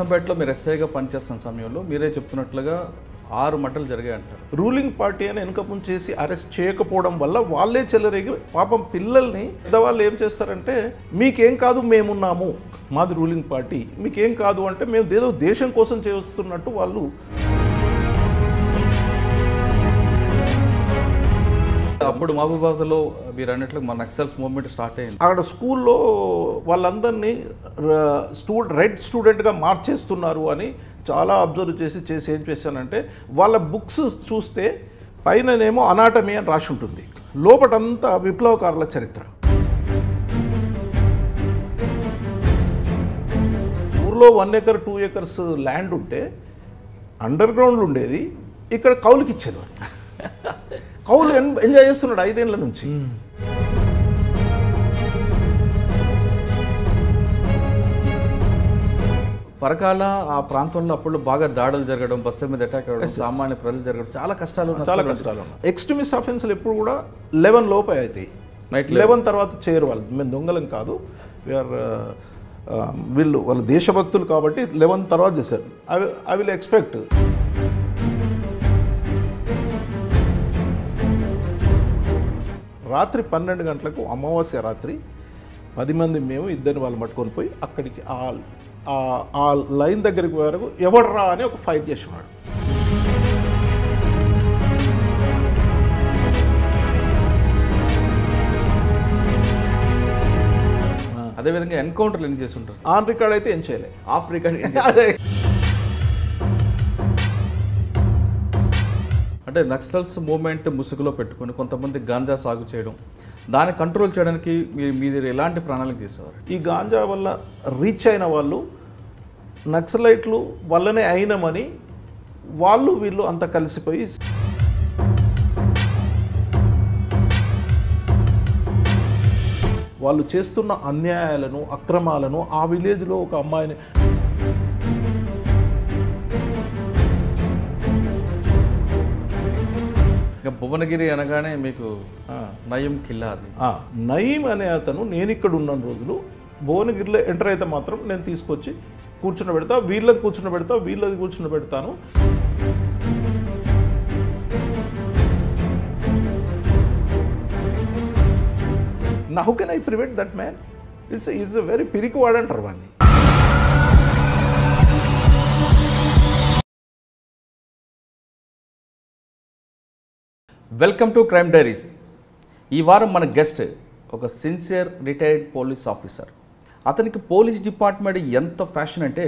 నర్సంపేటలో మీరు ఎస్ఐగా పనిచేస్తున్న సమయంలో మీరే చెప్తున్నట్లుగా 6 మర్డర్లు జరిగాయి అంటారు. రూలింగ్ పార్టీ అని వెనుక చేసి అరెస్ట్ చేయకపోవడం వల్ల వాళ్ళే చెలరేగి పాపం పిల్లల్ని పెద్దవాళ్ళు ఏం చేస్తారంటే మీకేం కాదు మేమున్నాము, మాది రూలింగ్ పార్టీ, మీకేం కాదు అంటే మేము ఏదో దేశం కోసం చేస్తున్నట్టు వాళ్ళు. అప్పుడు మహబూబాబాద్లో మీరు అన్నట్లు మన నక్సల్స్ మూవ్మెంట్ స్టార్ట్ అయింది. అక్కడ స్కూల్లో వాళ్ళందరినీ రెడ్ స్టూడెంట్గా మార్చేస్తున్నారు అని చాలా అబ్జర్వ్ చేసి ఏం చేశానంటే వాళ్ళ బుక్స్ చూస్తే పైననేమో అనాటమీ అని రాసి ఉంటుంది, లోపటంతా విప్లవకారుల చరిత్ర. ఊర్లో 1 acre 2 acres ల్యాండ్ ఉంటే అండర్ గ్రౌండ్లు ఉండేది, ఇక్కడ కౌలుకి ఇచ్చేది. కౌలు ఎంజాయ్ చేస్తున్నాడు 5 ఏళ్ల నుంచి. పరకాల ఆ ప్రాంతంలో అప్పుడు బాగా దాడులు జరగడం, బస్సు మీద అటాక్ అవ్వడం, సామాన్య ప్రజలు జరగడం చాలా కష్టాలు. ఎక్స్ట్రీమిస్ట్ అఫెన్స్లు ఎప్పుడు కూడా 11 లోపే అవుతాయి, నైట్ 11 తర్వాత చేయరు వాళ్ళు. మేము దొంగలం కాదు, వాళ్ళ దేశభక్తులు కాబట్టి 11 తర్వాత చేశారు. I will expect. రాత్రి 12 గంటలకు అమావాస్య రాత్రి 10 మంది మేము 2 వాళ్ళు పట్టుకొని పోయి అక్కడికి ఆ లైన్ దగ్గరికి వరకు ఎవడరా అని ఒక ఫైట్ చేసేవాడు. అదేవిధంగా ఎన్కౌంటర్లు ఎన్ని చేసి ఉంటారు? ఆన్ రికార్డ్ అయితే ఏం చేయలేదు, ఆఫ్ రికార్డ్. అంటే నక్సల్స్ మూవ్మెంట్ ముసుగులో పెట్టుకొని కొంతమంది గాంజా సాగు చేయడం, దాన్ని కంట్రోల్ చేయడానికి మీరు ఎలాంటి ప్రణాళిక చేసేవారు? ఈ గాంజా వల్ల రీచ్ అయిన వాళ్ళు నక్సలైట్లు వల్లనే అయినామని వీళ్ళు అంతా కలిసిపోయి వాళ్ళు చేస్తున్న అన్యాయాలను, అక్రమాలను ఆ విలేజ్లో ఒక అమ్మాయిని భువనగిరి అనగానే మీకు నయీం కిల్లా. అది నయీం అనే అతను నేను ఇక్కడ ఉన్న రోజులు భువనగిరిలో ఎంటర్ అయితే మాత్రం నేను తీసుకొచ్చి కూర్చుని పెడతా, వీళ్ళది కూర్చుని పెడతా, వీళ్ళది కూర్చుని పెడతాను. How can I prevent that man? Is very పిరికివాడు అంటారు వాడిని. Welcome to crime diaries. ఈ వారం మన గెస్ట్ ఒక సిన్సియర్ రిటైర్డ్ పోలీస్ ఆఫీసర్. అతనికి పోలీస్ డిపార్ట్మెంట్ ఎంత ఫ్యాషన్ అంటే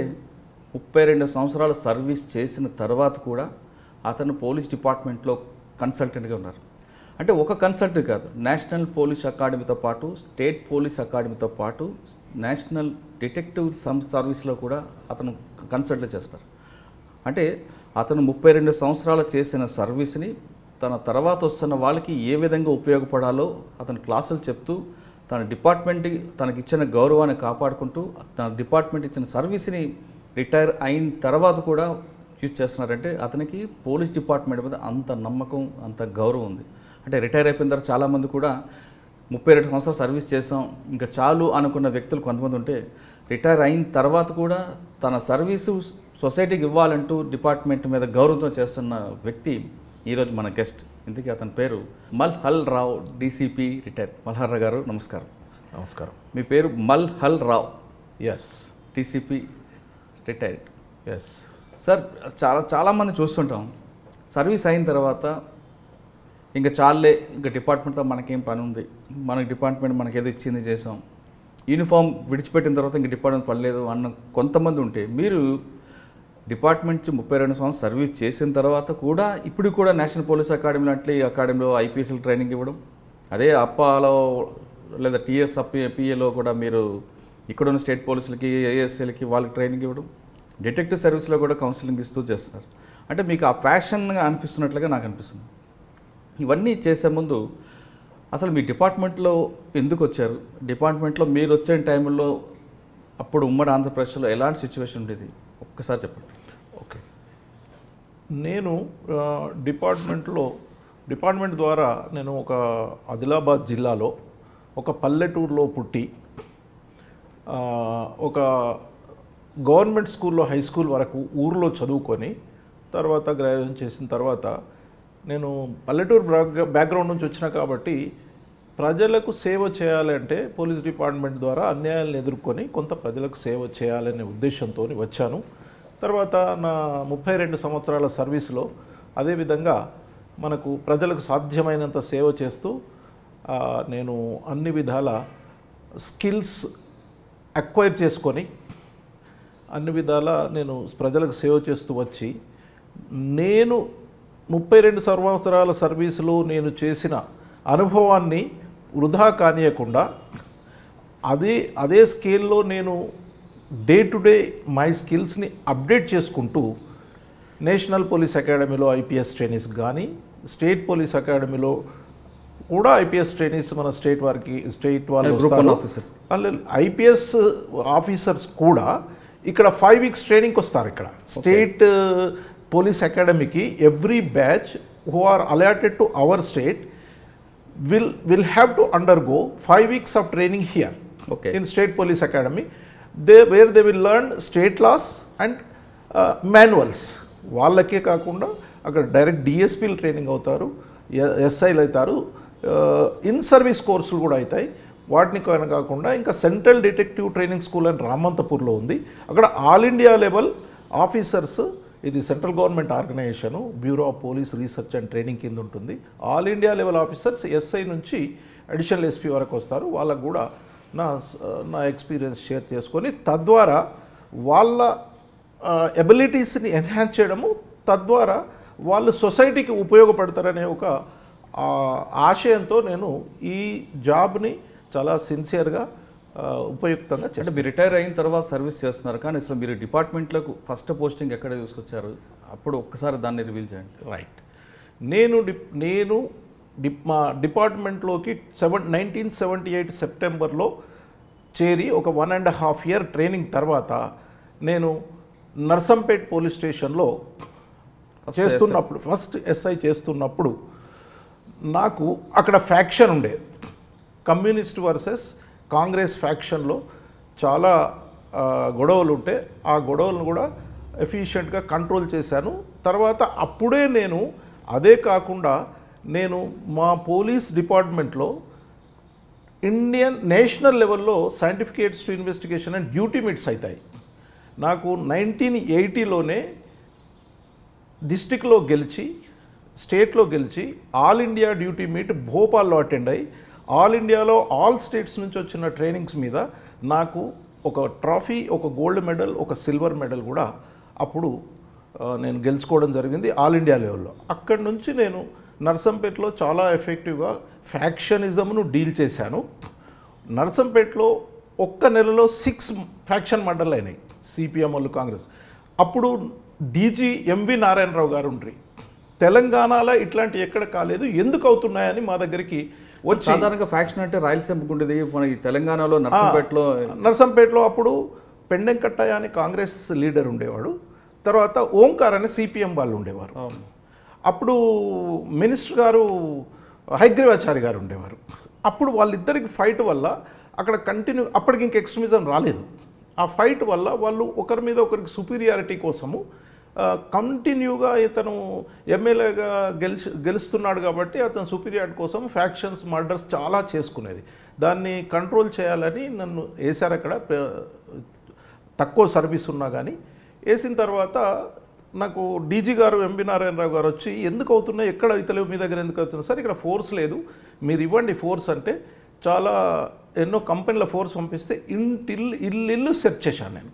32 సంవత్సరాలు సర్వీస్ చేసిన తర్వాత కూడా అతను పోలీస్ డిపార్ట్మెంట్లో కన్సల్టెంట్గా ఉన్నారు. అంటే ఒక కన్సల్టెంట్ కాదు, నేషనల్ పోలీస్ అకాడమీతో పాటు, స్టేట్ పోలీస్ అకాడమీతో పాటు నేషనల్ డిటెక్టివ్ సర్వీస్లో కూడా అతను కన్సల్ట్ చేస్తారు. అంటే అతను 32 సంవత్సరాలు చేసిన సర్వీస్ని తన తర్వాత వస్తున్న వాళ్ళకి ఏ విధంగా ఉపయోగపడాలో అతను క్లాసులు చెప్తూ తన డిపార్ట్మెంట్ తనకి ఇచ్చిన గౌరవాన్ని కాపాడుకుంటూ తన డిపార్ట్మెంట్ ఇచ్చిన సర్వీస్ని రిటైర్ అయిన తర్వాత కూడా యూజ్ చేస్తున్నారంటే అతనికి పోలీస్ డిపార్ట్మెంట్ మీద అంత నమ్మకం, అంత గౌరవం ఉంది. అంటే రిటైర్ అయిపోయిన తర్వాత చాలామంది కూడా 32 సంవత్సరాలు సర్వీస్ చేసాం ఇంకా చాలు అనుకున్న వ్యక్తులు కొంతమంది ఉంటే, రిటైర్ అయిన తర్వాత కూడా తన సర్వీసు సొసైటీకి ఇవ్వాలంటూ డిపార్ట్మెంట్ మీద గౌరవంతో చేస్తున్న వ్యక్తి ఈరోజు మన గెస్ట్. ఇందుకే అతని పేరు మల్హల్ రావు, డీసీపీ రిటైర్డ్. మల్హర్ రావు గారు నమస్కారం. నమస్కారం. మీ పేరు Malhar Rao? Yes. DCP retired. Yes sir. చాలామంది చూస్తుంటాం సర్వీస్ అయిన తర్వాత ఇంకా చాలే, ఇంకా డిపార్ట్మెంట్తో మనకేం పని ఉంది, మన డిపార్ట్మెంట్ మనకి ఏదో ఇచ్చింది చేసాం, యూనిఫామ్ విడిచిపెట్టిన తర్వాత ఇంక డిపార్ట్మెంట్ పడలేదు అన్న కొంతమంది ఉంటే, మీరు డిపార్ట్మెంట్ 32 సంవత్సరాలు సర్వీస్ చేసిన తర్వాత కూడా ఇప్పుడు కూడా నేషనల్ పోలీస్ అకాడమీ లాంటి అకాడమీలో ఐపీఎస్ఎల్ ట్రైనింగ్ ఇవ్వడం, అదే అప్పాలో లేదా టీఎస్ పిఏలో కూడా మీరు ఇక్కడున్న స్టేట్ పోలీసులకి, ఏఎస్ఎల్కి వాళ్ళకి ట్రైనింగ్ ఇవ్వడం, డిటెక్టివ్ సర్వీస్లో కూడా కౌన్సిలింగ్ ఇస్తూ చేస్తున్నారు. అంటే మీకు ఆ ప్యాషన్గా అనిపిస్తున్నట్లుగా నాకు అనిపిస్తుంది. ఇవన్నీ చేసే ముందు అసలు మీ డిపార్ట్మెంట్లో ఎందుకు వచ్చారు? డిపార్ట్మెంట్లో మీరు వచ్చే టైంలో అప్పుడు ఉమ్మడి ఆంధ్రప్రదేశ్లో ఎలాంటి సిచ్యువేషన్ ఉండేది ఒక్కసారి చెప్పండి. ఓకే. నేను డిపార్ట్మెంట్ ద్వారా నేను ఒక ఆదిలాబాద్ జిల్లాలో ఒక పల్లెటూరులో పుట్టి ఒక గవర్నమెంట్ స్కూల్లో హై స్కూల్ వరకు ఊర్లో చదువుకొని తర్వాత గ్రాడ్యుయేషన్ చేసిన తర్వాత నేను పల్లెటూరు బ్యాక్గ్రౌండ్ నుంచి వచ్చినా కాబట్టి ప్రజలకు సేవ చేయాలంటే పోలీస్ డిపార్ట్మెంట్ ద్వారా అన్యాయాలను ఎదుర్కొని కొంత ప్రజలకు సేవ చేయాలనే ఉద్దేశంతో వచ్చాను. తర్వాత నా 32 సంవత్సరాల సర్వీస్లో అదేవిధంగా మనకు ప్రజలకు సాధ్యమైనంత సేవ చేస్తూ నేను అన్ని విధాల స్కిల్స్ అక్వైర్ చేసుకొని అన్ని విధాల నేను ప్రజలకు సేవ చేస్తూ వచ్చి నేను 32 సంవత్సరాల సర్వీసులో నేను చేసిన అనుభవాన్ని వృధా కానియకుండా అదే స్కేల్లో నేను డే టు డే మై స్కిల్స్ని అప్డేట్ చేసుకుంటూ నేషనల్ పోలీస్ అకాడమీలో ఐపీఎస్ ట్రైనీస్ కానీ స్టేట్ పోలీస్ అకాడమీలో కూడా ఐపీఎస్ ట్రైనీస్ మన స్టేట్ వాళ్ళు వస్తారు. ఐపీఎస్ ఆఫీసర్స్ కూడా ఇక్కడ 5 weeks ట్రైనింగ్కి వస్తారు. ఇక్కడ స్టేట్ పోలీస్ అకాడమీకి every batch who are allotted to our state will have to undergo 5 weeks of training here in State Police Academy, where they will learn state laws and manuals. వాళ్ళకే కాకుండా అక్కడ direct డిఎస్పీలు training అవుతారు, ఎస్ఐలు అవుతారు, in service కోర్సులు కూడా అవుతాయి. వాటిని కాకుండా ఇంకా సెంట్రల్ డిటెక్టివ్ ట్రైనింగ్ స్కూల్ అని రామంతపూర్లో ఉంది. అక్కడ ఆల్ ఇండియా లెవెల్ ఆఫీసర్స్, ఇది central government organisation, bureau of police research and training కింద ఉంటుంది. All India level officers SI నుంచి అడిషనల్ ఎస్పీ వరకు వస్తారు. వాళ్ళకు కూడా నా ఎక్స్పీరియన్స్ షేర్ చేసుకొని తద్వారా వాళ్ళ ఎబిలిటీస్ని ఎన్హాన్స్ చేయడము, తద్వారా వాళ్ళు సొసైటీకి ఉపయోగపడతారనే ఒక ఆశయంతో నేను ఈ జాబ్ని చాలా సిన్సియర్గా ఉపయుక్తంగా అంటే మీరు రిటైర్ అయిన తర్వాత సర్వీస్ చేస్తున్నారు, కానీ అసలు మీరు డిపార్ట్మెంట్లకు ఫస్ట్ పోస్టింగ్ ఎక్కడ తీసుకొచ్చారు? అప్పుడు ఒక్కసారి దాన్ని రివీల్ చేయండి. రైట్, నేను మా డిపార్ట్మెంట్లోకి 1978 సెప్టెంబర్లో చేరి ఒక 1.5 year ట్రైనింగ్ తర్వాత నేను నర్సంపేట్ పోలీస్ స్టేషన్లో చేస్తున్నప్పుడు, ఫస్ట్ ఎస్ఐ చేస్తున్నప్పుడు నాకు అక్కడ ఫ్యాక్షన్ ఉండేది, కమ్యూనిస్ట్ వర్సెస్ కాంగ్రెస్ ఫ్యాక్షన్లో చాలా గొడవలు ఉంటే ఆ గొడవలను కూడా ఎఫిషియెంట్గా కంట్రోల్ చేశాను. తర్వాత అప్పుడే నేను అదే కాకుండా నేను మా పోలీస్ డిపార్ట్మెంట్లో ఇండియన్ నేషనల్ లెవెల్లో scientific aids to investigation and duty meets అవుతాయి. నాకు 1980లోనే డిస్టిక్లో గెలిచి, స్టేట్లో గెలిచి ఆల్ ఇండియా డ్యూటీ మీట్ భోపాల్లో అటెండ్ అయ్యి ఆల్ ఇండియాలో ఆల్ స్టేట్స్ నుంచి వచ్చిన ట్రైనింగ్స్ మీద నాకు ఒక ట్రాఫీ, ఒక గోల్డ్ మెడల్, ఒక సిల్వర్ మెడల్ కూడా అప్పుడు నేను గెలుచుకోవడం జరిగింది ఆల్ ఇండియా లెవెల్లో. అక్కడి నుంచి నేను నర్సంపేటలో చాలా ఎఫెక్టివ్గా ఫ్యాక్షనిజంను డీల్ చేశాను. నర్సంపేటలో ఒక్క నెలలో 6 ఫ్యాక్షన్ మర్డర్లు అయినాయి, సిపిఎం వాళ్ళు, కాంగ్రెస్. అప్పుడు డీజీ ఎంవి నారాయణరావు గారు ఉండ్రి, తెలంగాణలో ఇట్లాంటి ఎక్కడ కాలేదు, ఎందుకు అవుతున్నాయని మా దగ్గరికి వచ్చి. సాధారణంగా ఫ్యాక్షన్ అంటే రాయలసీమకు ఉండేది, మన ఈ తెలంగాణలో నర్సంపేటలో అప్పుడు పెండెంకట్టయ్య అని కాంగ్రెస్ లీడర్ ఉండేవాడు, తర్వాత ఓంకార్ అని సిపిఎం వాళ్ళు ఉండేవారు. అప్పుడు మినిస్టర్ గారు హైగ్రీవాచారి గారు ఉండేవారు. అప్పుడు వాళ్ళిద్దరికి ఫైట్ వల్ల అక్కడ కంటిన్యూ, అప్పటికి ఇంక ఎక్స్ట్రీమిజం రాలేదు. ఆ ఫైట్ వల్ల వాళ్ళు ఒకరి మీద ఒకరికి సుపీరియారిటీ కోసము కంటిన్యూగా ఇతను ఎమ్మెల్యేగా గెలుస్తున్నాడు కాబట్టి అతను సుపీరియారిటీ కోసం ఫ్యాక్షన్స్, మర్డర్స్ చాలా చేసుకునేది. దాన్ని కంట్రోల్ చేయాలని నన్ను వేశారు అక్కడ, తక్కువ సర్వీస్ ఉన్నా కానీ. వేసిన తర్వాత నాకు డీజీ గారు ఎంవి నారాయణరావు గారు వచ్చి, ఎందుకు అవుతున్నాయి, ఎక్కడ అవుతలేవు, మీ దగ్గర ఎందుకు అవుతున్నాయి సార్, ఇక్కడ ఫోర్స్ లేదు, మీరు ఇవ్వండి ఫోర్స్ అంటే. చాలా ఎన్నో కంపెనీల ఫోర్స్ పంపిస్తే ఇల్లు సెర్చ్ చేశాను నేను.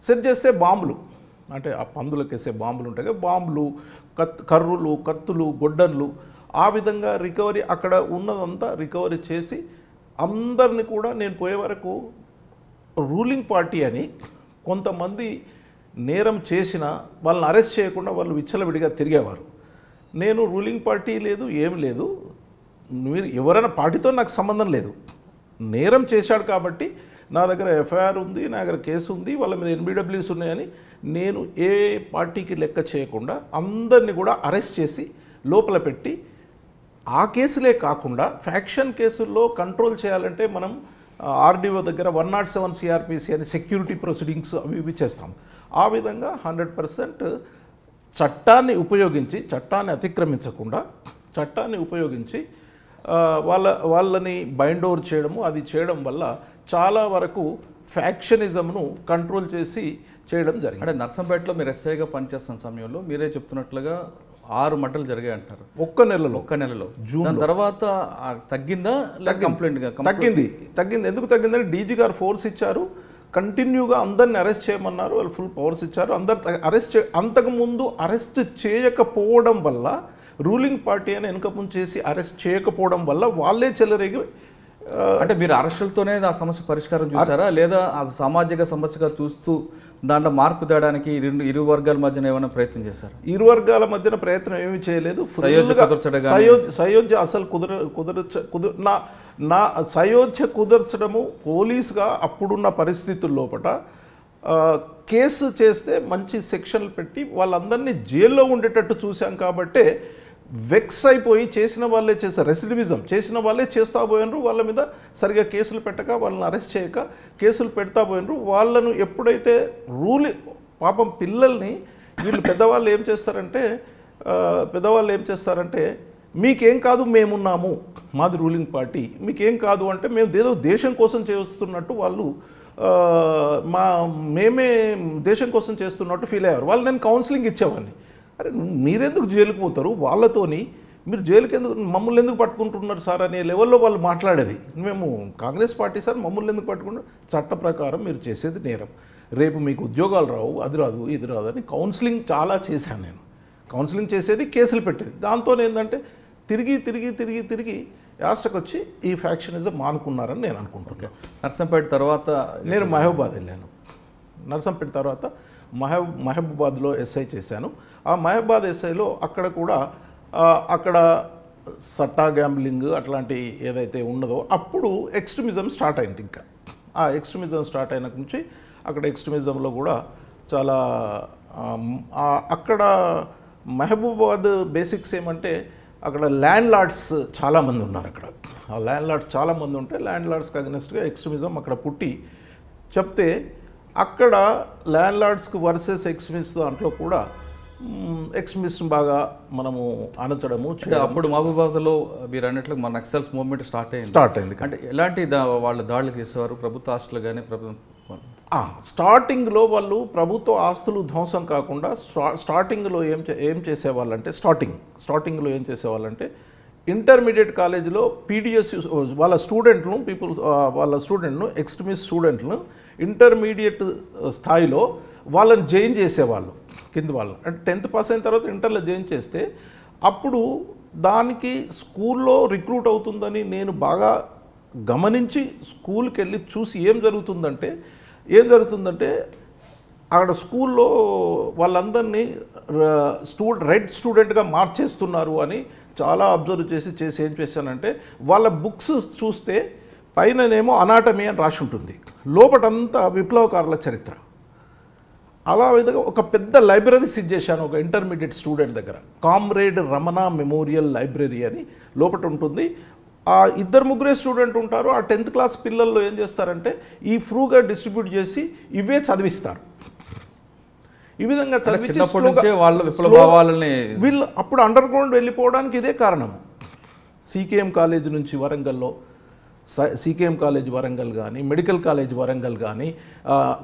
సెర్చ్ చేస్తే బాంబులు, అంటే ఆ పందులకు వేసే బాంబులు ఉంటాయి కదా, బాంబులు, కర్రులు, కత్తులు, గొడ్డన్లు, ఆ విధంగా రికవరీ, అక్కడ ఉన్నదంతా రికవరీ చేసి అందరిని కూడా నేను పోయే వరకు రూలింగ్ పార్టీ అని కొంతమంది నేరం చేసిన వాళ్ళని అరెస్ట్ చేయకుండా వాళ్ళు విచ్చలవిడిగా తిరిగేవారు. నేను రూలింగ్ పార్టీ లేదు, ఏం లేదు, మీరు ఎవరైనా పార్టీతో నాకు సంబంధం లేదు, నేరం చేశాడు కాబట్టి నా దగ్గర ఎఫ్ఐఆర్ ఉంది, నా దగ్గర కేసు ఉంది, వాళ్ళ మీద ఎన్బిడబ్ల్యూస్ ఉన్నాయని నేను ఏ పార్టీకి లెక్క చేయకుండా అందరినీ కూడా అరెస్ట్ చేసి లోపల పెట్టి, ఆ కేసులే కాకుండా ఫ్యాక్షన్ కేసుల్లో కంట్రోల్ చేయాలంటే మనం ఆర్డీఓ దగ్గర 107 సిఆర్పిసి అని సెక్యూరిటీ ప్రొసీడింగ్స్ అవి ఇవి చేస్తాం. ఆ విధంగా 100% చట్టాన్ని ఉపయోగించి, చట్టాన్ని అతిక్రమించకుండా చట్టాన్ని ఉపయోగించి వాళ్ళని బైండ్ ఓవర్ చేయడము, అది చేయడం వల్ల చాలా వరకు ఫ్యాక్షనిజంను కంట్రోల్ చేసి చేయడం జరిగింది. అంటే నర్సంపేటలో మీరు ఎస్ఐగా పనిచేస్తున్న సమయంలో మీరే చెప్తున్నట్లుగా 6 మర్డర్లు జరిగాయి అంటారు ఒక్క నెలలో జూన్. తర్వాత తగ్గిందా? కంప్లైంట్ తగ్గింది. ఎందుకు తగ్గిందంటే డీజీ గారు ఫోర్స్ ఇచ్చారు, కంటిన్యూగా అందరిని అరెస్ట్ చేయమన్నారు, వాళ్ళు ఫుల్ పవర్స్ ఇచ్చారు. అంతకుముందు అరెస్ట్ చేయకపోవడం వల్ల, రూలింగ్ పార్టీ అని వెనుక ముందు చేసి అరెస్ట్ చేయకపోవడం వల్ల వాళ్ళే చెలరేగి. అంటే మీరు అరెస్టులతోనే ఆ సమస్య పరిష్కారం చూసారా, లేదా అది సామాజిక సమస్యగా చూస్తూ దాంట్లో మార్పు తేయడానికి ఇరు వర్గాల మధ్యన ఏమైనా ప్రయత్నం చేశారు? ఇరు వర్గాల మధ్యన ప్రయత్నం ఏమీ చేయలేదు. సయోధ్య అసలు సయోధ్య కుదర్చడము పోలీసుగా అప్పుడున్న పరిస్థితుల లోపల కేసు చేస్తే మంచి సెక్షన్లు పెట్టి వాళ్ళందరినీ జైల్లో ఉండేటట్టు చూశాం. కాబట్టే వెక్స్ అయిపోయి చేసిన వాళ్ళే చేస్తారు, రెసిడివిజం చేసిన వాళ్ళే చేస్తా పోయినరు. వాళ్ళ మీద సరిగా కేసులు పెట్టక, వాళ్ళని అరెస్ట్ చేయక కేసులు పెడతా పోయినరు. వాళ్ళను ఎప్పుడైతే పాపం పిల్లల్ని వీళ్ళు పెద్దవాళ్ళు ఏం చేస్తారంటే మీకేం కాదు, మేమున్నాము, మాది రూలింగ్ పార్టీ, మీకేం కాదు అంటే మేము ఏదో దేశం కోసం చేస్తున్నట్టు వాళ్ళు మేమే దేశం కోసం చేస్తున్నట్టు ఫీల్ అయ్యారు. వాళ్ళు నేను కౌన్సిలింగ్ ఇచ్చేవాడిని. అరే మీరెందుకు జైలుకు పోతారు, వాళ్ళతోని మీరు జైలుకి మమ్మల్ని ఎందుకు పట్టుకుంటున్నారు సార్ అనే లెవెల్లో వాళ్ళు మాట్లాడేది. మేము కాంగ్రెస్ పార్టీ సార్, మమ్మల్ని ఎందుకు పట్టుకుంటారు, చట్ట ప్రకారం మీరు చేసేది నేరం, రేపు మీకు ఉద్యోగాలు రావు, అది రాదు ఇది రాదు అని కౌన్సిలింగ్ చాలా చేశాను నేను. కౌన్సిలింగ్ చేసేది, కేసులు పెట్టేది. దాంతో ఏంటంటే తిరిగి యాస్టకు వచ్చి ఈ ఫ్యాక్షనిజం మానుకున్నారని నేను అనుకుంటున్నాను. నర్సంపేట తర్వాత నేను మహబూబాద్ వెళ్ళాను. నర్సంపేట తర్వాత మహబూబాద్లో ఎస్ఐ చేశాను. ఆ మహబూబాద్ ఎస్ఐలో అక్కడ సట్టా గ్యాంబ్లింగ్ అట్లాంటి ఏదైతే ఉన్నదో అప్పుడు ఎక్స్ట్రీమిజం స్టార్ట్ అయింది. ఇంకా ఆ ఎక్స్ట్రీమిజం స్టార్ట్ అయిన నుంచి అక్కడ ఎక్స్ట్రీమిజంలో కూడా చాలా అక్కడ మహబూబాద్ బేసిక్స్ ఏమంటే అక్కడ ల్యాండ్ లార్డ్స్ చాలామంది ఉన్నారు. అక్కడ ఆ ల్యాండ్ లార్డ్స్ చాలామంది ఉంటే ల్యాండ్ లార్డ్స్కి అగెనిస్ట్గా ఎక్స్ట్రీమిజం అక్కడ పుట్టి చెప్తే అక్కడ ల్యాండ్ లార్డ్స్కి వర్సెస్ ఎక్స్ట్రీమిస్ట్ దాంట్లో కూడా ఎక్స్ట్రీమిస్ట్ బాగా మనము అనచడము. అప్పుడు మహబూబాబాద్లో మీరు అన్నట్లు మన నక్సల్స్ మూవ్మెంట్ స్టార్ట్ అయింది. అంటే ఎలాంటి వాళ్ళు దాడులు చేసేవారు? ప్రభుత్వ ఆస్తులు కానీ స్టార్టింగ్లో వాళ్ళు ప్రభుత్వ ఆస్తులు ధ్వంసం కాకుండా స్టార్టింగ్లో ఏం చేసేవాళ్ళంటే స్టార్టింగ్లో ఏం చేసేవాళ్ళంటే ఇంటర్మీడియట్ కాలేజీలో పీడిఎస్ వాళ్ళ స్టూడెంట్ను ఎక్స్ట్రీమిస్ట్ స్టూడెంట్ను ఇంటర్మీడియట్ స్థాయిలో వాళ్ళని జాయిన్ చేసేవాళ్ళు, కింద వాళ్ళు. అంటే 10th పాస్ అయిన తర్వాత ఇంటర్లో జాయిన్ చేస్తే అప్పుడు దానికి స్కూల్లో రిక్రూట్ అవుతుందని నేను బాగా గమనించి స్కూల్కి వెళ్ళి చూసి ఏం జరుగుతుందంటే అక్కడ స్కూల్లో వాళ్ళందరినీ రెడ్ స్టూడెంట్గా మార్చేస్తున్నారు అని చాలా అబ్జర్వ్ చేసి ఏం చేశానంటే వాళ్ళ బుక్స్ చూస్తే పైననేమో అనాటమీ అని రాసి ఉంటుంది, లోపటంతా విప్లవకారుల చరిత్ర. అలా విధంగా ఒక పెద్ద లైబ్రరీ సిట్ చేశాను ఒక ఇంటర్మీడియట్ స్టూడెంట్ దగ్గర. కామ్రేడ్ రమణ మెమోరియల్ లైబ్రరీ అని లోపల ఉంటుంది. ఆ 2-3 స్టూడెంట్ ఉంటారు. ఆ 10th క్లాస్ పిల్లల్లో ఏం చేస్తారంటే ఈ ఫ్రూగా డిస్ట్రిబ్యూట్ చేసి ఇవే చదివిస్తారు. ఈ విధంగా చదివించి వీళ్ళు అప్పుడు అండర్ గ్రౌండ్ వెళ్ళిపోవడానికి ఇదే కారణం. సీకేఎం కాలేజ్ నుంచి వరంగల్లో, సీకేఎం కాలేజ్ వరంగల్ కానీ, మెడికల్ కాలేజ్ వరంగల్ కానీ,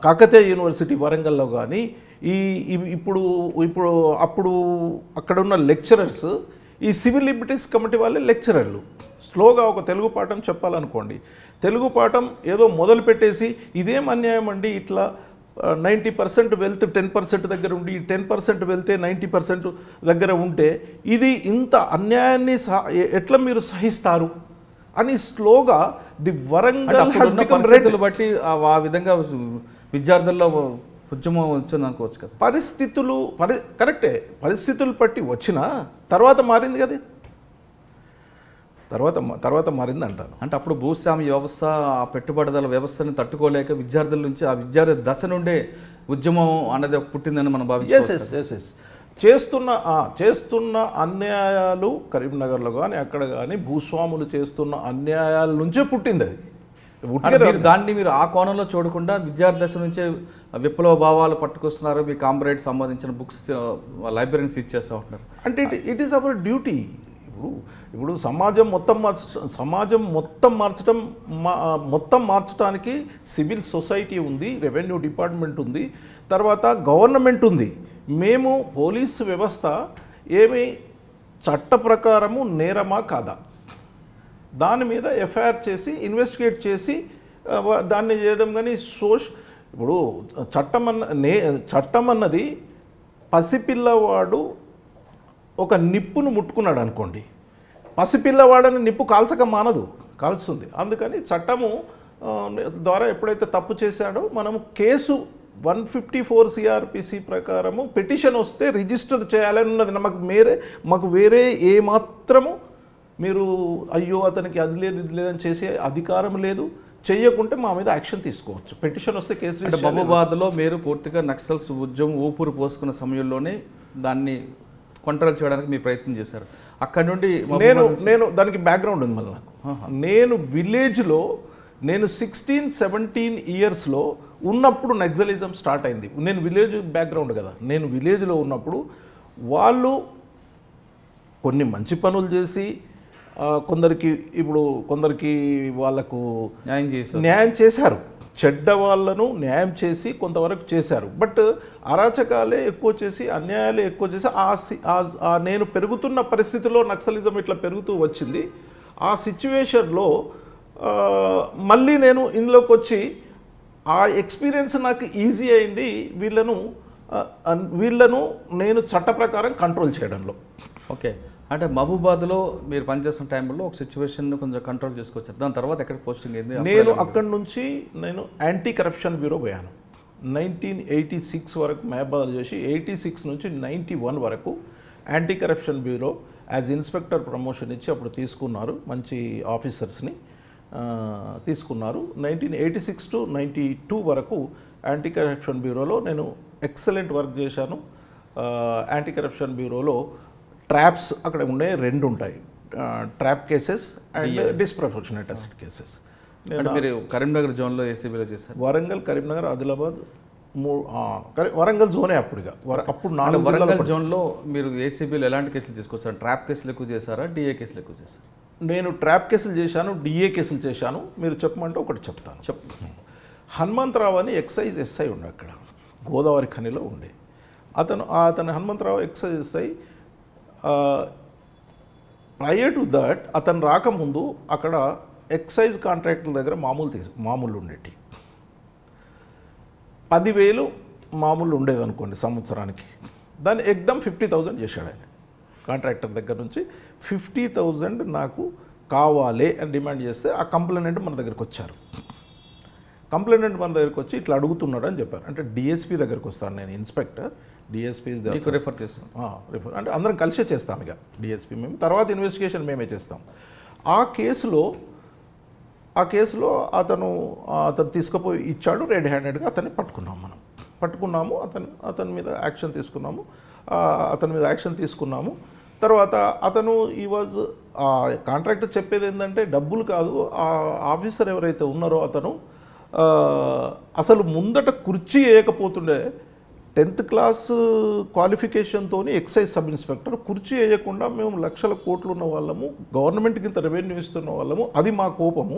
కాకతీయ యూనివర్సిటీ వరంగల్లో కానీ ఇప్పుడు అప్పుడు అక్కడున్న లెక్చరర్స్ ఈ సివిల్ లిబర్టీస్ కమిటీ వాళ్ళే లెక్చరర్లు. స్లోగా ఒక తెలుగు పాఠం చెప్పాలనుకోండి, తెలుగు పాఠం ఏదో మొదలు పెట్టేసి ఇదేం అన్యాయం అండి, ఇట్లా 90% వెల్త్ 10% దగ్గర ఉండి 10% వెళ్తే 90% దగ్గర ఉంటే ఇది ఇంత అన్యాయాన్ని ఎట్లా మీరు సహిస్తారు అని స్లోగా the Warangal has become red. బట్టి ఆ విధంగా విద్యార్థుల్లో ఉద్యమం వచ్చింది అనుకోవచ్చు కదా. కరెక్టే, పరిస్థితులు బట్టి వచ్చిన తర్వాత మారింది కదా, తర్వాత మారింది అంటారు. అంటే అప్పుడు భూస్వామి వ్యవస్థ, ఆ పెట్టుబడుల వ్యవస్థను తట్టుకోలేక విద్యార్థుల నుంచి ఆ విద్యార్థి దశ నుండే ఉద్యమం అనేది పుట్టిందని మనం భావించాం. చేస్తున్న అన్యాయాలు కరీంనగర్లో కానీ అక్కడ కానీ భూస్వాములు చేస్తున్న అన్యాయాల నుంచే పుట్టింది అది. దాన్ని మీరు ఆ కోణంలో చూడకుండా విద్యార్థి దశ నుంచే విప్లవ భావాలు పట్టుకొస్తున్నారు, మీ కామ్రేడ్ సంబంధించిన బుక్స్ లైబ్రరీస్ ఇచ్చేస్తూ ఉంటున్నారు. అంటే ఇట్ ఈస్ అవర్ డ్యూటీ. ఇప్పుడు సమాజం మొత్తం మార్చడానికి సివిల్ సొసైటీ ఉంది, రెవెన్యూ డిపార్ట్మెంట్ ఉంది, తర్వాత గవర్నమెంట్ ఉంది. మేము పోలీసు వ్యవస్థ ఏమి చట్ట ప్రకారము నేరమా కాదా దాని మీద ఎఫ్ఐఆర్ చేసి ఇన్వెస్టిగేట్ చేసి దాన్ని చేయడం. కానీ ఇప్పుడు చట్టం అన్నది పసిపిల్లవాడు ఒక నిప్పును ముట్టుకున్నాడు అనుకోండి, పసిపిల్లవాడని నిప్పు కాల్చుతుంది. అందుకని చట్టము ద్వారా ఎప్పుడైతే తప్పు చేశాడో మనము కేసు 154 CRPC ప్రకారము పిటిషన్ వస్తే రిజిస్టర్ చేయాలని ఉన్నది. మాకు వేరే ఏ మాత్రము మీరు అయ్యో అతనికి అది లేదు ఇది లేదని చేసే అధికారం లేదు. చెయ్యకుంటే మా మీద యాక్షన్ తీసుకోవచ్చు. పిటిషన్ వస్తే కేసు. అంటే మహబూబాబాద్లో మీరు పూర్తిగా నక్సల్స్ ఉద్యమం ఊపిరి పోసుకున్న సమయంలోనే దాన్ని కంట్రోల్ చేయడానికి మీ ప్రయత్నం చేశారు. అక్కడ నుండి నేను దానికి బ్యాక్గ్రౌండ్ ఉంది మళ్ళీ నాకు. నేను విలేజ్లో 16-17 ఇయర్స్లో ఉన్నప్పుడు నక్సలిజం స్టార్ట్ అయింది. నేను విలేజ్ బ్యాక్గ్రౌండ్ కదా. నేను విలేజ్లో ఉన్నప్పుడు వాళ్ళు కొన్ని మంచి పనులు చేసి కొందరికి వాళ్ళకు న్యాయం చేశారు, చెడ్డ వాళ్ళను న్యాయం చేసి కొంతవరకు చేశారు. బట్ అరాచకాలే ఎక్కువ చేసి అన్యాయాలే ఎక్కువ చేసి నేను పెరుగుతున్న పరిస్థితిలో నక్సలిజం ఇట్లా పెరుగుతూ వచ్చింది. ఆ సిచ్యువేషన్లో మళ్ళీ నేను ఇందులోకి వచ్చి ఆ ఎక్స్పీరియన్స్ నాకు ఈజీ అయింది. వీళ్ళను నేను చట్ట ప్రకారం కంట్రోల్ చేయడంలో. ఓకే, అంటే మహబూబాబాద్లో మీరు పనిచేస్తున్న టైంలో ఒక సిచ్యువేషన్ కొంచెం కంట్రోల్ చేసుకొచ్చారు. దాని తర్వాత ఎక్కడ పోస్టింగ్ అయింది? నేను అక్కడి నుంచి యాంటీ కరప్షన్ బ్యూరో పోయాను. 1986 వరకు మహబూబాబాద్ చేసి 86 నుంచి 91 వరకు anti corruption bureau as inspector promotion ఇచ్చి అప్పుడు తీసుకున్నారు, మంచి ఆఫీసర్స్ని తీసుకున్నారు. 1986 to 92 వరకు యాంటీ కరప్షన్ బ్యూరోలో నేను ఎక్సలెంట్ వర్క్ చేశాను. యాంటీ కరప్షన్ బ్యూరోలో ట్రాప్స్ అక్కడ ఉండే 2 ఉంటాయి, trap cases and disproportionate asset cases. మీరు కరీంనగర్ జోన్లో ఏసీబీలో చేశారు. వరంగల్, కరీంనగర్, ఆదిలాబాద్, వరంగల్ జోనే అప్పుడుగా. అప్పుడు వరంగల్ జోన్లో మీరు ఏసీబీలో ఎలాంటి కేసులు తీసుకొచ్చారు? ట్రాప్ కేసులు ఎక్కువ చేశారా, డిఏ కేసులు ఎక్కువ చేశారు? నేను ట్రాప్ కేసులు చేశాను, డిఏ కేసులు చేశాను. మీరు చెప్పమంటే ఒకటి చెప్తాను. హనుమంతరావు అని ఎక్సైజ్ ఎస్ఐ ఉండే అక్కడ గోదావరి ఖనిలో ఉండే అతను Hanumantharao excise SI. Prior to that అతను రాకముందు అక్కడ ఎక్సైజ్ కాంట్రాక్టుల దగ్గర మామూలు ఉండేటి 10,000 మామూలు ఉండేది అనుకోండి సంవత్సరానికి. దాన్ని ఎగ్దమ్ 50,000 చేశాడు ఆయన. కాంట్రాక్టర్ దగ్గర నుంచి 50,000 నాకు కావాలి అని డిమాండ్ చేస్తే ఆ కంప్లైంట్ మన దగ్గరికి వచ్చారు. కంప్లైంట్ మన దగ్గరికి వచ్చి ఇట్లా అడుగుతున్నాడు అని చెప్పారు. అంటే డిఎస్పీ దగ్గరికి వస్తాను నేను, ఇన్స్పెక్టర్, డిఎస్పీ రిఫర్ చేస్తాం. రిఫర్ అంటే అందరం కలిసే చేస్తాం. ఇక డిఎస్పీ మేము, తర్వాత ఇన్వెస్టిగేషన్ మేమే చేస్తాం. ఆ కేసులో అతను తీసుకుపోయి ఇచ్చాడు. రెడ్ హ్యాండెడ్గా అతన్ని పట్టుకున్నాము. అతని మీద యాక్షన్ తీసుకున్నాము. తర్వాత అతను ఈ వాజ్ కాంట్రాక్టర్ చెప్పేది ఏంటంటే డబ్బులు కాదు. ఆ ఆఫీసర్ ఎవరైతే ఉన్నారో అతను అసలు ముందట కుర్చీ వేయకపోతుండే. 10th క్లాస్ క్వాలిఫికేషన్తో ఎక్సైజ్ సబ్ ఇన్స్పెక్టర్ కుర్చీ వేయకుండా మేము లక్షల కోట్లు ఉన్న వాళ్ళము, గవర్నమెంట్కి ఇంత రెవెన్యూ ఇస్తున్న వాళ్ళము, అది మా కోపము.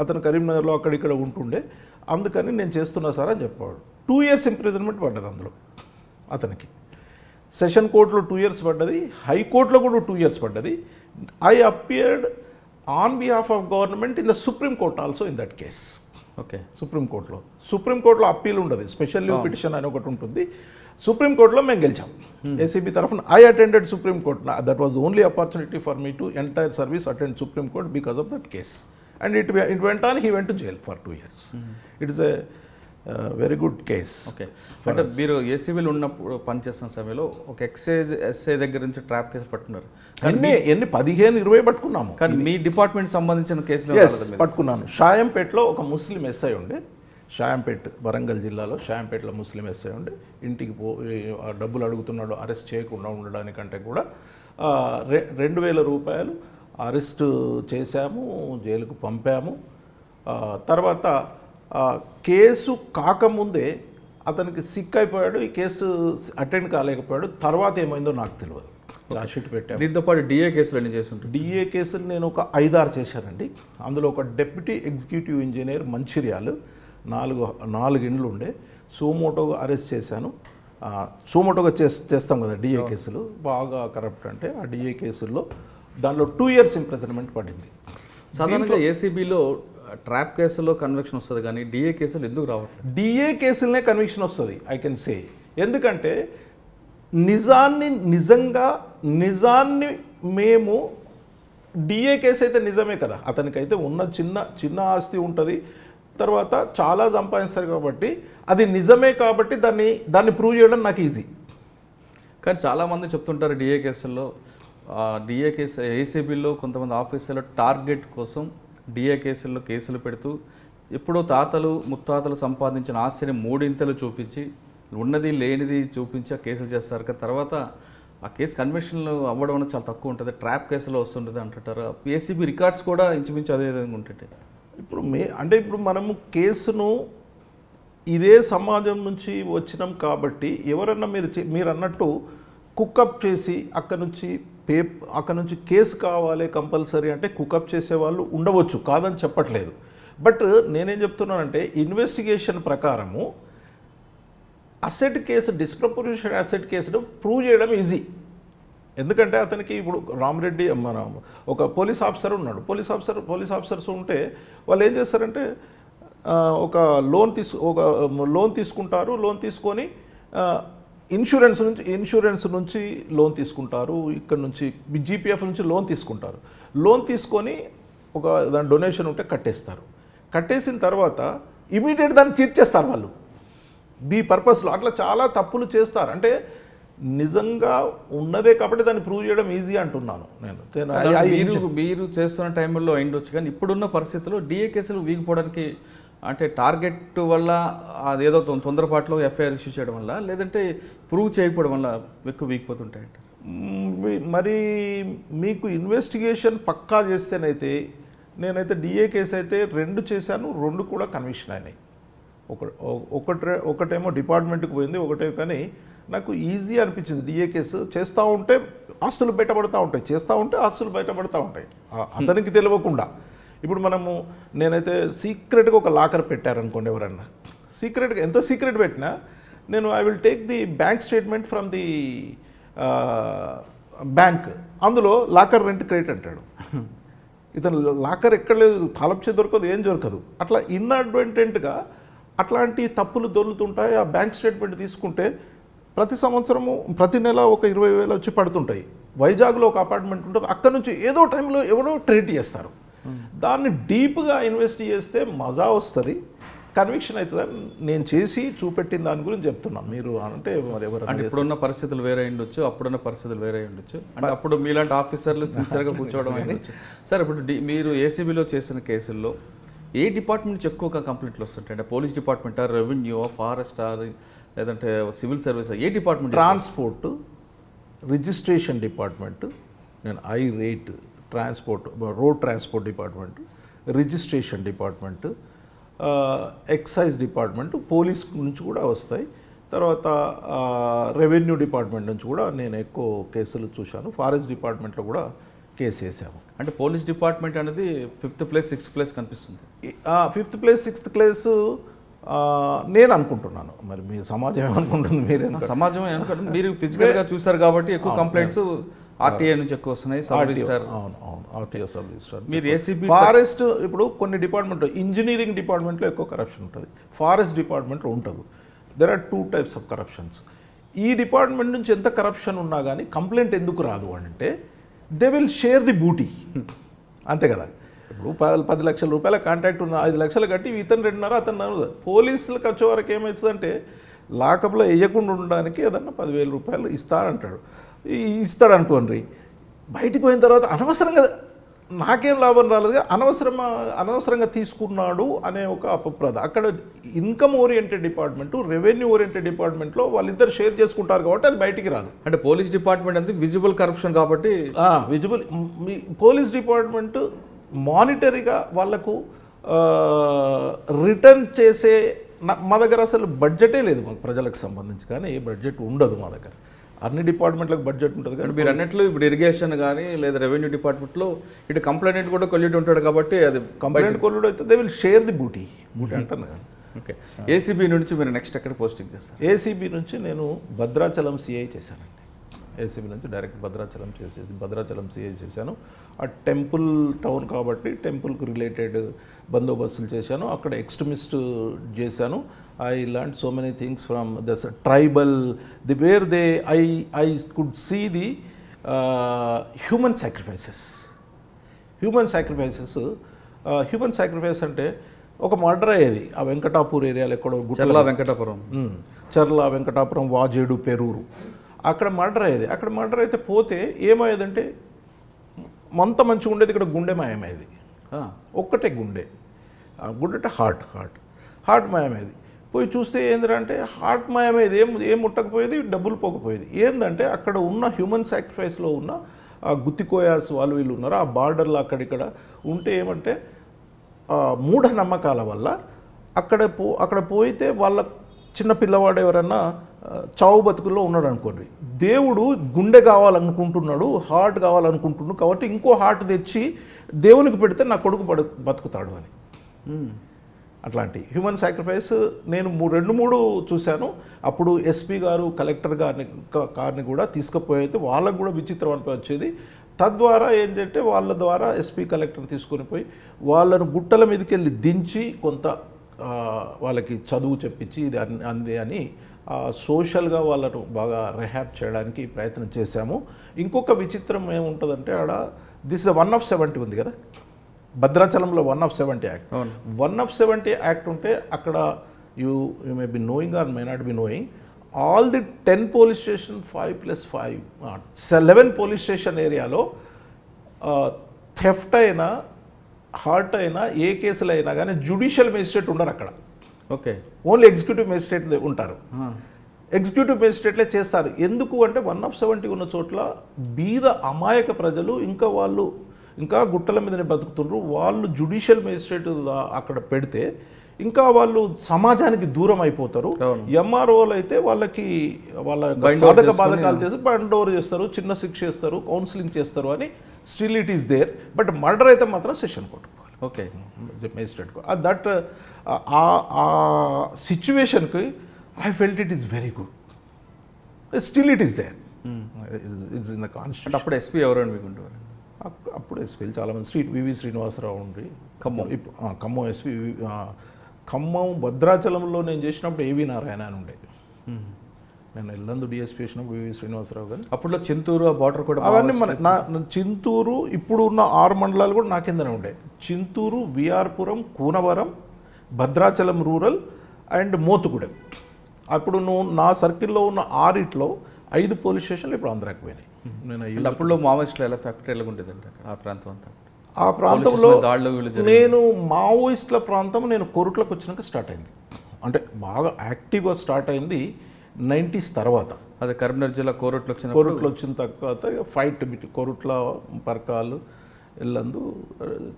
అతను కరీంనగర్లో అక్కడిక్కడ ఉంటుండే, అందుకని నేను చేస్తున్నా సార్ అని చెప్పాడు. 2 years ఇంప్రిజన్మెంట్ పడ్డది అందులో అతనికి. సెషన్ కోర్టులో 2 years పడ్డది, హైకోర్టులో కూడా 2 years పడ్డది. I appeared on behalf of government in the supreme court also in that case. Okay, సుప్రీంకోర్టులో అప్పీల్ ఉండదు, స్పెషల్ లీవ్ పిటిషన్ అని ఒకటి ఉంటుంది. సుప్రీంకోర్టులో మేము గెలిచాం ఏసీబీ తరఫున. I attended Supreme Court. That was only opportunity for me to entire service attend Supreme Court because of that case. And it went on, he went to jail for 2 years. It is a very good case. Okay, అంటే మీరు ఏసీబీలో ఉన్నప్పుడు పనిచేస్తున్న సమయంలో ఒక excise SI దగ్గర నుంచి trap case పట్టుకున్నారు. ఎన్ని 15-20 పట్టుకున్నాము. కానీ మీ డిపార్ట్మెంట్ సంబంధించిన కేసులు పట్టుకున్నాను. షాయంపేటలో ఒక ముస్లిం ఎస్ఐ ఉండే, షాయంపేట్ వరంగల్ జిల్లాలో షాయంపేటలో ముస్లిం ఎస్ఐ ఉండే. ఇంటికి డబ్బులు అడుగుతున్నాడు, అరెస్ట్ చేయకుండా ఉండడానికంటే కూడా 2,000 రూపాయలు అరెస్ట్ చేశాము, జైలుకు పంపాము. తర్వాత కేసు కాకముందే అతనికి సిక్ అయిపోయాడు, ఈ కేసు అటెండ్ కాలేకపోయాడు. తర్వాత ఏమైందో నాకు తెలియదు. ఛార్జ్ షీట్ పెట్టాను. దీంతో పాటు డిఏ కేసులు అన్ని చేస్తుంటారు. డిఏ కేసులు నేను ఒక 5-6 చేశానండి. అందులో ఒక డెప్యూటీ ఎగ్జిక్యూటివ్ ఇంజనీర్ మంచిర్యాలు 4 ఇండ్లు ఉండే సోమోటోగా అరెస్ట్ చేశాను. సోమోటోగా చేస్తాం కదా డిఏ కేసులు, బాగా కరప్ట్ అంటే ఆ డిఏ కేసుల్లో దానిలో 2 years ఇంప్రిజన్మెంట్ పడింది. సాధారణంగా ఏసీబీలో ట్రాప్ కేసులో కన్విక్షన్ వస్తుంది కానీ డిఏ కేసులు ఎందుకు రావట్లేదు? డిఏ కేసులనే కన్విక్షన్ వస్తుంది, ఐ కెన్ సే. ఎందుకంటే నిజాన్ని మేము డిఏ కేసు అయితే నిజమే కదా, అతనికైతే ఉన్న చిన్న ఆస్తి ఉంటుంది, తర్వాత చాలా సంపాదిస్తారు కాబట్టి అది నిజమే కాబట్టి దాన్ని ప్రూవ్ చేయడం నాకు ఈజీ. కానీ చాలామంది చెప్తుంటారు డిఏ కేసుల్లో డిఏ కేసు ఏసీబీలో కొంతమంది ఆఫీసర్లు టార్గెట్ కోసం డిఏ కేసుల్లో కేసులు పెడుతూ ఎప్పుడో తాతలు ముత్తాతలు సంపాదించిన ఆస్తిని 3 చూపించి ఉన్నది లేనిది చూపించి ఆ కేసులు చేస్తారు. కానీ తర్వాత ఆ కేసు కన్విక్షన్లు అవ్వడం అనేది చాలా తక్కువ ఉంటుంది, ట్రాప్ కేసులో వస్తుంటుంది అంటుంటారు. ఏసీబీ రికార్డ్స్ కూడా ఇంచుమించు అదే విధంగా ఉంటుంటాయి. ఇప్పుడు మనము కేసును ఇదే సమాజం నుంచి వచ్చినాం కాబట్టి ఎవరన్నా మీరు అన్నట్టు కుకప్ చేసి అక్కడ నుంచి కేసు కావాలి కంపల్సరీ అంటే కుకప్ చేసేవాళ్ళు ఉండవచ్చు, కాదని చెప్పట్లేదు. బట్ నేనేం చెప్తున్నానంటే ఇన్వెస్టిగేషన్ ప్రకారము అసెట్ కేసు, డిస్ప్రపోర్షనల్ అసెట్ కేసును ప్రూవ్ చేయడం ఈజీ. ఎందుకంటే అతనికి ఇప్పుడు రామరెడ్డి ఒక పోలీస్ ఆఫీసర్ ఉన్నాడు, పోలీస్ ఆఫీసర్స్ ఉంటే వాళ్ళు ఏం చేస్తారంటే ఒక లోన్ తీసుకుంటారు, లోన్ తీసుకొని ఇన్సూరెన్స్ నుంచి లోన్ తీసుకుంటారు, ఇక్కడ నుంచి జీపీఎఫ్ నుంచి లోన్ తీసుకుంటారు. లోన్ తీసుకొని ఒక దాని డొనేషన్ ఉంటే కట్టేస్తారు. కట్టేసిన తర్వాత ఇమీడియట్ దాన్ని తీర్చేస్తారు వాళ్ళు దీ పర్పస్లో. అట్లా చాలా తప్పులు చేస్తారు. అంటే నిజంగా ఉన్నదే కాబట్టి దాన్ని ప్రూవ్ చేయడం ఈజీ అంటున్నాను నేను. మీరు చేస్తున్న టైంలో అయిండొచ్చు, కానీ ఇప్పుడున్న పరిస్థితుల్లో డిఏ కేసులు వీగిపోవడానికి అంటే టార్గెట్ వల్ల అదేదో తొందరపాటులో ఎఫ్ఐఆర్ ఇష్యూ చేయడం వల్ల, లేదంటే ప్రూవ్ చేయకపోవడం వల్ల ఎక్కువ వీగిపోతుంటాయంట. మరి మీకు ఇన్వెస్టిగేషన్ పక్కా చేస్తేనైతే నేనైతే డిఏ కేసు అయితే 2 చేశాను, 2 కూడా కన్విక్షన్ అయినాయి. ఒకటేమో డిపార్ట్మెంట్కి పోయింది, ఒకటే కానీ నాకు ఈజీ అనిపించింది. డిఏ కేసు చేస్తూ ఉంటే ఆస్తులు బయటపడుతూ ఉంటాయి అతనికి తెలియకుండా. ఇప్పుడు నేనైతే సీక్రెట్గా ఒక లాకర్ పెట్టారనుకోండి, ఎవరన్నా సీక్రెట్గా ఎంత సీక్రెట్ పెట్టినా నేను I will take the bank statement from the bank, అందులో లాకర్ రెంట్ క్రెడిట్ అంటాడు. ఇతను లాకర్ ఎక్కడ లేదు, తాళంచే దొరకదు, ఏం దొరకదు. అట్లా ఇన్అడ్వర్టెంట్గా అట్లాంటి తప్పులు దొరుకుతుంటాయి. ఆ బ్యాంక్ స్టేట్మెంట్ తీసుకుంటే ప్రతి సంవత్సరము ప్రతి నెల ఒక 20,000 వచ్చి పడుతుంటాయి. వైజాగ్లో ఒక అపార్ట్మెంట్ ఉంటుంది, అక్కడ నుంచి ఏదో టైంలో ఎవరో ట్రీట్ చేస్తారు. దాన్ని డీప్గా ఇన్వెస్ట్ చేస్తే మజా వస్తుంది, కన్విక్షన్ అవుతుందని నేను చేసి చూపెట్టిన దాని గురించి చెప్తున్నాను. మీరు అంటే ఇప్పుడున్న పరిస్థితులు వేరే ఉండొచ్చు, అప్పుడున్న పరిస్థితులు వేరే ఉండొచ్చు. అంటే అప్పుడు మీలాంటి ఆఫీసర్లు సిన్సియర్గా కూర్చోవడం ఉండొచ్చు. సార్, ఇప్పుడు మీరు ఏసీబీలో చేసిన కేసుల్లో ఏ డిపార్ట్మెంట్ నుంచి ఎక్కువగా కంప్లైంట్లు వస్తుంటాయి? అంటే పోలీస్ డిపార్ట్మెంటా, రెవెన్యూ, ఫారెస్టా, లేదంటే సివిల్ సర్వీస్, ఏ డిపార్ట్మెంట్? ట్రాన్స్పోర్ట్, రిజిస్ట్రేషన్ డిపార్ట్మెంట్, నేను rate transport, road transport department, registration department, excise department, police నుంచి కూడా వస్తాయి. తర్వాత రెవెన్యూ డిపార్ట్మెంట్ నుంచి కూడా నేను ఎక్కువ కేసులు చూశాను. ఫారెస్ట్ డిపార్ట్మెంట్లో కూడా కేసు వేసాము. అంటే పోలీస్ డిపార్ట్మెంట్ అనేది 5th ప్లేస్ 6th ప్లేస్ కనిపిస్తుంది. 5th ప్లేస్ 6th ప్లేస్ నేను అనుకుంటున్నాను. మరి మీ సమాజం ఏమనుకుంటుంది? సమాజం ఏమనుకుంటుంది? మీరు ఫిజికల్గా చూసారు కాబట్టి ఎక్కువ కంప్లైంట్స్ ఆర్టీఐ నుంచి ఎక్కువ వస్తున్నాయి. RTI sub register. మీరు ఏసీబీ, ఫారెస్ట్, ఇప్పుడు కొన్ని డిపార్ట్మెంట్, ఇంజనీరింగ్ డిపార్ట్మెంట్లో ఎక్కువ కరప్షన్ ఉంటుంది, ఫారెస్ట్ డిపార్ట్మెంట్లో ఉంటుంది. There are 2 types of corruptions. ఈ డిపార్ట్మెంట్ నుంచి ఎంత కరప్షన్ ఉన్నా కానీ కంప్లైంట్ ఎందుకు రాదు అంటే they will share the booty, అంతే కదా. ఇప్పుడు 10 లక్షల రూపాయల కాంట్రాక్ట్ ఉన్న 5 లక్షలు కట్టి ఇతను 2.5 అతను. పోలీసులకు వచ్చే వరకు ఏమవుతుందంటే లాకప్లో వేయకుండా ఉండడానికి ఏదన్నా 10,000 రూపాయలు ఇస్తాడు అనుకోండి. బయటికి పోయిన తర్వాత అనవసరంగా నాకేం లాభం రాలేదుగా అనవసరంగా తీసుకున్నాడు అనే ఒక అపప్రద. అక్కడ income oriented department, revenue oriented డిపార్ట్మెంట్లో వాళ్ళిద్దరు షేర్ చేసుకుంటారు కాబట్టి అది బయటికి రాదు. అంటే పోలీస్ డిపార్ట్మెంట్ అంటే విజిబుల్ కరప్షన్ కాబట్టి విజిబుల్. పోలీస్ డిపార్ట్మెంట్ మానిటరీగా వాళ్లకు రిటర్న్ చేసే మా దగ్గర అసలు బడ్జెటే లేదు మాకు ప్రజలకు సంబంధించి, కానీ ఏ బడ్జెట్ ఉండదు మా దగ్గర. అన్ని డిపార్ట్మెంట్లకు బడ్జెట్ ఉంటుంది కానీ మీరు అన్నట్లు ఇప్పుడు ఇరిగేషన్ కానీ లేదా రెవెన్యూ డిపార్ట్మెంట్లో ఇటు కంప్లైంట్ కూడా కొల్యూట్ ఉంటాడు కాబట్టి అది కంప్లైంట్ కొల్లుడు అయితే దే విల్ షేర్ ది బూటీ అంటాను కదా. ఓకే. ఏసీబీ నుంచి మీరు నెక్స్ట్ ఎక్కడ పోస్టింగ్ చేస్తారు? ఏసీబీ నుంచి నేను భద్రాచలం సిఐ చేశానండి. ఏసీబీ నుంచి డైరెక్ట్ భద్రాచలం సిఐ చేశాను. ఆ టెంపుల్ టౌన్ కాబట్టి టెంపుల్కి రిలేటెడ్ బందోబస్తులు చేశాను. అక్కడ ఎక్స్ట్రీమిస్ట్ చేశాను. I learn so many things from the tribal where they I could see the human sacrifices. Human sacrifice అంటే ఒక మర్డర్ అయ్యేది ఆ వెంకటాపూర్ ఏరియాలో ఎక్కడో చర్ల వెంకటాపురం వాజేడు పెరూరు అక్కడ మర్డర్ అయ్యేది. అక్కడ మర్డర్ అయితే పోతే ఏమయ్యేదంటే మంత మంచిగా ఉండేది, ఇక్కడ గుండె మాయమయ్యేది. ఒక్కటే గుండె అంటే హార్ట్ మాయమయ్యేది. పోయి చూస్తే ఏంటంటే హార్ట్ మాయమయ్యేది, ఏం ముట్టకపోయేది, డబ్బులు పోకపోయేది. ఏంటంటే అక్కడ ఉన్న హ్యూమన్ సాక్రిఫైస్లో ఉన్న గుత్తికోయాస్ వాళ్ళు వీళ్ళు ఉన్నారు ఆ బార్డర్లో అక్కడిక్కడ ఉంటే ఏమంటే మూఢనమ్మకాల వల్ల అక్కడ పోయితే వాళ్ళ చిన్న పిల్లవాడు ఎవరన్నా చావు బతుకుల్లో ఉన్నాడు అనుకోండి, దేవుడు గుండె కావాలనుకుంటున్నాడు, హార్ట్ కావాలనుకుంటున్నాడు కాబట్టి ఇంకో హార్ట్ తెచ్చి దేవునికి పెడితే నా కొడుకు బతుకుతాడు అని. అట్లాంటి హ్యూమన్ సాక్రిఫైస్ నేను 2-3 చూశాను. అప్పుడు ఎస్పీ గారు కలెక్టర్ గారిని కూడా తీసుకుపోయితే వాళ్ళకు కూడా విచిత్రం అనిపించేది. తద్వారా ఏంటంటే వాళ్ళ ద్వారా ఎస్పీ కలెక్టర్ని తీసుకొని పోయి వాళ్ళను గుట్టల మీదకి వెళ్ళి దించి కొంత వాళ్ళకి చదువు చెప్పించి ఇది అంది అని సోషల్గా వాళ్ళను బాగా రిహాబ్ చేయడానికి ప్రయత్నం చేశాము. ఇంకొక విచిత్రం ఏముంటుందంటే ఆడ దిస్ 1/70 ఉంది కదా భద్రాచలంలో 1/70 యాక్ట్. 1/70 యాక్ట్ ఉంటే అక్కడ you may be knowing or may not be knowing all the 10 police station 5+5 11 police station ఏరియాలో థెఫ్ట్ అయినా హార్ట్ అయినా ఏ కేసులు అయినా కానీ జ్యుడిషియల్ మేజిస్ట్రేట్ ఉండరు అక్కడ. ఓకే, ఓన్లీ ఎగ్జిక్యూటివ్ మేజిస్ట్రేట్ ఉంటారు. ఎగ్జిక్యూటివ్ మేజిస్ట్రేట్లే చేస్తారు. ఎందుకు అంటే 1/70 ఉన్న చోట్ల బీద అమాయక ప్రజలు ఇంకా గుట్టల మీదనే బతుకుతున్నారు. వాళ్ళు జ్యుడిషియల్ మేజిస్ట్రేట్ అక్కడ పెడితే ఇంకా వాళ్ళు సమాజానికి దూరం అయిపోతారు. ఎంఆర్ఓలు అయితే వాళ్ళకి వాళ్ళ సాధక బాధకాలు చేసి బండ్ ఓవర్ చేస్తారు, చిన్న శిక్ష చేస్తారు, కౌన్సిలింగ్ చేస్తారు అని still it is there. But murder అయితే మాత్రం సెషన్ కొట్టుకోవాలి. ఓకే, మేజిస్ట్రేట్ దట్ ఆ సిచ్యువేషన్కి I felt it is very good. Still it is there, it's in the constitution. అప్పుడు ఎస్పీ ఎవరండి మీకు? అప్పుడు ఎస్పీలు చాలామంది వివి శ్రీనివాసరావు ఉండి ఖమ్మం ఎస్పీ. ఖమ్మం భద్రాచలంలో నేను చేసినప్పుడు ఏవి నారాయణ అని ఉండే. నేను ఎల్లందు డిఎస్పీ చేసినప్పుడు వివి శ్రీనివాసరావు గారు. అప్పట్లో చింతూరు బార్డర్ కూడా అవన్నీ చింతూరు ఇప్పుడు ఉన్న 6 మండలాలు కూడా నా కిందనే ఉండే. Chintur, VR Puram, Kunavaram, Bhadrachalam rural and Mothugudem. అప్పుడు నా సర్కిల్లో ఉన్న 6 5 పోలీస్ స్టేషన్లు ఇప్పుడు ఆంధ్రాకి పోయినాయి. నేను అప్పుడు మావోయిస్టులు ఎలా ఫ్యాక్టరీ ఎలా ఉండేది అంటే ఆ ప్రాంతం అంతా? ఆ ప్రాంతంలో నేను మావోయిస్టుల ప్రాంతం నేను కోరుట్లకు వచ్చినాక స్టార్ట్ అయింది. అంటే బాగా యాక్టివ్గా స్టార్ట్ అయింది 90s తర్వాత. అదే కరీంనగర్ జిల్లా కోరుట్లో వచ్చిన తర్వాత ఫైట్ కోరుట్ల పరకాలు ఎల్లందు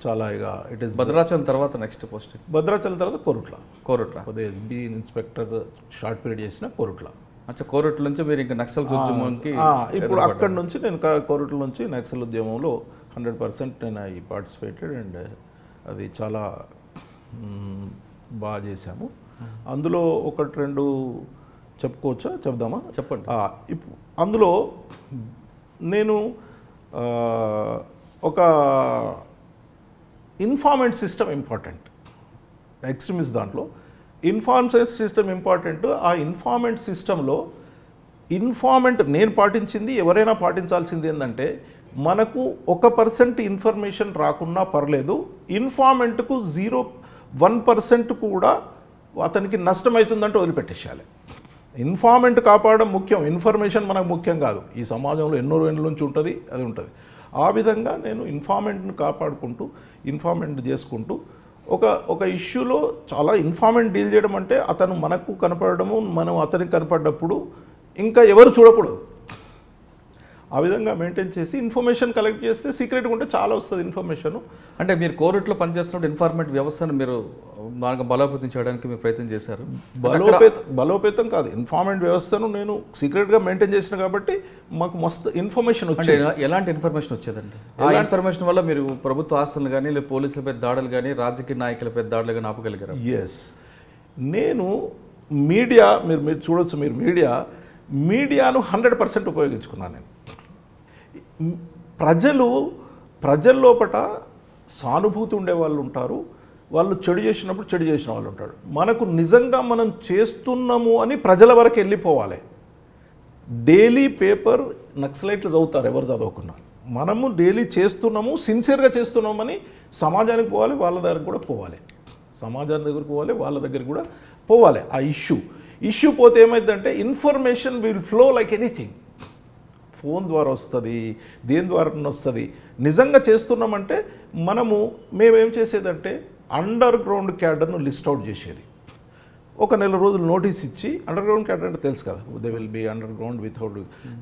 చాలా ఇక ఇట్ ఈస్. భద్రాచలం తర్వాత నెక్స్ట్ పోస్ట్? భద్రాచలం తర్వాత కోరుట్ల అదే ఎస్బీ ఇన్స్పెక్టర్ షార్ట్ పీరియడ్ చేసిన కోరుట్ల. అచ్చా, కోరుట్ల నుంచి మీరు ఇంకా నక్సల్ ఉద్యమంకి ఇప్పుడు అక్కడి నుంచి నేను కోరుట్ల నుంచి నక్సల్ ఉద్యమంలో 100% నేను ఐ పార్టిసిపేటెడ్ అండ్ అది చాలా బాగా చేశాము. అందులో 1-2 చెప్పుకోవచ్చా? చెప్దామా? చెప్పండి. ఇప్పుడు అందులో నేను ఒక ఇన్ఫార్మెంట్ సిస్టమ్ ఇంపార్టెంట్. ఎక్స్ట్రీమిస్ట్ దాంట్లో ఇన్ఫార్మెంట్ సిస్టమ్ ఇంపార్టెంట్. ఆ ఇన్ఫార్మెంట్ సిస్టంలో నేను పాటించింది ఎవరైనా పాటించాల్సింది ఏంటంటే మనకు 1% ఇన్ఫర్మేషన్ రాకున్నా పర్లేదు, ఇన్ఫార్మెంట్కు 0.1% కూడా అతనికి నష్టమవుతుందంటే వదిలిపెట్టేసేయాలి. ఇన్ఫార్మెంట్ కాపాడడం ముఖ్యం, ఇన్ఫర్మేషన్ మనకు ముఖ్యం కాదు. ఈ సమాజంలో ఎన్నో ఏళ్ళ నుంచి ఉంటుంది, అది ఉంటుంది. ఆ విధంగా నేను ఇన్ఫార్మెంట్ని కాపాడుకుంటూ ఇన్ఫార్మెంట్ చేసుకుంటూ ఒక ఇష్యూలో చాలా ఇన్ఫార్మెంట్ డీల్ చేయడం అంటే అతను మనకు కనపడము, మనం అతనికి కనపడ్డప్పుడు ఇంకా ఎవరు చూడకూడదు. ఆ విధంగా మెయింటైన్ చేసి ఇన్ఫర్మేషన్ కలెక్ట్ చేస్తే సీక్రెట్గా ఉంటే చాలా వస్తుంది ఇన్ఫర్మేషన్. అంటే మీరు కోర్టులో పనిచేస్తున్నప్పుడు ఇన్ఫార్మేట్ వ్యవస్థను మీరు బాగా బలోపేతం చేయడానికి మీరు ప్రయత్నం చేశారు. బలోపేతం కాదు, ఇన్ఫార్మేట్ వ్యవస్థను నేను సీక్రెట్గా మెయింటైన్ చేసిన కాబట్టి మాకు మస్తు ఇన్ఫర్మేషన్ అంటే ఎలాంటి ఇన్ఫర్మేషన్ వచ్చేదండి? ఆ ఇన్ఫర్మేషన్ వల్ల మీరు ప్రభుత్వ ఆస్తులు కానీ లేదా పోలీసులపై దాడులు కానీ రాజకీయ నాయకులపై దాడులు కానీ ఆపగలిగారు? ఎస్, నేను మీడియా మీరు చూడొచ్చు, మీరు మీడియాను 100% ఉపయోగించుకున్నాను నేను. ప్రజల లోపల సానుభూతి ఉండే వాళ్ళు ఉంటారు, వాళ్ళు చెడు చేసినప్పుడు చెడు చేసిన వాళ్ళు ఉంటారు. మనకు నిజంగా మనం చేస్తున్నాము అని ప్రజల వరకు వెళ్ళిపోవాలి. డైలీ పేపర్ నక్సలైట్లు చదువుతారు ఎవరు చదవకున్నా, మనము డైలీ చేస్తున్నాము, సిన్సియర్గా చేస్తున్నామని సమాజానికి పోవాలి, వాళ్ళ దగ్గరకు కూడా పోవాలి, సమాజానికి దగ్గరకు పోవాలి, వాళ్ళ దగ్గరికి కూడా పోవాలి. ఆ ఇష్యూ పోతే ఏమైందంటే information will flow like anything. Phone ద్వారా వస్తుంది, దేని ద్వారా వస్తుంది. నిజంగా చేస్తున్నామంటే మేమేం చేసేదంటే అండర్ గ్రౌండ్ క్యాడర్ను లిస్ట్ అవుట్ చేసేది. ఒక నెల రోజులు నోటీస్ ఇచ్చి, అండర్ గ్రౌండ్ క్యాడర్ అంటే తెలుసు కదా, they will be underground without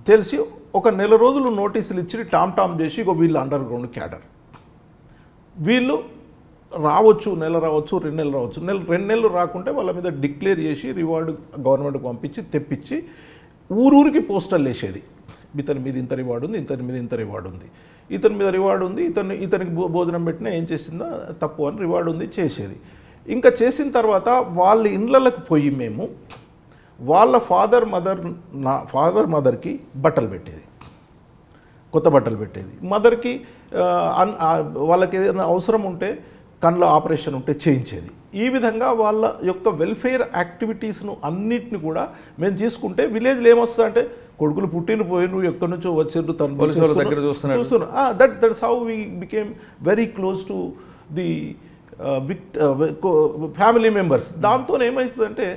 తెలిసి ఒక నెల రోజులు నోటీసులు ఇచ్చి టామ్ చేసి వీళ్ళు అండర్ గ్రౌండ్ క్యాడర్, వీళ్ళు రావచ్చు, నెల రావచ్చు, 2 నెలలు రావచ్చు. 2 నెలలు రాకుంటే వాళ్ళ మీద డిక్లేర్ చేసి రివార్డు గవర్నమెంట్కి పంపించి తెప్పించి ఊరూరికి పోస్టర్లు వేసేది. ఇతని మీద ఇంత రివార్డు ఉంది, ఇతని మీద ఇంత రివార్డు ఉంది, ఇతని మీద రివార్డు ఉంది, ఇతనికి భోజనం పెట్టినా ఏం చేసిందా తప్పు అని రివార్డు ఉంది చేసేది. ఇంకా చేసిన తర్వాత వాళ్ళ ఇళ్ళకు పోయి మేము వాళ్ళ ఫాదర్ మదర్కి బట్టలు పెట్టేది, కొత్త బట్టలు పెట్టేది. మదర్కి వాళ్ళకి ఏదైనా అవసరం ఉంటే, కళ్ళ ఆపరేషన్ ఉంటే చేయించేది. ఈ విధంగా వాళ్ళ యొక్క వెల్ఫేర్ యాక్టివిటీస్ను అన్నిటిని కూడా మేము తీసుకుంటే విలేజ్లో ఏమొస్తుంది అంటే కొడుకులు పుట్టిన పోయిన ఎక్కడి నుంచో వచ్చిండ్రు, దగ్గర చూస్తున్నారు. That's how we became very close to the family members. దాంతో ఏమవుతుందంటే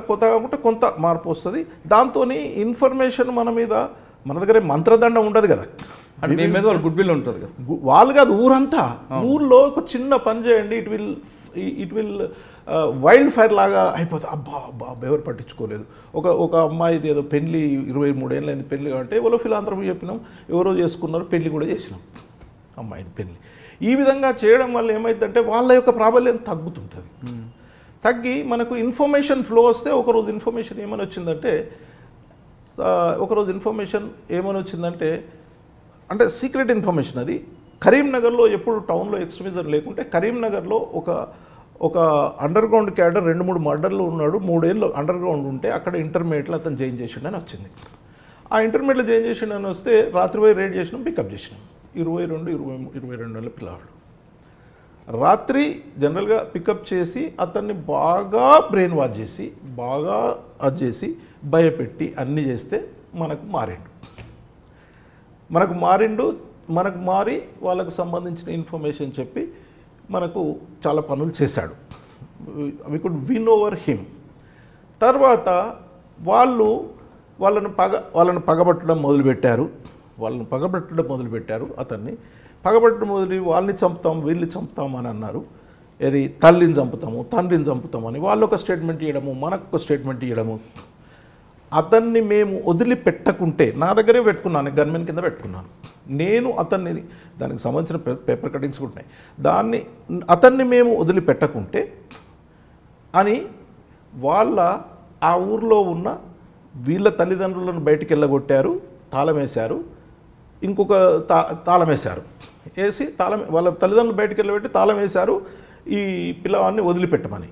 కొత్తగా ఉంటే కొంత మార్పు వస్తుంది. దాంతో ఇన్ఫర్మేషన్ మన దగ్గర మంత్రదండం ఉండదు కదా, అంటే మీ మీద గుడ్ విల్ ఉంటుంది కదా. వాళ్ళు కాదు, ఊరంతా, ఊర్లో ఒక చిన్న పని చేయండి, ఇట్ విల్ వైల్డ్ ఫైర్ లాగా అయిపోతుంది. అబ్బా ఎవరు పట్టించుకోలేదు. ఒక అమ్మాయిది ఏదో పెళ్లి 23 ఏళ్ళు అయింది పెళ్లి, అంటే ఎవరో ఫిలాంథ్రఫీ చెప్పినాం, ఎవరో చేసుకున్నారు, పెళ్లి కూడా చేసినాం అమ్మాయిది పెళ్లి. ఈ విధంగా చేయడం వల్ల ఏమైందంటే వాళ్ళ యొక్క ప్రాబల్యం తగ్గుతుంటుంది. తగ్గి మనకు ఇన్ఫర్మేషన్ ఫ్లో వస్తే ఒకరోజు ఇన్ఫర్మేషన్ ఏమని వచ్చిందంటే అంటే సీక్రెట్ ఇన్ఫర్మేషన్ అది. కరీంనగర్లో ఎప్పుడు టౌన్లో ఎక్స్ట్రీమిజం లేకుంటే కరీంనగర్లో ఒక అండర్ గ్రౌండ్ క్యాడర్ 2-3 మర్డర్లు ఉన్నాడు, 3 ఏళ్ళు అండర్ గ్రౌండ్ ఉంటే అక్కడ ఇంటర్మీడియట్లో అతను జాయిన్ చేసిండని వచ్చింది. ఆ ఇంటర్మీడియట్లో జాయిన్ చేసిండని వస్తే రాత్రి పోయి రేడ్ చేసినాం, పికప్ చేసినాం. 22 ఏళ్ళ పిల్లవాడు. రాత్రి జనరల్గా పికప్ చేసి అతన్ని బాగా బ్రెయిన్ వాష్ చేసి, బాగా చేసి భయపెట్టి అన్నీ చేస్తే మనకు మారి వాళ్ళకు సంబంధించిన ఇన్ఫర్మేషన్ చెప్పి మనకు చాలా పనులు చేశాడు. We could win over him. తర్వాత వాళ్ళను పగబట్టడం మొదలుపెట్టారు. అతన్ని పగబట్టడం వాళ్ళని చంపుతాం, వీళ్ళని చంపుతాం అని అన్నారు. ఏది తల్లిని చంపుతాము, తండ్రిని చంపుతామని వాళ్ళు ఒక స్టేట్మెంట్ ఇవ్వడము, మనకు ఒక స్టేట్మెంట్ ఇవ్వడము. అతన్ని మేము వదిలిపెట్టకుంటే, నా దగ్గరే పెట్టుకున్నాను, గన్మెన్ కింద పెట్టుకున్నాను నేను అతన్ని, దానికి సంబంధించిన పేపర్ కటింగ్స్ ఉన్నాయి. అతన్ని మేము వదిలిపెట్టకుంటే అని ఆ ఊర్లో ఉన్న వీళ్ళ తల్లిదండ్రులను బయటికి వెళ్ళగొట్టారు, తాళం వేశారు, ఇంకొక తాళం వేశారు, వేసి వాళ్ళ తల్లిదండ్రులు బయటికి వెళ్ళబెట్టి తాళం వేశారు ఈ పిల్లవాడిని వదిలిపెట్టమని.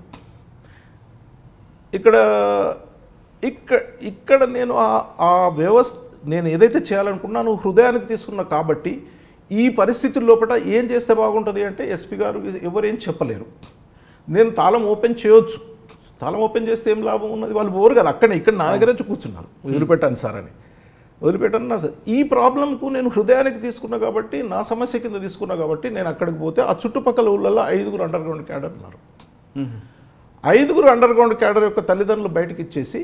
ఇక్కడ నేను ఆ వ్యవస్థ నేను ఏదైతే చేయాలనుకున్నాను హృదయానికి తీసుకున్నా. కాబట్టి ఈ పరిస్థితుల లోపల ఏం చేస్తే బాగుంటుంది అంటే ఎస్పీ గారు ఎవరేం చెప్పలేరు. నేను తాళం ఓపెన్ చేయొచ్చు, తాళం ఓపెన్ చేస్తే ఏం లాభం ఉన్నది, వాళ్ళు పోరు కదా, ఇక్కడ నా దగ్గర వచ్చి కూర్చున్నారు, వదిలిపెట్టాను సార్ అని. వదిలిపెట్టాను సార్. ఈ ప్రాబ్లంకు నేను హృదయానికి తీసుకున్నా కాబట్టి, నా సమస్య కింద తీసుకున్నా కాబట్టి నేను అక్కడికి పోతే ఆ చుట్టుపక్కల ఊళ్ళల్లో 5 అండర్ గ్రౌండ్ క్యాడర్ ఉన్నారు. 5 అండర్ గ్రౌండ్ క్యాడర్ యొక్క తల్లిదండ్రులు బయటకు ఇచ్చేసి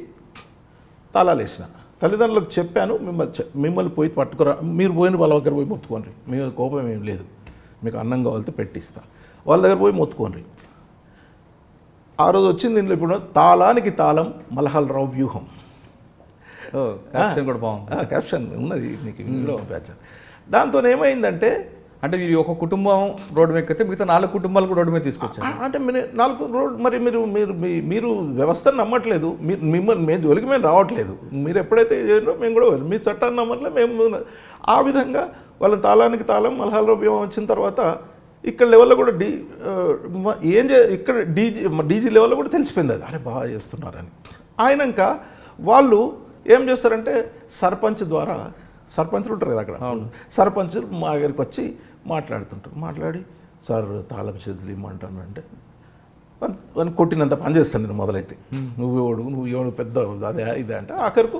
తాళాలు వేసిన. తల్లిదండ్రులకు చెప్పాను, మిమ్మల్ని పోయి పట్టుకురా, మీరు పోయిన వాళ్ళ దగ్గర పోయి మొత్తుకోండి, మీ కోపం ఏం లేదు, మీకు అన్నం కావాలితే పెట్టిస్తా, వాళ్ళ దగ్గర పోయి మొత్తుకోండి. ఆ రోజు వచ్చింది ఇంట్లో ఇప్పుడు తాళానికి తాళం మల్హల్ రావు వ్యూహం. క్యాప్షన్ కూడా బాగుంది. క్యాప్షన్ ఉన్నది నీకు ఇందులో పంపించాను. దాంతో ఏమైందంటే అంటే మీరు ఒక కుటుంబం రోడ్డు మీద ఎక్కితే మిగతా 4 కుటుంబాలు కూడా రోడ్డు మీద తీసుకొచ్చారు. అంటే 4 రోడ్ మరి మీరు వ్యవస్థను నమ్మట్లేదు, మిమ్మల్ని మేము జోలికి మేము రావట్లేదు. మీరు ఎప్పుడైతే చేయాలో మేము కూడా మీ చట్టాన్ని నమ్మట్లే మేము. ఆ విధంగా వాళ్ళ తాళానికి తాళం మలహాల రూపం వచ్చిన తర్వాత ఇక్కడ లెవెల్లో కూడా ఇక్కడ డీజీ లెవెల్లో కూడా తెలిసిపోయింది అది, అరే బాగా చేస్తున్నారని. అయినాక వాళ్ళు ఏం చేస్తారంటే సర్పంచ్ ద్వారా, సర్పంచ్లు ఉంటారు కదా అక్కడ, సర్పంచ్ మా దగ్గరికి వచ్చి మాట్లాడుతుంటారు. మాట్లాడి సార్ తాళం చేతులు ఇమ్మంటాను అంటే అని కొట్టినంత పని చేస్తాను నేను మొదలైతే. నువ్వు పెద్ద అదే ఇదే అంటే ఆఖరికి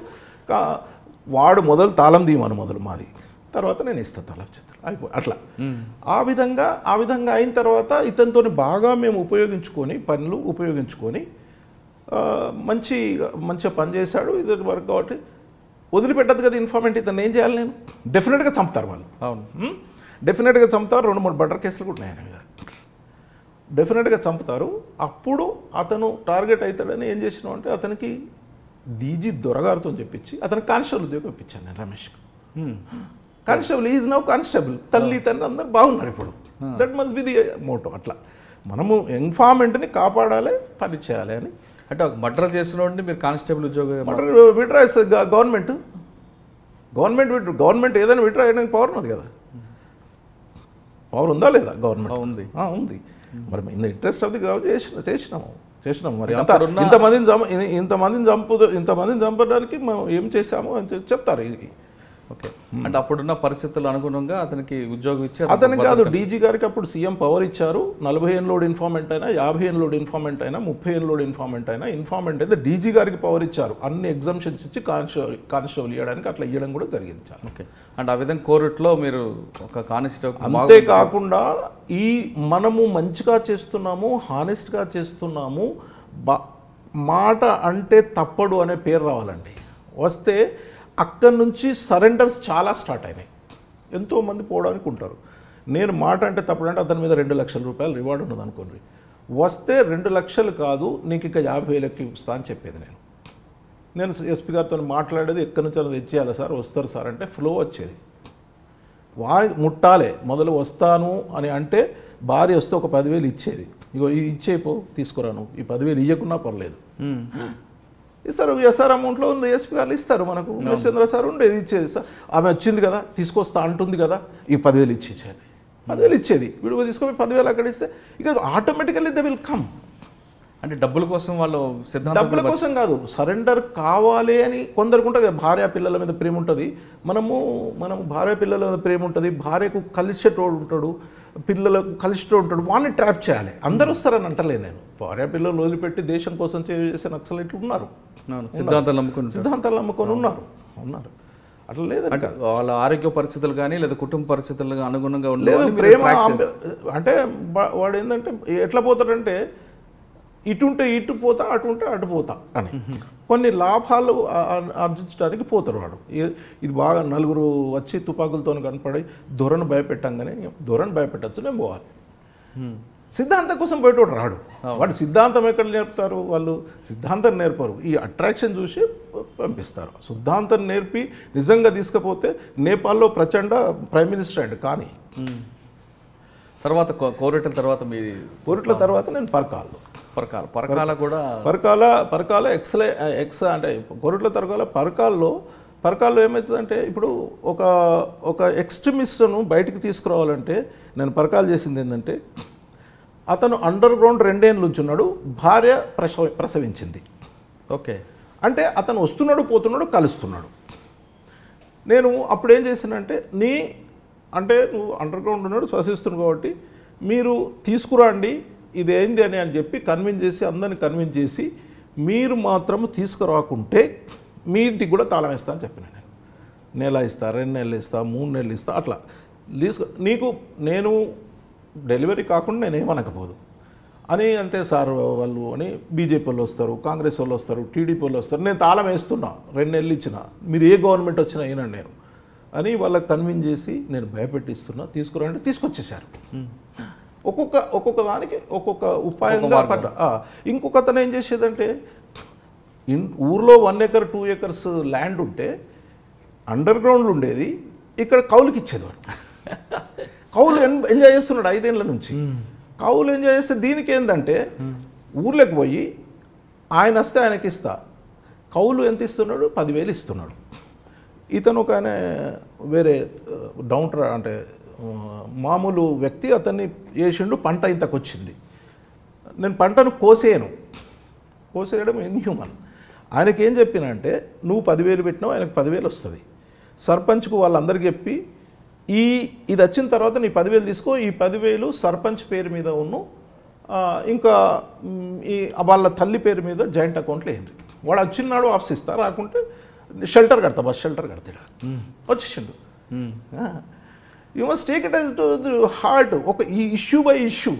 వాడు మొదలు తాళం తీయమని మొదలు మాది, తర్వాత నేను ఇస్తాను తాళం చేతులు అట్లా. ఆ విధంగా అయిన తర్వాత ఇతనితో బాగా మేము పనులు ఉపయోగించుకొని మంచిగా పనిచేశాడు. ఇది వరకు కాబట్టి వదిలిపెట్టదు కదా ఇన్ఫార్మెంట్. ఇతను ఏం చేయాలి, నేను డెఫినెట్గా చంపుతారు వాళ్ళు. అవును, డెఫినెట్గా చంపుతారు. 2-3 మర్డర్ కేసులు కూడా ఉన్నాయి ఆయన మీద. డెఫినెట్గా చంపుతారు. అప్పుడు అతను టార్గెట్ అవుతాడని ఏం చేసినాం అంటే అతనికి డీజీ దొరగారితో చెప్పించి అతనికి కానిస్టేబుల్ ఉద్యోగం ఇప్పించాను నేను రమేష్కి. Constable is now constable. తల్లి తండ్రి అందరు బాగున్నారు ఇప్పుడు. That must be the motto. అట్లా మనము ఇన్ఫార్మెంట్ని కాపాడాలి, పని చేయాలి అని. అంటే ఒక మర్డర్ చేస్తున్నటువంటి మీరు కానిస్టేబుల్ ఉద్యోగం మర్డర్ విడ్రా ఇస్తుంది గవర్నమెంట్ ఏదైనా విడ్రా చేయడానికి పవర్ ఉన్నది కదా. పవర్ ఉందా లేదా గవర్నమెంట్? ఉంది. మరి in the interest of the government చేసినాము. మరి ఇంతమందిని చంపడానికి మనం ఏం చేసాము అని చెప్తారు. ఓకే, అంటే అప్పుడున్న పరిస్థితులు అనుగుణంగా అతనికి ఉద్యోగం ఇచ్చి అతనికి కాదు, డీజీ గారికి అప్పుడు సీఎం పవర్ ఇచ్చారు. 40 ఏళ్ళ లోడ్ ఇన్ఫార్మెంట్ అయినా, 50 ఏళ్ళ లోడ్ ఇన్ఫార్మెంట్ అయినా, 30 ఏళ్ళ లోడ్ ఇన్ఫార్మెంట్ అయినా, ఇన్ఫార్మెంట్ అయితే డీజీ గారికి పవర్ ఇచ్చారు. అన్ని ఎగ్జామ్షన్స్ ఇచ్చి కానిస్టేబుల్ ఇవ్వడానికి అట్లా ఇవ్వడం కూడా జరిగింది. ఓకే, అంటే ఆ విధంగా కోర్టులో మీరు ఒక కానిస్టేబుల్. అంతేకాకుండా మనము మంచిగా చేస్తున్నాము, హానెస్ట్గా చేస్తున్నాము, మాట అంటే తప్పడు అనే పేరు రావాలండి. వస్తే అక్కడి నుంచి సరెండర్స్ చాలా స్టార్ట్ అయినాయి. ఎంతోమంది పోవడానికి ఉంటారు. నేను మాట అంటే తప్పుడు అంటే అతని మీద 2 లక్షల రూపాయలు రివార్డు ఉన్నది అనుకోండి. వస్తే 2 లక్షలు కాదు, నీకు ఇక 50,000కి ఇస్తా అని చెప్పేది. నేను ఎస్పీ గారితో మాట్లాడేది ఎక్కడి నుంచి అది ఇచ్చేయాలి సార్, వస్తారు సార్ అంటే ఫ్లో వచ్చేది. వారికి ముట్టాలే మొదలు వస్తాను అని అంటే భార్య వస్తే ఒక 10,000 ఇచ్చేది. ఇగో ఇచ్చేపో తీసుకురాను, ఈ 10,000 ఇవ్వకున్నా పర్లేదు ఇస్తారు. ఎస్ఆర్ అమౌంట్లో ఉంది, ఎస్పీ గారు ఇస్తారు మనకు. చంద్ర సార్ ఉండేది ఇచ్చేది. సార్ ఆమె వచ్చింది కదా తీసుకొస్తా అంటుంది కదా, ఈ 10,000 ఇచ్చేసేది. 10,000 ఇచ్చేది, విడువ తీసుకొని 10,000 అక్కడ ఇస్తే ఇక ఆటోమేటికల్లీ దే విల్ కమ్. అంటే డబ్బుల కోసం వాళ్ళు డబ్బుల కోసం కాదు, సరెండర్ కావాలి అని కొందరికి ఉంటుంది. భార్య పిల్లల మీద ప్రేమ ఉంటుంది. మనము భార్య పిల్లల మీద ప్రేమ ఉంటుంది. భార్యకు కలిసేటోడు ఉంటాడు, పిల్లలకు కలిసేటోడు ఉంటాడు. వాడిని ట్రాప్ చేయాలి. అందరూ వస్తారని అంటలే నేను. భార్య పిల్లలు వదిలిపెట్టి దేశం కోసం చేసే నక్సలైట్లు ఉన్నారు, సిద్ధాంతాలు నమ్ముకొని ఉన్నారు. అట్లా లేదంటే వాళ్ళ ఆరోగ్య పరిస్థితులు కానీ లేదా కుటుంబ పరిస్థితులు అనుగుణంగా లేదు. ప్రేమ అంటే వాడు ఏంటంటే ఎట్లా పోతాడంటే ఇటుంటే ఇటు పోతా, అటుంటే అటు పోతా అని కొన్ని లాభాలు ఆర్జించడానికి పోతారు వాడు. ఇది బాగా నలుగురు వచ్చి తుపాకులతో కనపడి దొరను భయపెట్టంగానే దొరను భయపెట్టచ్చు, నేను పోవాలి. సిద్ధాంతం కోసం బయటోడు రాడు. వాడు సిద్ధాంతం ఎక్కడ నేర్పుతారు? వాళ్ళు సిద్ధాంతం నేర్పరు, ఈ అట్రాక్షన్ చూసి పంపిస్తారు. సిద్ధాంతం నేర్పి నిజంగా తీసుకపోతే నేపాల్లో ప్రచండ ప్రైమ్ మినిస్టర్ అయ్యాడు. కానీ తర్వాత కోరిట్ల తర్వాత నేను పరకాల కూడా పరకాల ఎక్స్ అంటే కోరిట్ల తరకాల పరకాల్లో ఏమవుతుందంటే ఇప్పుడు ఒక ఎక్స్ట్రీమిస్ట్ను బయటికి తీసుకురావాలంటే నేను పరకాలు చేసింది ఏంటంటే అతను అండర్ గ్రౌండ్ 2 ఏళ్ళు ఉంచున్నాడు, భార్య ప్రసవించింది. ఓకే, అంటే అతను వస్తున్నాడు పోతున్నాడు కలుస్తున్నాడు. నేను అప్పుడు ఏం చేశానంటే అంటే నువ్వు అండర్ గ్రౌండ్ ఉన్నాడు శ్వసిస్తున్నాడు కాబట్టి మీరు తీసుకురండి ఇది ఏంది అని చెప్పి అందరిని కన్విన్స్ చేసి మీరు మాత్రము తీసుకురాకుంటే మీ ఇంటికి కూడా తాళం ఇస్తా అని చెప్పిన. నేను నెల ఇస్తా, 2 నెలలు ఇస్తా, 3 నెలలు ఇస్తా, అట్లా నీకు నేను డెలివరీ కాకుండా నేనేమనకపోదు అని అంటే సార్ వాళ్ళు అని బీజేపీ వాళ్ళు వస్తారు, కాంగ్రెస్ వాళ్ళు వస్తారు, టీడీపీ వాళ్ళు వస్తారు. నేను తాళం వేస్తున్నా, 2 నెలలు ఇచ్చిన, మీరు ఏ గవర్నమెంట్ వచ్చినా అయినా నేను అని వాళ్ళకి కన్విన్స్ చేసి నేను భయపెట్టిస్తున్నా, తీసుకురండి, తీసుకొచ్చేసారు. ఒక్కొక్క దానికి ఒక్కొక్క ఉపాయంగా ఇంకొక అతను ఏం చేసేదంటే ఊర్లో 1 acre 2 acres ల్యాండ్ ఉంటే అండర్ గ్రౌండ్లో ఉండేది, ఇక్కడ కౌలుకి ఇచ్చేది వాడు. కౌలు ఎంజాయ్ చేస్తున్నాడు 5 ఏళ్ళ నుంచి. కౌలు ఎంజాయ్ చేస్తే దీనికి ఏంటంటే ఊర్లోకి పోయి ఆయన వస్తే ఆయనకి ఇస్తా, కౌలు ఎంత ఇస్తున్నాడు, 10,000 ఇస్తున్నాడు. ఇతను ఒక ఆయన వేరే డౌంటర్ అంటే మామూలు వ్యక్తి, అతన్ని వేసిండు, పంట ఇంతకు వచ్చింది. నేను పంటను కోసేయడం ఇన్హ్యూమన్. ఆయనకి ఏం చెప్పినా అంటే నువ్వు 10,000 పెట్టినావు, ఆయనకు 10,000 వస్తుంది. సర్పంచ్కు వాళ్ళందరికీ చెప్పి ఇది వచ్చిన తర్వాత నీ 10,000 తీసుకో, ఈ 10,000 సర్పంచ్ పేరు మీద ఉన్ను, ఇంకా ఈ వాళ్ళ తల్లి పేరు మీద జాయింట్ అకౌంట్లో వేయండి. వాడు వచ్చినాడు ఆఫీస్ ఇస్తా, రాకుంటే షెల్టర్ కడతా, బస్ షెల్టర్ కడతాడు. వచ్చేసిండు. You must take it as heart. ఒక ఈ ఇష్యూ బై ఇష్యూ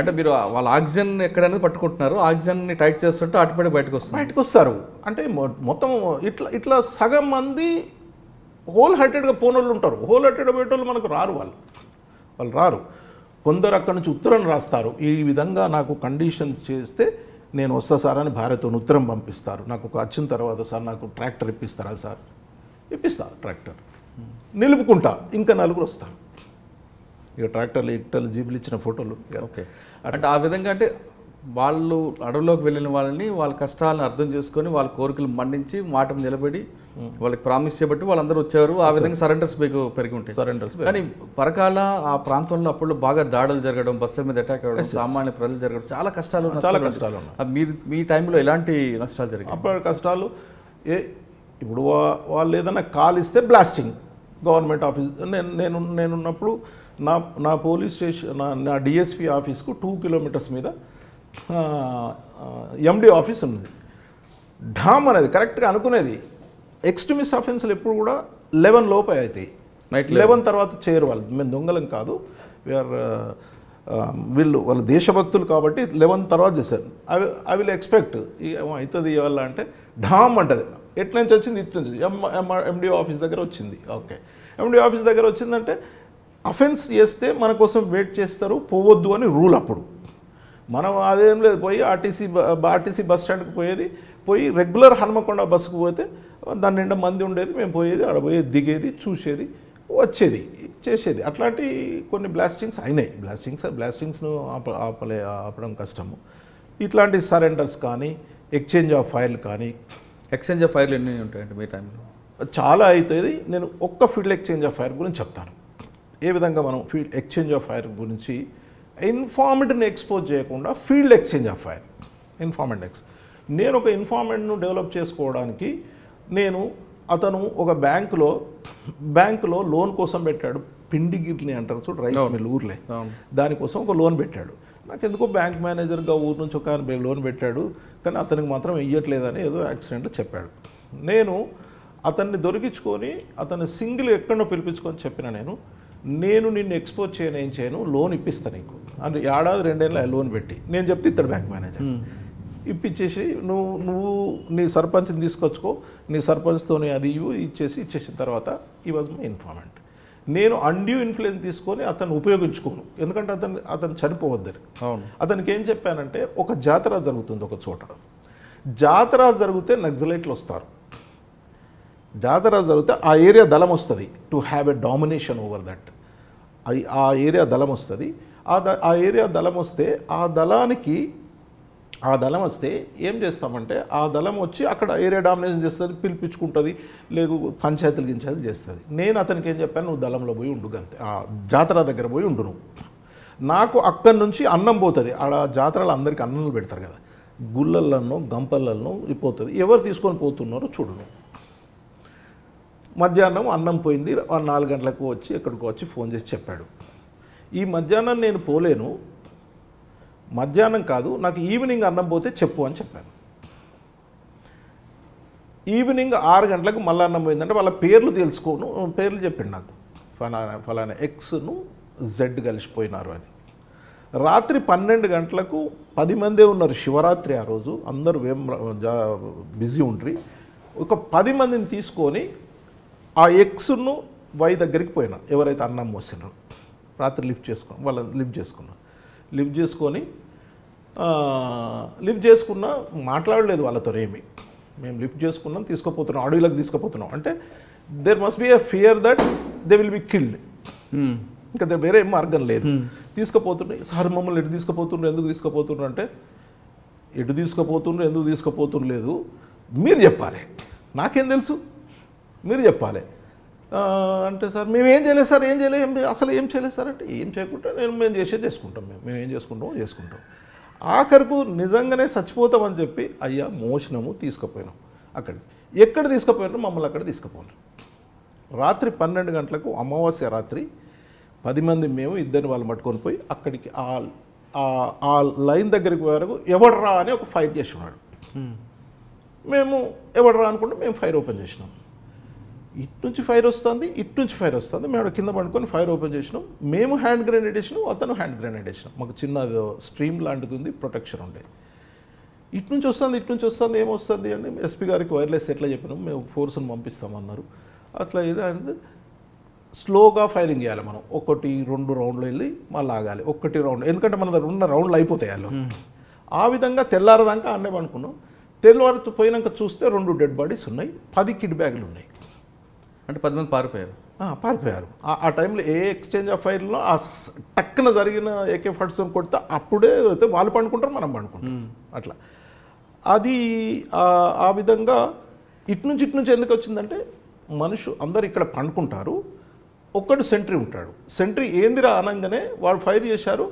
అంటే మీరు వాళ్ళ ఆక్సిజన్ ఎక్కడైనా పట్టుకుంటున్నారు, ఆక్సిజన్ని టైట్ చేస్తుంటే ఆటోమేటిక్ బయటకు వస్తారు. అంటే మొత్తం ఇట్లా సగం మంది హోల్ హార్టెడ్గా పోనోళ్ళు ఉంటారు. హోల్ హార్టెడ్గా పోయేటోళ్ళు మనకు రారు, వాళ్ళు రారు. కొందరు అక్కడి నుంచి ఉత్తరం రాస్తారు, ఈ విధంగా నాకు కండిషన్ చేస్తే నేను వస్తా సార్ అని భార్యతో ఉత్తరం పంపిస్తారు. నాకు వచ్చిన తర్వాత సార్ నాకు ట్రాక్టర్ ఇప్పిస్తారా సార్, ఇప్పిస్తా ట్రాక్టర్, నిలుపుకుంటా, ఇంకా 4 వస్తారు. ఇక ట్రాక్టర్లు జీబులు ఇచ్చిన ఫోటోలు. ఓకే, అంటే ఆ విధంగా అంటే వాళ్ళు అడవిలోకి వెళ్ళిన వాళ్ళని వాళ్ళ కష్టాలను అర్థం చేసుకొని వాళ్ళ కోరికలు మన్నించి మాట నిలబడి వాళ్ళకి ప్రామిస్ చేయబట్టి వాళ్ళందరూ వచ్చారు. ఆ విధంగా సరెండర్స్ పెరిగి ఉంటాయి. కానీ పరకాల ఆ ప్రాంతంలో అప్పుడు బాగా దాడులు జరగడం, బస్సుల మీద అటాక్ అవ్వడం, సామాన్య ప్రజలు జరగడం, చాలా కష్టాలు ఉన్నాయి. మీ టైంలో ఎలాంటి నష్టాలు జరిగాయి? అప్పుడు కష్టాలు ఇప్పుడు వాళ్ళు ఏదైనా కాల్ ఇస్తే బ్లాస్టింగ్. గవర్నమెంట్ ఆఫీస్ నేనున్నప్పుడు నా పోలీస్ స్టేషన్ నా డిఎస్పీ ఆఫీస్కు 2 kilometers మీద ఎండి ఆఫీస్ ఉన్నది. ఢామ్ అనేది కరెక్ట్గా అనుకునేది. ఎక్స్ట్రీమిస్ట్ అఫెన్స్లు ఎప్పుడు కూడా 11 లోపే అవుతాయి. నైట్ 11 తర్వాత చేయరు వాళ్ళు. మేము దొంగలం కాదు, వాళ్ళ దేశభక్తులు కాబట్టి 11 తర్వాత చేశారు. ఐ విల్ ఎక్స్పెక్ట్ అవుతుంది ఇవాళ అంటే ఢామ్ అంటది. ఎట్ల నుంచి వచ్చింది, ఇటు నుంచి ఎండి ఆఫీస్ దగ్గర వచ్చింది. ఓకే, ఎండి ఆఫీస్ దగ్గర వచ్చిందంటే అఫెన్స్ చేస్తే మన కోసం వెయిట్ చేస్తారు, పోవద్దు అని రూల్. అప్పుడు మనం అదేం లేదు, పోయి ఆర్టీసీ బస్ స్టాండ్కి పోయి రెగ్యులర్ హనుమకొండ బస్సుకు పోతే దాని నిండా మంది ఉండేది. మేము పోయేది, ఆడ పోయేది, దిగేది, చూసేది, వచ్చేది, చేసేది. అట్లాంటి కొన్ని బ్లాస్టింగ్స్ అయినాయి. బ్లాస్టింగ్స్ను ఆపడం కష్టము. ఇట్లాంటి సరెండర్స్ కానీ, ఎక్స్చేంజ్ ఆఫ్ ఫైర్లు కానీ. ఎక్స్చేంజ్ ఆఫ్ ఫైర్లు ఎన్ని ఉంటాయండి మీ టైంలో? చాలా అవుతుంది. నేను ఒక్క ఫీల్డ్ ఎక్స్చేంజ్ ఆఫ్ ఫైర్ గురించి చెప్తాను. ఏ విధంగా మనం ఫీల్డ్ ఎక్స్చేంజ్ ఆఫ్ ఫైర్ గురించి ఇన్ఫార్మెంట్ని ఎక్స్పోజ్ చేయకుండా ఫీల్డ్ ఎక్స్చేంజ్ ఆఫ్ ఫైర్, నేను ఒక ఇన్ఫార్మెంట్ను డెవలప్ చేసుకోవడానికి అతను ఒక బ్యాంకులో లోన్ కోసం పెట్టాడు. పిండిగిర్ని అంటారు చూడు, రైస్ మిల్ ఊర్లే, దానికోసం ఒక లోన్ పెట్టాడు. నాకు ఎందుకో బ్యాంక్ మేనేజర్గా ఊరు నుంచి ఒక లోన్ పెట్టాడు, కానీ అతనికి మాత్రం ఇవ్వట్లేదని ఏదో యాక్సిడెంట్లో చెప్పాడు. నేను అతన్ని దొరికించుకొని అతన్ని సింగిల్ ఎక్కడో పిలిపించుకొని చెప్పిన నేను నిన్ను ఎక్స్పోజ్ చేయను, లోన్ ఇప్పిస్తా నీకు అంటే 1-2 ఏళ్ళ లోన్ పెట్టి నేను చెప్తే ఇస్తాడు బ్యాంక్ మేనేజర్. ఇప్పించేసి నువ్వు నీ సర్పంచ్ని తీసుకొచ్చుకో, నీ సర్పంచ్తో అది ఇచ్చేసిన తర్వాత ఈ వాజ్ మై ఇన్ఫార్మెంట్. నేను అన్డ్యూ ఇన్ఫ్లుయెన్స్ తీసుకొని అతన్ని ఉపయోగించుకోను, ఎందుకంటే అతను చనిపోవద్దని. అతనికి ఏం చెప్పానంటే, ఒక జాతర జరుగుతుంది ఒక చోట, జాతర జరిగితే నక్సలైట్లు వస్తారు, జాతర జరిగితే ఆ ఏరియా దళం వస్తుంది, to have a domination over that. ఆ ఏరియా దళం వస్తుంది. ఆ ఏరియా దళం వస్తే ఆ దళం వస్తే ఏం చేస్తామంటే, ఆ దళం వచ్చి అక్కడ ఏరియా డామినేషన్ చేస్తుంది, పిలిపించుకుంటుంది, లేదు పంచాయతీలు గించాయతీలు చేస్తుంది. నేను అతనికి ఏం చెప్పాను, నువ్వు దళంలో పోయి ఉండు, అంతే, ఆ జాతర దగ్గర పోయి ఉండు నువ్వు. నాకు అక్కడి నుంచి అన్నం పోతుంది. ఆడ జాతరలో అందరికీ అన్నం పెడతారు కదా, గుళ్ళల్లోనో గంపలల్లో పోతుంది, ఎవరు తీసుకొని పోతున్నారో చూడు. మధ్యాహ్నం అన్నం పోయింది, 4 గంటలకు వచ్చి ఎక్కడికో వచ్చి ఫోన్ చేసి చెప్పాడు, ఈ మధ్యాహ్నం నేను పోలేను, మధ్యాహ్నం కాదు నాకు ఈవినింగ్ అన్నం పోతే చెప్పు అని చెప్పాను. ఈవినింగ్ 6 గంటలకు మళ్ళీ అన్నం పోయిందంటే వాళ్ళ పేర్లు తెలుసుకోను, పేర్లు చెప్పిండు నాకు, ఫలానా ఎక్స్ను జెడ్ కలిసిపోయినారు అని. రాత్రి 12 గంటలకు 10 మందే ఉన్నారు, శివరాత్రి ఆ రోజు, అందరూ బిజీ ఉండ్రి. ఒక 10 మందిని తీసుకొని ఆ ఎక్స్ను వై దగ్గరికి పోయినా, ఎవరైతే అన్నం మోసినారో, రాత్రి లిఫ్ట్ చేసుకున్నాం, వాళ్ళని లిఫ్ట్ చేసుకొని లిఫ్ట్ చేసుకున్నా మాట్లాడలేదు వాళ్ళతో ఏమి. మేము లిఫ్ట్ చేసుకున్నాం, తీసుకుపోతున్నాం, అడవిలోకి తీసుకుపోతున్నాం అంటే there must be a fear that they will be killed. ఇంకా వేరే ఏం మార్గం లేదు. తీసుకుపోతున్నాయి. సార్ మమ్మల్ని ఎటు తీసుకుపోతుండ్రు, ఎందుకు తీసుకుపోతుండ్రు అంటే ఎటు తీసుకుపోతుండ్రు, ఎందుకు తీసుకుపోతుండ్రు లేదు, మీరు చెప్పాలి, నాకేం తెలుసు, మీరు చెప్పాలి అంటే సార్ మేము ఏం చేయలేదు సార్, ఏం చేయలేదు, అసలు ఏం చేయలేదు సార్ అంటే ఏం చేయకుండా మేము చేసేది చేసుకుంటాం, మేము ఏం చేసుకుంటాం. ఆఖరుకు నిజంగానే చచ్చిపోతామని చెప్పి అయ్యా మోసినాము, తీసుకుపోయినాం. అక్కడికి ఎక్కడ తీసుకుపోయినారో మమ్మల్ని అక్కడ తీసుకుపోయినారు. రాత్రి 12 గంటలకు అమావాస్య రాత్రి 10 మంది మేము, 2 వాళ్ళు పట్టుకొని పోయి అక్కడికి ఆ లైన్ దగ్గరికి వరకు ఎవడరా అని ఒక ఫైర్ చేసి ఉన్నాడు. మేము ఎవడరా అనుకుంటే మేము ఫైర్ ఓపెన్ చేసినాం. ఇటు నుంచి ఫైర్ వస్తుంది, మేము కింద పడుకొని ఫైర్ ఓపెన్ చేసినాం. మేము హ్యాండ్ గ్రెనేడ్ వేసినాం, అతను హ్యాండ్ గ్రెనేడ్ వేసినాం. మాకు చిన్న స్ట్రీమ్ లాంటిది ఉంది, ప్రొటెక్షన్ ఉండే. ఇటు నుంచి వస్తుంది ఏమొస్తుంది అని ఎస్పీ గారికి వైర్లెస్ ఎట్లా చెప్పినాం, మేము ఫోర్స్ని పంపిస్తామన్నారు. అట్లా అంటే స్లోగా ఫైరింగ్ చేయాలి మనం, 1-2 రౌండ్లు వెళ్ళి మళ్ళీ ఆగాలి, 1 రౌండ్, ఎందుకంటే మన దగ్గర ఉన్న రౌండ్లు అయిపోతాయి వాళ్ళు. ఆ విధంగా తెల్లారదాకా అన్నే అనుకున్నాం. తెల్లవారు పోయినాక చూస్తే 2 డెడ్ బాడీస్ ఉన్నాయి, 10 కిడ్ బ్యాగులు ఉన్నాయి. అంటే 10 మంది పారిపోయారు. ఆ టైంలో ఏ ఎక్స్చేంజ్ ఆఫ్ ఫైర్లో ఆ టక్కున జరిగిన AK-47 కొడితే అప్పుడే వాళ్ళు పండుకుంటారు, మనం పండుకుంటాం. అట్లా అది ఆ విధంగా ఇటు నుంచి ఎందుకు వచ్చిందంటే అందరు ఇక్కడ పండుకుంటారు, ఒక్కడు సెంట్రీ ఉంటాడు. సెంట్రీ ఏందిరా అనగానే వాళ్ళు ఫైర్ చేశారు,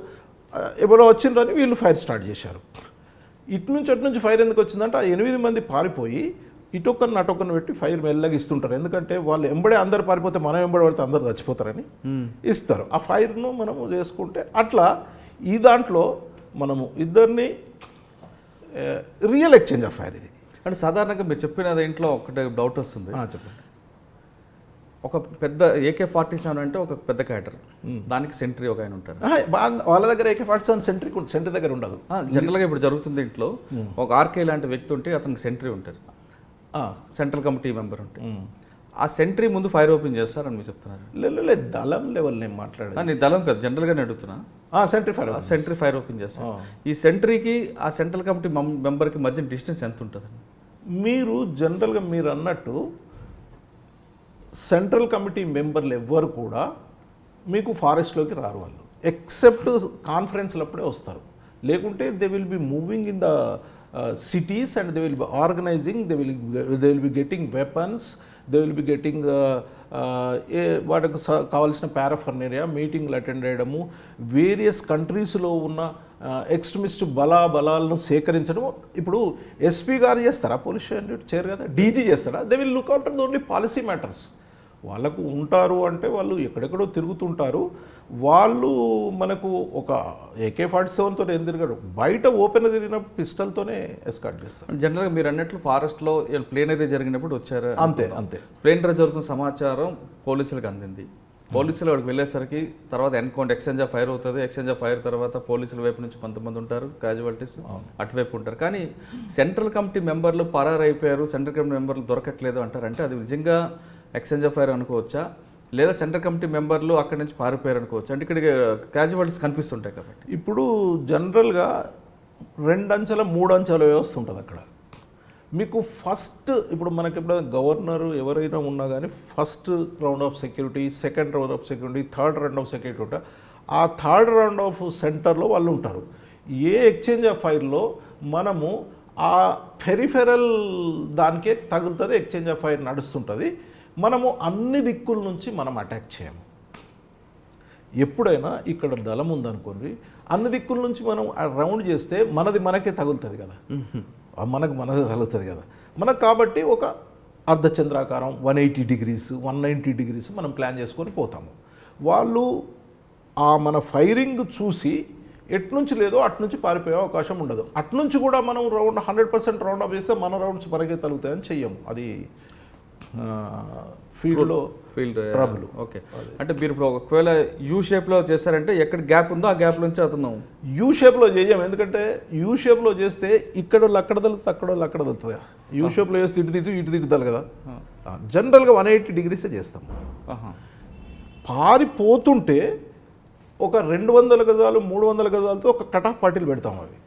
ఎవరో వచ్చిండ్రని వీళ్ళు ఫైర్ స్టార్ట్ చేశారు. అటు నుంచి ఫైర్ ఎందుకు వచ్చిందంటే ఆ 8 మంది పారిపోయి ఇటొక్కరిని అటొక్కరిని పెట్టి ఫైర్ మెల్లగా ఇస్తుంటారు. ఎందుకంటే వాళ్ళు ఎంబడే అందరు పారిపోతే మనం ఎంబడి పడితే అందరు చచ్చిపోతారని ఇస్తారు. ఆ ఫైర్ను మనము చేసుకుంటే అట్లా ఈ దాంట్లో మనము ఇద్దరిని రియల్ ఎక్స్చేంజ్ ఆఫ్ ఫైర్ ఇది. అంటే సాధారణంగా మీరు చెప్పిన దాంట్లో ఒకటి డౌట్ వస్తుంది. చెప్పండి. ఒక పెద్ద AK-47 అంటే ఒక పెద్ద క్యాటర్, దానికి సెంట్రీ ఒక ఆయన ఉంటారు. వాళ్ళ దగ్గర AK-47 సెంట్రీ దగ్గర ఉండదు. జనరల్గా ఇప్పుడు జరుగుతుంది ఇంట్లో ఒక RK లాంటి వ్యక్తి ఉంటే అతనికి సెంట్రీ ఉంటుంది, సెంట్రల్ కమిటీ మెంబర్ ఉంటే ఆ సెంట్రీ ముందు ఫైర్ ఓపెన్ చేస్తారని మీరు చెప్తున్నారు. లేదు దళం లెవెల్ నేను మాట్లాడాను. నీ దళం కదా, జనరల్గానే అడుగుతున్నా. సెంట్రీ ఫైర్ ఓపెన్ చేస్తాను. ఈ సెంట్రీకి ఆ సెంట్రల్ కమిటీ మెంబర్కి మధ్య డిస్టెన్స్ ఎంత ఉంటుంది? మీరు జనరల్గా మీరు అన్నట్టు సెంట్రల్ కమిటీ మెంబర్లు ఎవ్వరు కూడా మీకు ఫారెస్ట్లోకి రారు, వాళ్ళు ఎక్సెప్ట్ కాన్ఫరెన్స్లప్పుడే వస్తారు. లేకుంటే they will be moving in the cities and they will be organizing, they will be getting weapons, they will be getting వాటికి కావాల్సిన పారాఫర్నేరియా, మీటింగ్లు అటెండ్ చేయడము, వేరియస్ కంట్రీస్లో ఉన్న ఎక్స్ట్రీమిస్ట్ బలాలను సేకరించడం. ఇప్పుడు ఎస్పీ గారు చేస్తారా, పోలీస్ స్టేషన్ చేయరు కదా, డీజీ చేస్తారా? They will look out only policy matters. వాళ్ళకు ఉంటారు అంటే వాళ్ళు ఎక్కడెక్కడో తిరుగుతుంటారు. వాళ్ళు మనకు ఒక AK-47తో ఏం తిరగడు, బయట ఓపెన్ తిరిగిన పిస్టల్తోనే ఎస్కార్ట్ చేస్తారు. జనరల్గా మీరు అన్నట్లు ఫారెస్ట్లో ప్లేనరీ జరిగినప్పుడు వచ్చారు, అంతే. ప్లేనరీ జరుగుతున్న సమాచారం పోలీసులకు అందింది. పోలీసులు వాడికి వెళ్ళేసరికి తర్వాత ఎక్స్చేంజ్ ఆఫ్ ఫైర్ అవుతుంది. ఎక్స్చేంజ్ ఆఫ్ ఫైర్ తర్వాత పోలీసుల వైపు నుంచి కొంతమంది ఉంటారు, క్యాజువాలిటీస్ అటువైపు ఉంటారు. కానీ సెంట్రల్ కమిటీ మెంబర్లు పరారు అయిపోయారు, సెంట్రల్ కమిటీ మెంబర్లు దొరకట్లేదు అంటారు. అంటే అది నిజంగా ఎక్స్చేంజ్ ఆఫ్ ఫైర్ అనుకోవచ్చా, లేదా సెంట్రల్ కమిటీ మెంబర్లు అక్కడి నుంచి పారిపోయారు అనుకోవచ్చు? అంటే ఇక్కడ క్యాజువాలిటీస్ కనిపిస్తుంటాయి కాబట్టి. ఇప్పుడు జనరల్గా 2 అంచెల 3 అంచెల వ్యవస్థ ఉంటుంది అక్కడ. మీకు ఫస్ట్ ఇప్పుడు మనకి ఎప్పుడైనా గవర్నరు ఎవరైనా ఉన్నా కానీ first round of security, second round of security, third round of security ఉంటారు. ఆ థర్డ్ రౌండ్ ఆఫ్ సెంటర్లో వాళ్ళు ఉంటారు. ఏ ఎక్స్చేంజ్ ఆఫ్ ఫైర్లో మనము ఆ పెరిఫెరల్ దానికే తగులుతుంది, ఎక్స్చేంజ్ ఆఫ్ ఫైర్ నడుస్తుంటుంది. మనము అన్ని దిక్కుల నుంచి మనం అటాక్ చేయము. ఎప్పుడైనా ఇక్కడ దళం ఉందనుకోండి, అన్ని దిక్కుల నుంచి మనం రౌండ్ చేస్తే మనకే తగులుతుంది కదా, మనది తగులుతుంది కదా మనకు. కాబట్టి ఒక అర్ధచంద్రాకారం 180 degrees 190 degrees మనం ప్లాన్ చేసుకొని పోతాము. వాళ్ళు మన ఫైరింగ్ చూసి ఎట్నుంచి లేదో అట్నుంచి పారిపోయే అవకాశం ఉండదు. అట్నుంచి కూడా మనం 100% రౌండ్ ఆఫ్ చేస్తే మన రౌండ్స్ మనకే తగులుతాయని చెయ్యము. అది ఫీల్డ్ ట్రబుల్. ఓకే, అంటే మీరు ఇప్పుడు ఒకవేళ యూ షేప్లో చేస్తారంటే ఎక్కడ గ్యాప్ ఉందో ఆ గ్యాప్ నుంచి అతను యూ షేప్లో చేయం. ఎందుకంటే యూ షేప్లో చేస్తే ఇక్కడ అక్కడ తలుతుంది, అక్కడ అక్కడ తలుతుంది. యూ షేప్లో చేస్తే ఇటు తిట్టుతారు కదా. జనరల్గా 180 degrees చేస్తాం. పారిపోతుంటే ఒక 200 గజాలు 300 గజాలతో ఒక కట్ ఆఫ్ పార్టీలు పెడతాం. అవి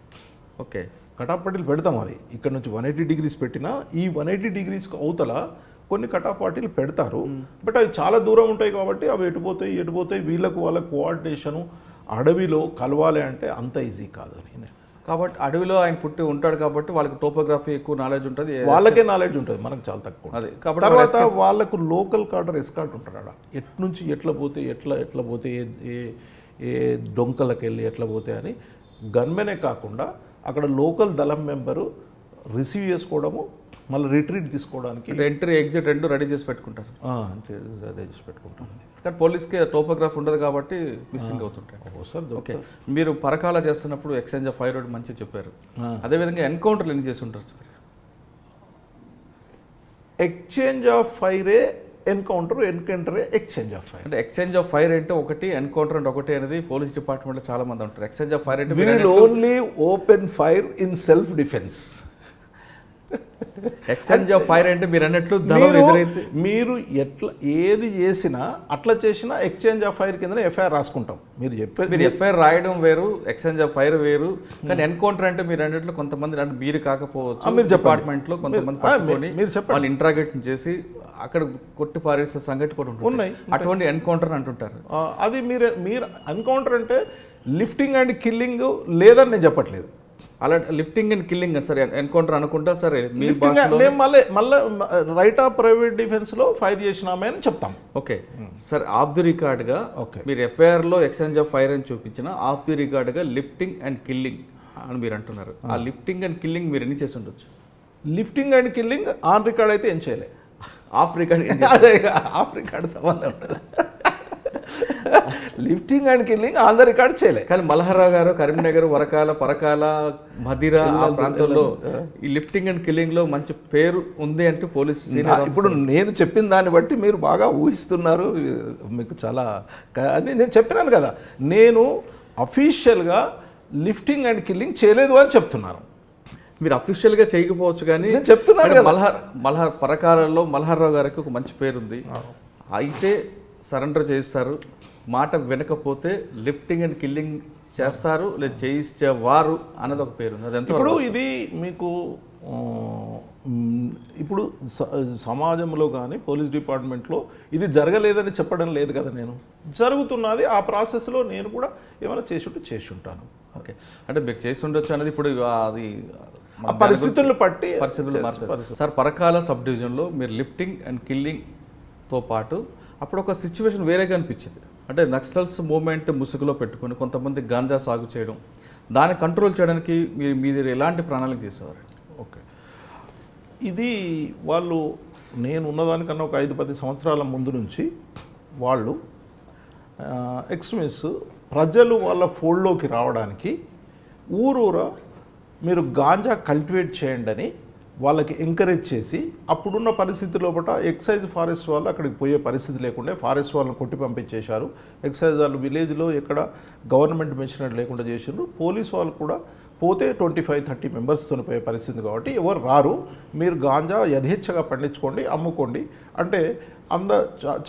ఓకే. కటాఫ్ పార్టీలు పెడతాం. అది ఇక్కడ నుంచి 180 డిగ్రీస్ పెట్టినా ఈ 180 డిగ్రీస్కి అవతల కొన్ని కటాఫ్ పార్టీలు పెడతారు. బట్ అవి చాలా దూరం ఉంటాయి కాబట్టి అవి ఎటుపోతాయి వీళ్ళకు వాళ్ళ కోఆర్డినేషను అడవిలో కలవాలి అంటే అంత ఈజీ కాదు అని. కాబట్టి అడవిలో ఆయన పుట్టి ఉంటాడు కాబట్టి వాళ్ళకి టోపోగ్రఫీ ఎక్కువ నాలెడ్జ్ ఉంటుంది, వాళ్ళకే నాలెడ్జ్ ఉంటుంది, మనకు చాలా తక్కువ. అది కాబట్టి తర్వాత వాళ్ళకు లోకల్ కార్డర్ ఎస్కార్ట్ ఉంటాడు ఆడ, నుంచి ఎట్లా పోతే ఏ డొంకలకు వెళ్ళి ఎట్లా పోతే అని గన్మెనే కాకుండా అక్కడ లోకల్ దళం మెంబరు రిసీవ్ చేసుకోవడము, మళ్ళీ రిట్రీట్ తీసుకోవడానికి ఎంట్రీ ఎగ్జిట్ రెండు రెడీ చేసి పెట్టుకుంటారు. కానీ పోలీస్కి టోపోగ్రఫీ ఉండదు కాబట్టి మిస్సింగ్ అవుతుంటాయి. సార్ ఓకే, మీరు పరకాల చేస్తున్నప్పుడు ఎక్స్చేంజ్ ఆఫ్ ఫైర్ మంచిగా చెప్పారు. అదేవిధంగా ఎన్కౌంటర్లు ఎన్ని చేసి ఉంటారు సార్? ఎక్స్చేంజ్ ఆఫ్ ఫైరే ఎన్కౌంటరే ఎక్స్చేంజ్ ఆఫ్ ఫైర్. అంటే ఎక్స్చేంజ్ ఆఫ్ ఫైర్ అంటే ఒకటి, ఎన్కౌంటర్ అంటే ఒకటి అనేది పోలీస్ డిపార్ట్మెంట్లో చాలా మంది ఉంటారు. ఎక్స్చేంజ్ ఆఫ్ ఫైర్ అంటే we will only open fire in self defense. Exchange of fire అంటే మీరు అన్నట్లు మీరు ఎట్లా ఏది చేసినా అట్లా చేసినా ఎక్స్చేంజ్ ఆఫ్ ఫైర్ కింద ఎఫ్ఐఆర్ రాసుకుంటాం. మీరు ఎఫ్ఐఆర్ రాయడం వేరు, ఎక్స్చేంజ్ ఆఫ్ ఫైర్ వేరు. కానీ ఎన్కౌంటర్ అంటే మీరు అన్నట్లు కొంతమంది అంటే మీరు కాకపోవచ్చు, మీరు డిపార్ట్మెంట్లో కొంతమంది పట్టుకొని వాళ్ళు ఇంట్రాగేట్ చేసి అక్కడ కొట్టి పారేసే సంగతి కూడా ఉన్నాయి. అటువంటి ఎన్కౌంటర్ అంటుంటారు. అది మీరు ఎన్కౌంటర్ అంటే లిఫ్టింగ్ అండ్ కిల్లింగ్ లేదని నేను చెప్పట్లేదు. అలా లిఫ్టింగ్ అండ్ కిల్లింగ్ సరే ఎన్కౌంటర్ అనుకుంటా సరే. మేము మళ్ళీ రైట్ ఆఫ్ ప్రైవేట్ డిఫెన్స్లో ఫైర్ చేసినామే అని చెప్తాం. ఓకే సార్, ఆఫ్ ది రికార్డ్గా మీరు ఎఫ్ఐఆర్లో ఎక్స్చేంజ్ ఆఫ్ ఫైర్ అని చూపించిన ఆఫ్ ది రికార్డ్గా లిఫ్టింగ్ అండ్ కిల్లింగ్ అని మీరు అంటున్నారు. ఆ లిఫ్టింగ్ అండ్ కిల్లింగ్ మీరు ఎన్ని చేసి ఉండొచ్చు? Lifting and killing on record అయితే ఏం చేయలే. ఆఫ్ రికార్డ్ ఆఫ్ రికార్డ్ సంబంధం ఉంటుంది. Lifting and killing on the record చేయలే. కానీ మల్హారావు గారు కరీంనగర్, వరకాల, పరకాల, మధిర ఆ ప్రాంతంలో ఈ లిఫ్టింగ్ అండ్ కిల్లింగ్ లో మంచి పేరు ఉంది అంటే పోలీసు. ఇప్పుడు నేను చెప్పిన దాన్ని బట్టి మీరు బాగా ఊహిస్తున్నారు. మీకు చాలా అది నేను చెప్పినాను కదా, నేను అఫీషియల్గా లిఫ్టింగ్ అండ్ కిల్లింగ్ చేయలేదు అని చెప్తున్నాను. మీరు అఫీషియల్గా చేయకపోవచ్చు కానీ నేను చెప్తున్నాను. మల్హార్ పరకాలలో మల్హారావు గారికి ఒక మంచి పేరుంది. అయితే సరెండర్ చేస్తారు, మాట వినకపోతే లిఫ్టింగ్ అండ్ కిల్లింగ్ చేస్తారు, లేదా చేయించేవారు అన్నది ఒక పేరు. ఇప్పుడు ఇది మీకు ఇప్పుడు సమాజంలో కానీ పోలీస్ డిపార్ట్మెంట్లో ఇది జరగలేదని చెప్పడం లేదు కదా, నేను జరుగుతున్నది ఆ ప్రాసెస్లో నేను కూడా ఏమైనా చేసి ఉంటాను. ఓకే, అంటే మీరు చేసి ఉండొచ్చు అనేది ఇప్పుడు అది పరిస్థితులను బట్టి పరిస్థితులు మారుతాయి. సార్, పరకాల సబ్ డివిజన్లో మీరు లిఫ్టింగ్ అండ్ కిల్లింగ్తో పాటు అప్పుడు ఒక సిచ్యువేషన్ వేరేగా అనిపించింది. అంటే నక్సల్స్ మూవ్మెంట్ ముసుగులో పెట్టుకుని కొంతమంది గాంజా సాగు చేయడం, దాన్ని కంట్రోల్ చేయడానికి మీరు ఎలాంటి ప్రణాళిక చేసేవారు? ఓకే, ఇది వాళ్ళు నేను ఉన్నదానికన్నా ఒక 5-10 సంవత్సరాల ముందు నుంచి వాళ్ళు ఎక్స్ట్రీమిస్ట్ ప్రజలు వాళ్ళ ఫోల్డ్లోకి రావడానికి ఊరూరా మీరు గాంజా కల్టివేట్ చేయండి అని వాళ్ళకి ఎంకరేజ్ చేసి, అప్పుడున్న పరిస్థితి లోపల ఎక్సైజ్ ఫారెస్ట్ వాళ్ళు అక్కడికి పోయే పరిస్థితి లేకుండా ఫారెస్ట్ వాళ్ళని కొట్టి పంపించేశారు. ఎక్సైజ్ వాళ్ళు విలేజ్లో ఎక్కడ గవర్నమెంట్ మెషినరీ లేకుండా చేసారు. పోలీస్ వాళ్ళు కూడా పోతే 25-30 మెంబర్స్తో పోయే పరిస్థితి కాబట్టి ఎవరు రారు, మీరు గాంజా యథేచ్ఛగా పండించుకోండి, అమ్ముకోండి అంటే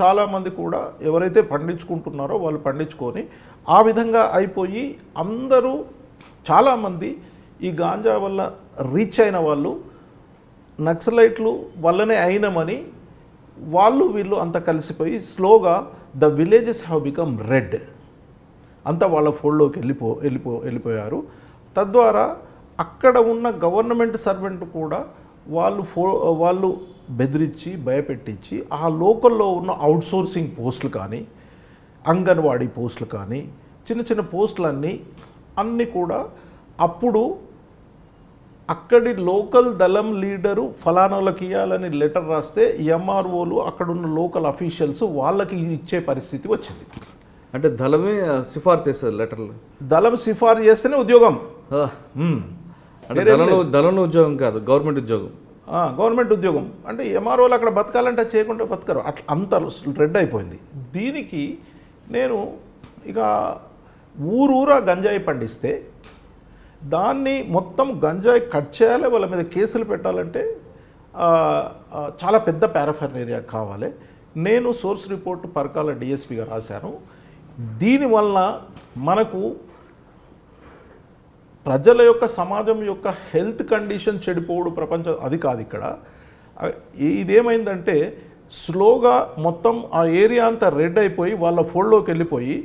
చాలామంది కూడా ఎవరైతే పండించుకుంటున్నారో వాళ్ళు పండించుకొని ఆ విధంగా అయిపోయి అందరూ చాలామంది ఈ గాంజా వల్ల రీచ్ అయిన వాళ్ళు నక్సలైట్లు వల్లనే అయినామని వీళ్ళు అంతా కలిసిపోయి స్లోగా the villages have become red, అంతా వాళ్ళ ఫోల్డ్లోకి వెళ్ళిపోయారు. తద్వారా అక్కడ ఉన్న గవర్నమెంట్ సర్వెంట్ కూడా వాళ్ళు బెదిరించి భయపెట్టించి ఆ లోకల్లో ఉన్న అవుట్సోర్సింగ్ పోస్టులు కానీ, అంగన్వాడీ పోస్టులు కానీ, చిన్న చిన్న పోస్టులన్నీ కూడా అప్పుడు అక్కడి లోకల్ దళం లీడరు ఫలానాలకు ఇవ్వాలని లెటర్ రాస్తే ఎంఆర్ఓలు అక్కడున్న లోకల్ అఫీషియల్స్ వాళ్ళకి ఇచ్చే పరిస్థితి వచ్చింది. అంటే దళమే సిఫార్సు చేస్తారు లెటర్లు, దళం సిఫార్సు చేస్తేనే ఉద్యోగం. దళంలో ఉద్యోగం కాదు, గవర్నమెంట్ ఉద్యోగం. గవర్నమెంట్ ఉద్యోగం అంటే ఎంఆర్ఓలు అక్కడ బతకాలంటే చేయకుండా బతకరు, అట్లా అంత రెడ్ అయిపోయింది. దీనికి నేను ఇక ఊరూరా గంజాయి పండిస్తే దాన్ని మొత్తం గంజాయి కట్ చేయాలి, వాళ్ళ మీద కేసులు పెట్టాలంటే చాలా పెద్ద పారాఫర్నేరియా కావాలి. నేను సోర్స్ రిపోర్ట్ పరకాల డిఎస్పీగా రాశాను. దీనివల్ల మనకు ప్రజల యొక్క సమాజం యొక్క హెల్త్ కండిషన్ చెడిపోవడం ప్రపంచం అది కాదు ఇక్కడ. ఇదేమైందంటే స్లోగా మొత్తం ఆ ఏరియా అంతా రెడ్ అయిపోయి వాళ్ళ ఫోల్డ్లోకి వెళ్ళిపోయి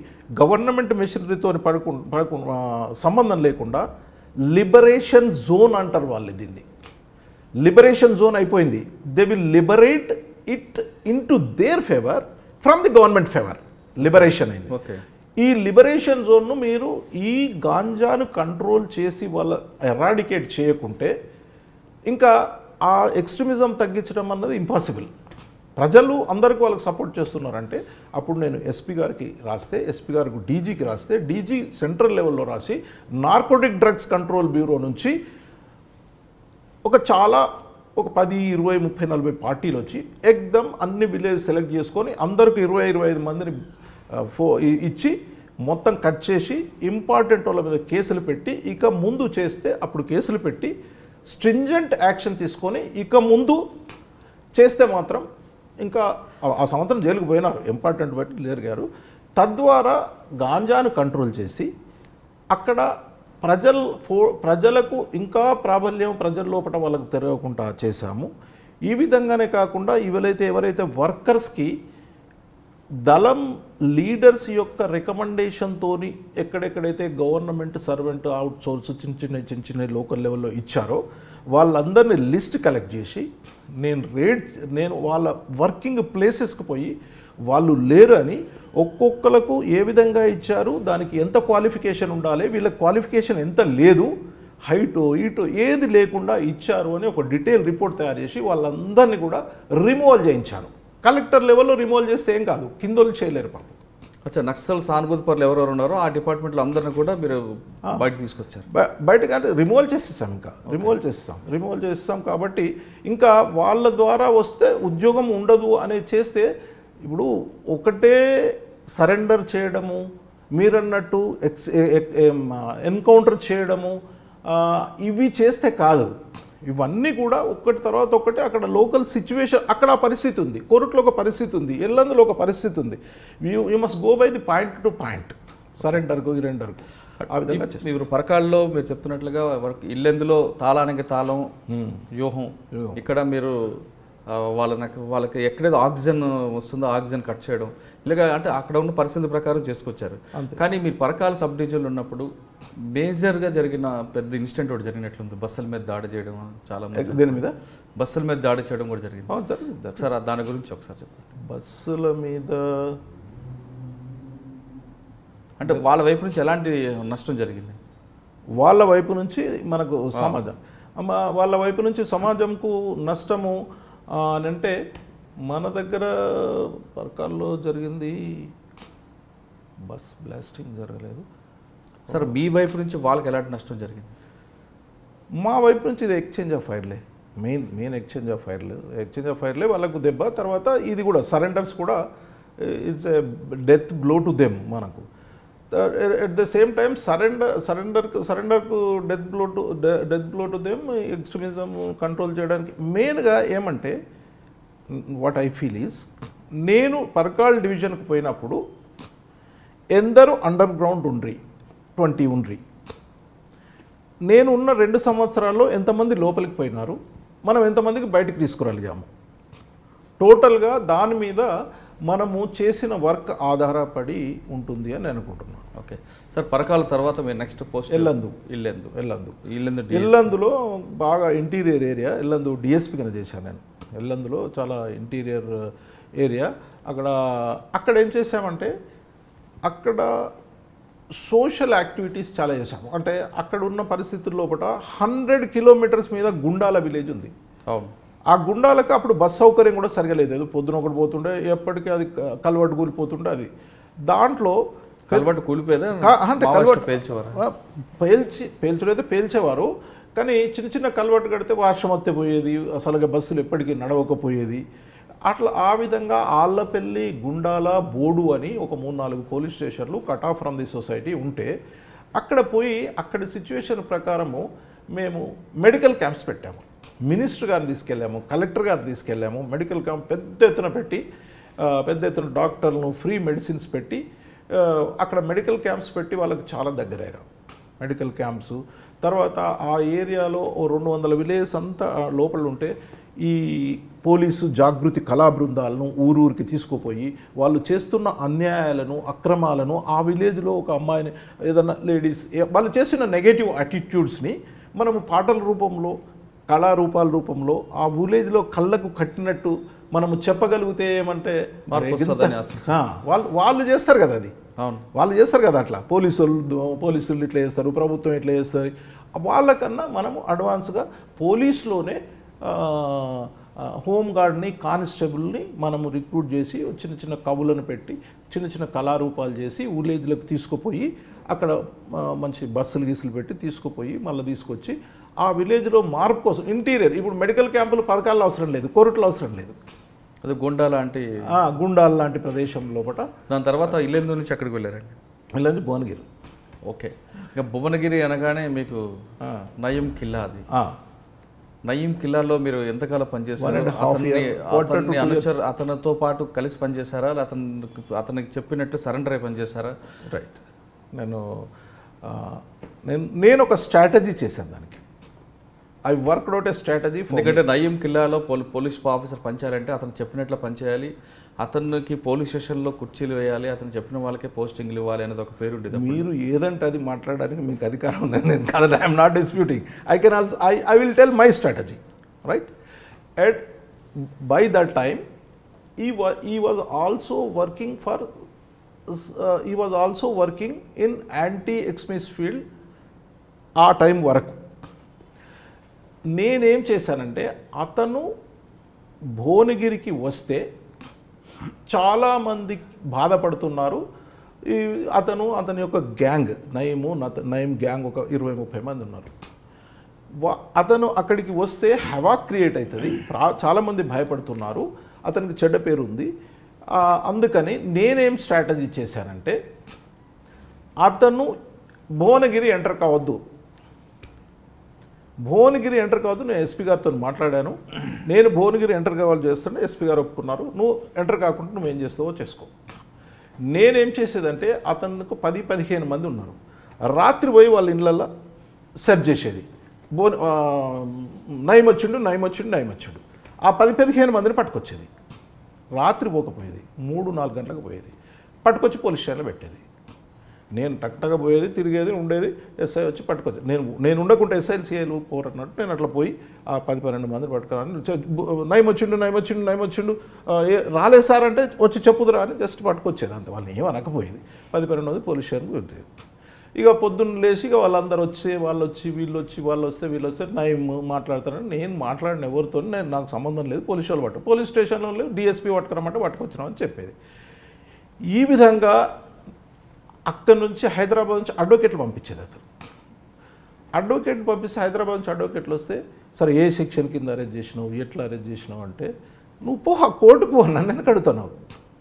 గవర్నమెంట్ మెషినరీతో సంబంధం లేకుండా లిబరేషన్ జోన్ అంటారు వాళ్ళు దీన్ని. లిబరేషన్ జోన్ అయిపోయింది. They will liberate it in to their favour from the government favour. Liberation అయింది. ఈ లిబరేషన్ జోన్ను మీరు ఈ గాంజాను కంట్రోల్ చేసి వాళ్ళ ఎరాడికేట్ చేయకుంటే ఇంకా ఆ ఎక్స్ట్రీమిజం తగ్గించడం అన్నది ఇంపాసిబుల్. ప్రజలు అందరికీ వాళ్ళకి సపోర్ట్ చేస్తున్నారంటే అప్పుడు నేను ఎస్పీ గారికి రాస్తే, ఎస్పీ గారికి డీజీకి రాస్తే, డీజీ సెంట్రల్ లెవెల్లో రాసి నార్కోటిక్ డ్రగ్స్ కంట్రోల్ బ్యూరో నుంచి ఒక 10, 20, 30, 40 పార్టీలు వచ్చి ఎగ్దమ్ అన్ని విలేజ్ సెలెక్ట్ చేసుకొని అందరికి 20-25 మందిని ఇచ్చి మొత్తం కట్ చేసి ఇంపార్టెంట్ వాళ్ళ మీద కేసులు పెట్టి ఇక ముందు చేస్తే అప్పుడు కేసులు పెట్టి స్ట్రింజెంట్ యాక్షన్ తీసుకొని ఇక ముందు చేస్తే మాత్రం ఇంకా ఆ సంవత్సరం జైలుకు పోయినారు ఇంపార్టెంట్ బట్టి లేరు గారు. తద్వారా గాంజాను కంట్రోల్ చేసి అక్కడ ప్రజలకు ఇంకా ప్రాబల్యం ప్రజల లోపల వాళ్ళకు తిరగకుండా చేశాము. ఈ విధంగానే కాకుండా ఎవరైతే వర్కర్స్కి దళం లీడర్స్ యొక్క రికమెండేషన్తో ఎక్కడెక్కడైతే గవర్నమెంట్ సర్వెంట్ అవుట్ సోర్స్ చిన్న చిన్న లోకల్ లెవెల్లో ఇచ్చారో వాళ్ళందరినీ లిస్ట్ కలెక్ట్ చేసి నేను వాళ్ళ వర్కింగ్ ప్లేసెస్కి పోయి వాళ్ళు లేరు అని ఒక్కొక్కలకు ఏ విధంగా ఇచ్చారు, దానికి ఎంత క్వాలిఫికేషన్ ఉండాలి, వీళ్ళ క్వాలిఫికేషన్ ఎంత లేదు, హైటు ఇటు ఏది లేకుండా ఇచ్చారు అని ఒక డీటెయిల్ రిపోర్ట్ తయారు చేసి వాళ్ళందరినీ కూడా రిమూవల్ చేయించాను. కలెక్టర్ లెవెల్లో రిమూవల్ చేస్తే ఏం కాదు, కిందోళ్ళు చేయలేరు పాపం. అచ్చా, నక్సల్ సానుభూతి పరులు ఎవరెవరు ఉన్నారో ఆ డిపార్ట్మెంట్లో అందరిని కూడా మీరు బయటకు తీసుకొచ్చారు. బయటకు అంటే రిమూవల్ చేసేసాం, ఇంకా రిమూవల్ చేస్తాం కాబట్టి ఇంకా వాళ్ళ ద్వారా వస్తే ఉద్యోగం ఉండదు అనేది చేస్తే ఇప్పుడు ఒకటే సరెండర్ చేయడము, మీరన్నట్టు ఎన్కౌంటర్ చేయడము ఇవి చేస్తే కాదు. ఇవన్నీ కూడా ఒక్కటి తర్వాత ఒకటి అక్కడ లోకల్ సిచ్యువేషన్, అక్కడ ఆ పరిస్థితి ఉంది, కోరుట్లో ఒక పరిస్థితి ఉంది, ఎల్లందులో ఒక పరిస్థితి ఉంది. You must go by the point to point, సరెండర్కు గిరెండర్కు ఆ విధంగా చేస్తారు. మీరు పరకాల్లో మీరు చెప్తున్నట్లుగా ఇల్లెందులో తాళానికి తాళం వ్యూహం, ఇక్కడ మీరు వాళ్ళకి ఎక్కడైతే ఆక్సిజన్ వస్తుందో ఆక్సిజన్ కట్ చేయడం ఇలాగ అంటే అక్కడ ఉన్న పరిస్థితి ప్రకారం చేసుకొచ్చారు. కానీ మీరు పరకాల సబ్ డివిజన్లో ఉన్నప్పుడు మేజర్గా జరిగిన పెద్ద ఇన్సిడెంట్ ఒకటి జరిగినట్లుంది. బస్సుల మీద దాడి చేయడం, చాలా దేని మీద బస్సుల మీద దాడి చేయడం కూడా జరిగింది. ఒకసారి దాని గురించి ఒకసారి చెప్పండి. బస్సుల మీద అంటే వాళ్ళ వైపు నుంచి ఎలాంటి నష్టం జరిగింది? వాళ్ళ వైపు నుంచి మనకు సమాజం, వాళ్ళ వైపు నుంచి సమాజంకు నష్టము అని అంటే మన దగ్గర పరకాల్లో జరిగింది బస్ బ్లాస్టింగ్ జరగలేదు సార్. మీ వైపు నుంచి వాళ్ళకి ఎలాంటి నష్టం జరిగింది? మా వైపు నుంచి ఇది ఎక్స్చేంజ్ ఆఫ్ ఫైర్లే, మెయిన్ ఎక్స్చేంజ్ ఆఫ్ ఫైర్లే వాళ్ళకు దెబ్బ. తర్వాత ఇది కూడా సరెండర్స్ కూడా it's a death blow to them మనకు. ఎట్ ద సేమ్ టైమ్ సరెండర్కు death blow to them extremism control చేయడానికి మెయిన్గా ఏమంటే వాట్ ఐ ఫీల్ ఈజ్, నేను పరకాల్ డివిజన్కి పోయినప్పుడు ఎందరూ అండర్ గ్రౌండ్ 20 ఉండ్రి. నేను ఉన్న 2 సంవత్సరాల్లో ఎంతమంది లోపలికి పోయినారు, మనం ఎంతమందికి బయటికి తీసుకురాలిగాము, టోటల్గా దాని మీద మనము చేసిన వర్క్ ఆధారపడి ఉంటుంది అని అనుకుంటున్నాను. ఓకే సార్, పరకాల తర్వాత మీరు నెక్స్ట్ పోస్ట్ ఇల్లందులో బాగా ఇంటీరియర్ ఏరియా, ఇల్లందు డిఎస్పీ కింద చేశాను నేను. ఇల్లందులో చాలా ఇంటీరియర్ ఏరియా. అక్కడ ఏం చేసామంటే అక్కడ సోషల్ యాక్టివిటీస్ చాలా చేశాము. అంటే అక్కడ ఉన్న పరిస్థితుల లోపల 100 కిలోమీటర్స్ మీద గుండాల విలేజ్ ఉంది. ఆ గుండాలకు అప్పుడు బస్ సౌకర్యం కూడా సరిగా లేదు. పొద్దున ఒకటి పోతుండే, ఎప్పటికీ అది కల్వర్ట్ కూలిపోతుండే. అది దాంట్లో కల్వర్ట్ కూలిపోయేది అంటే కల్వర్ట్ పేల్చడైతే పేల్చేవారు, కానీ చిన్న కల్వర్ట్ కడితే వర్షం వస్తే పోయేది, అసలుగా బస్సులు ఎప్పటికీ నడవకపోయేది. అట్లా ఆ విధంగా ఆళ్ళపల్లి, గుండాల, బోడు అని ఒక 3-4 పోలీస్ స్టేషన్లు cut off from the society ఉంటే అక్కడ పోయి అక్కడి సిచ్యువేషన్ ప్రకారము మేము మెడికల్ క్యాంప్స్ పెట్టాము. మినిస్టర్ గారిని తీసుకెళ్ళాము, కలెక్టర్ గారిని తీసుకెళ్ళాము. మెడికల్ క్యాంప్ పెద్ద ఎత్తున డాక్టర్లను, ఫ్రీ మెడిసిన్స్ పెట్టి అక్కడ మెడికల్ క్యాంప్స్ పెట్టి వాళ్ళకి చాలా దగ్గరయ్యారు. Medical camps. తర్వాత ఆ ఏరియాలో 200 విలేజెస్ అంతా లోపల ఉంటే ఈ పోలీసు జాగృతి కళా బృందాలను ఊరూరికి తీసుకుపోయి వాళ్ళు చేస్తున్న అన్యాయాలను అక్రమాలను ఆ విలేజ్లో ఒక అమ్మాయిని ఏదన్నా లేడీస్ వాళ్ళు చేస్తున్న నెగటివ్ యాటిట్యూడ్స్ని మనము పాటల రూపంలో కళారూపాల రూపంలో ఆ విలేజ్లో కళ్ళకు కట్టినట్టు మనము చెప్పగలిగితే ఏమంటే వాళ్ళు చేస్తారు కదా, అది వాళ్ళు చేస్తారు కదా, అట్లా పోలీసులు ఇట్లా చేస్తారు, ప్రభుత్వం ఇట్లా చేస్తారు. వాళ్ళకన్నా మనము అడ్వాన్స్గా పోలీసులోనే హోమ్ గార్డ్ని కానిస్టేబుల్ని మనము రిక్రూట్ చేసి చిన్న చిన్న కవులను పెట్టి చిన్న చిన్న కళారూపాలు చేసి విలేజ్లకు తీసుకుపోయి అక్కడ మంచి బస్సులు గీసులు పెట్టి తీసుకుపోయి మళ్ళీ తీసుకొచ్చి ఆ విలేజ్లో మార్పు కోసం ఇంటీరియర్ ఇప్పుడు మెడికల్ క్యాంపులు పథకాలు అవసరం లేదు, కోర్టులు అవసరం లేదు, అది గుండాల లాంటి ప్రదేశం లోపల. దాని తర్వాత ఇల్లెందు నుంచి ఎక్కడికి వెళ్ళారండి? ఇల్లెందు భువనగిరి. ఓకే, ఇక భువనగిరి అనగానే మీకు నయీం ఖిల్లా, అది నయీం ఖిల్లాలో మీరు ఎంతకాలం పనిచేశారు? అతనితో పాటు కలిసి పనిచేశారా, అతనికి చెప్పినట్టు సరెండర్ అయి పనిచేశారా? రైట్, నేను ఒక స్ట్రాటజీ చేశాను దానికి. I worked out A strategy. ఎందుకంటే నయీం ఖిల్లాలో పోలీస్ ఆఫీసర్ పనిచేయాలంటే అతను చెప్పినట్లు పనిచేయాలి, అతనికి పోలీస్ స్టేషన్లో కుర్చీలు వేయాలి, అతను చెప్పిన వాళ్ళకే పోస్టింగ్లు ఇవ్వాలి అనేది ఒక పేరు ఉండేది. మీరు ఏదంటే అది మాట్లాడడానికి మీకు అధికారం ఉంది, నేను కాదు, I'm not disputing. I will tell my strategy, right? And by that time he was also working in anti-extremist field ఆ టైం వరకు. నేనేం చేశానంటే అతను భువనగిరికి వస్తే చాలామంది బాధపడుతున్నారు. అతని యొక్క గ్యాంగ్ నయీం గ్యాంగ్ ఒక 20-30 మంది ఉన్నారు. అతను అక్కడికి వస్తే హవాక్ క్రియేట్ అవుతుంది, చాలామంది భయపడుతున్నారు, అతనికి చెడ్డ పేరు ఉంది. అందుకని నేనేం స్ట్రాటజీ చేశానంటే అతను భువనగిరి ఎంటర్ కావద్దు, నేను ఎస్పీ గారితో మాట్లాడాను. నేను భువనగిరి ఎంటర్ కావాలి చేస్తుంటే ఎస్పీ గారు ఒప్పుకున్నారు, నువ్వు ఎంటర్ కాకుండా నువ్వేం చేస్తావో చేసుకో. నేనేం చేసేదంటే అతనికి 10-15 మంది ఉన్నారు, రాత్రి పోయి వాళ్ళ ఇళ్ళల్లో సెర్చ్ చేసేది. నయీం వచ్చిండు, ఆ 10-15 మందిని పట్టుకొచ్చేది. రాత్రి పోకపోయేది, 3-4 గంటలకు పోయేది, పట్టుకొచ్చి పోలీస్ స్టేషన్లో పెట్టేది. నేను టక్టగా పోయేది, తిరిగేది, ఉండేది. ఎస్ఐ వచ్చి పట్టుకొచ్చి నేను ఉండకుంటే ఎస్ఐలు సిఐలు పోరన్నట్టు నేను అట్లా పోయి ఆ 10-12 మందిని పట్టుకున్నాను. నయీం వచ్చిండు రాలేదు సార్ అంటే వచ్చి చెప్పుదురా అని జస్ట్ పట్టుకొచ్చేది, అంత వాళ్ళని ఏం అనకపోయేది. 10-12 మంది పోలీస్ స్టేషన్కి ఉండేది. ఇక పొద్దున్న లేచి ఇక వాళ్ళందరూ వాళ్ళు వస్తే నయీం మాట్లాడతారని, నేను మాట్లాడిన ఎవరితో నాకు సంబంధం లేదు, పోలీస్ స్టేషన్లో లేవు, డిఎస్పీ పట్టుకురమంటే పట్టుకొచ్చినామని చెప్పేది. ఈ విధంగా అక్కడి నుంచి హైదరాబాద్ నుంచి అడ్వకేట్లు పంపించేది. అడ్వకేట్ పంపిస్తే హైదరాబాద్ నుంచి అడ్వకేట్లు వస్తే సరే ఏ సెక్షన్ కింద అరెస్ట్ చేసినావు, ఎట్లా అరెస్ట్ చేసినావు అంటే నువ్వు కోర్టుకు నన్ను ఎందుకు అడుగుతున్నావు?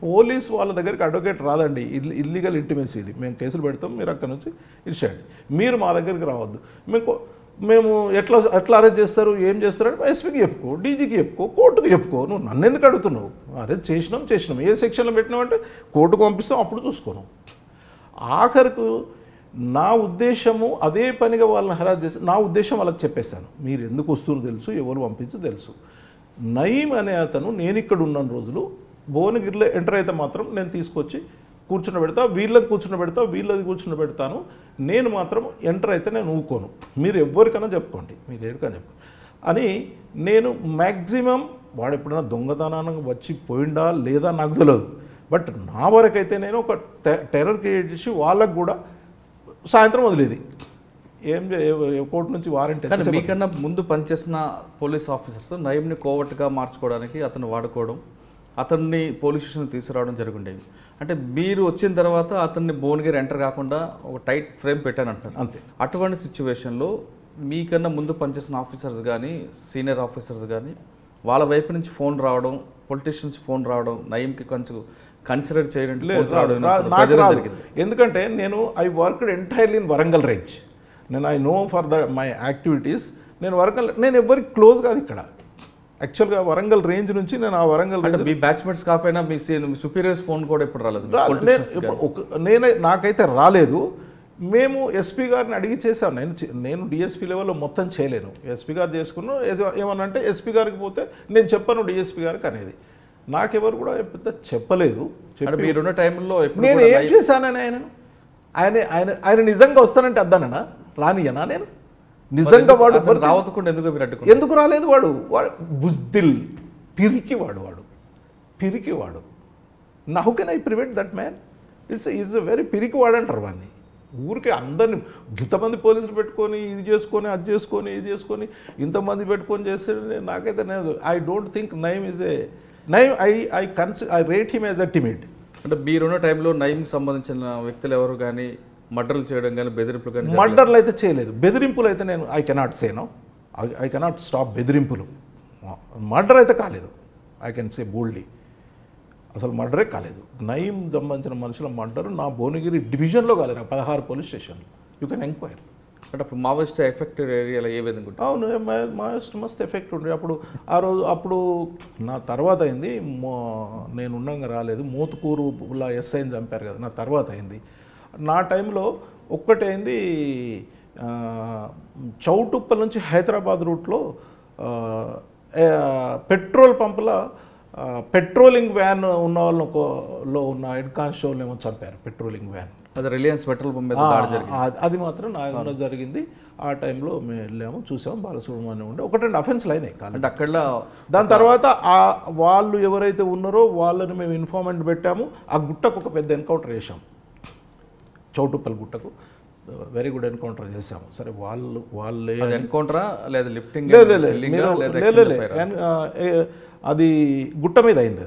పోలీసు వాళ్ళ దగ్గరికి అడ్వకేట్ రాదండి, ఇల్లీగల్ ఇంటిమేసీ ఇది, మేము కేసులు పెడతాం, మీరు అక్కడ నుంచి ఇచ్చేయండి, మీరు మా దగ్గరికి రావద్దు, మేము ఎట్లా అరెస్ట్ చేస్తారు, ఏం చేస్తారు అంటే ఎస్పీకి చెప్పుకో, డీజీకి చెప్పుకో, కోర్టుకి చెప్పుకో, నువ్వు నన్ను ఎందుకు అడుగుతున్నావు? అరెస్ట్ చేసినాం, ఏ సెక్షన్లో పెట్టినావు అంటే కోర్టుకు పంపిస్తాం, అప్పుడు చూసుకోను. ఆఖరికి నా ఉద్దేశము అదే పనిగా వాళ్ళని హరాస్ చేసి నా ఉద్దేశం వాళ్ళకి చెప్పేస్తాను, మీరు ఎందుకు వస్తున్నారు తెలుసు, ఎవరు పంపించు తెలుసు. నయీం అనే అతను నేను ఇక్కడ ఉన్న రోజులు భువనగిరిలో ఎంటర్ అయితే మాత్రం నేను తీసుకొచ్చి కూర్చుండబెడతా, వీళ్ళది కూర్చుండబెడతాను, నేను మాత్రం ఎంటర్ అయితే నేను ఊకోను, మీరు ఎవరికైనా చెప్పుకోండి, మీరు ఎవరికైనా చెప్పండి అని. నేను మ్యాక్సిమం వాడు ఎప్పుడైనా దొంగతనానికి వచ్చి పోయిండా లేదా నాకు తెలియదు, బట్ నా వరకైతే నేను ఒక టెర్రర్ క్రియేట్ చేసి వాళ్ళకు కూడా సాయంత్రం వదిలేది, కోర్టు నుంచి వారెంట్. మీకన్నా ముందు పనిచేసిన పోలీస్ ఆఫీసర్స్ నయీంని కోవర్ట్గా మార్చుకోవడానికి అతను వాడుకోవడం, అతన్ని పోలీస్ స్టేషన్ తీసుకురావడం జరుగుండేవి. అంటే మీరు వచ్చిన తర్వాత అతన్ని భువనగిరి ఎంటర్ కాకుండా ఒక టైట్ ఫ్రేమ్ పెట్టానంటారు, అంతే. అటువంటి సిచ్యువేషన్లో మీకన్నా ముందు పనిచేసిన ఆఫీసర్స్ కానీ సీనియర్ ఆఫీసర్స్ కానీ వాళ్ళ వైపు నుంచి ఫోన్ రావడం, పొలిటీషియన్స్ ఫోన్ రావడం నయీంకి కొంచెం కన్సిడర్ చేయడం లేదు. ఎందుకంటే I worked entirely in Warangal range, I know for my activities. నేను ఎవరికి క్లోజ్ కాదు ఇక్కడ, యాక్చువల్గా వరంగల్ రేంజ్ నుంచి నేను ఆ వరంగల్ రేంజ్. మీ బ్యాచ్మెంట్స్ కాకపోయినా మీ సుపీరియర్స్ ఫోన్ కూడా ఎప్పుడు రాలేదు? నాకైతే రాలేదు. మేము ఎస్పీ గారిని అడిగి చేశాను. నేను డిఎస్పీ లెవెల్లో మొత్తం చేయలేను. ఎస్పీ గారు చేసుకున్నాను. ఏమనంటే ఎస్పీ గారికి పోతే నేను చెప్పాను డిఎస్పీ గారికి అనేది. నాకెవరు కూడా పెద్ద చెప్పలేదు. మీరున్న టైంలో నేను ఏం చేశానని ఆయన నిజంగా వస్తానంటే అద్దానన్నా రానియనా నేను నిజంగా వాడు రావద్దుకుండా ఎందుకు రాలేదు? వాడు బుజ్దిల్ పిరికివాడు. How can I prevent that man? Is very పిరికివాడు అంటారు వాడిని. ఊరికి అందరిని ఇంతమంది పోలీసులు పెట్టుకొని ఇది చేసుకొని అది చేసుకొని ఇంతమంది పెట్టుకొని చేస్తే నాకైతే లేదు. I don't think Naeem is a Naeem. I rate him as a timid. అంటే మీరున్న టైంలో నయీంకి సంబంధించిన వ్యక్తులు ఎవరు కానీ మర్డర్లు చేయడం కానీ బెదిరింపులు కానీ? మర్డర్లు అయితే చేయలేదు. బెదిరింపులు అయితే నేను I cannot say no. I cannot stop బెదిరింపులు. మర్డర్ అయితే కాలేదు. ఐ కెన్ సే బోల్డ్లీ అసలు మర్డరే కాలేదు. నయీం సంబంధించిన మనుషుల మర్డర్ నా భువనగిరి డివిజన్లో కాలేదు. 16 పోలీస్ స్టేషన్లు. You can enquiry. అంటే అప్పుడు మావోయిస్ట్ ఎఫెక్టెడ్ ఏరియాలో ఏ విధంగా? అవును, మావోయిస్ట్ మస్తు ఎఫెక్ట్ ఉండే. అప్పుడు నా తర్వాత అయింది. నేను ఉండగా రాలేదు. మోతుకూరులా ఎస్ఐని చంపారు కదా, నా తర్వాత అయింది. నా టైంలో ఒక్కటైంది, చౌటుప్పల్ నుంచి హైదరాబాద్ రూట్లో పెట్రోల్ పంపుల పెట్రోలింగ్ వ్యాన్ ఉన్న వాళ్ళలో ఉన్న హెడ్ కానిస్టేబుల్ ఏమో చంపారు. పెట్రోలింగ్ వ్యాన్, అది రిలయన్స్ పెట్రోల్ పంప్ మీద దాడి జరిగింది. అది మాత్రం నా జరిగింది. ఆ టైంలో మేము వెళ్ళాము, చూసాము. బాలసుబ్రహ్మణ్యం ఉండే 1-2 అఫెన్స్లు అయినాయి అంటే అక్కడ. దాని తర్వాత వాళ్ళు ఎవరైతే ఉన్నారో వాళ్ళని మేము ఇన్ఫార్మెంట్ పెట్టాము. ఆ గుట్టకు ఒక పెద్ద ఎన్కౌంటర్ చేశాము. చౌటుప్పల్ గుట్టకు వెరీ గుడ్ ఎన్కౌంటర్ చేశాము. సరే వాళ్ళే ఎన్కౌంటరా లేదా లిఫ్టింగ్? అది గుట్ట మీద అయింది.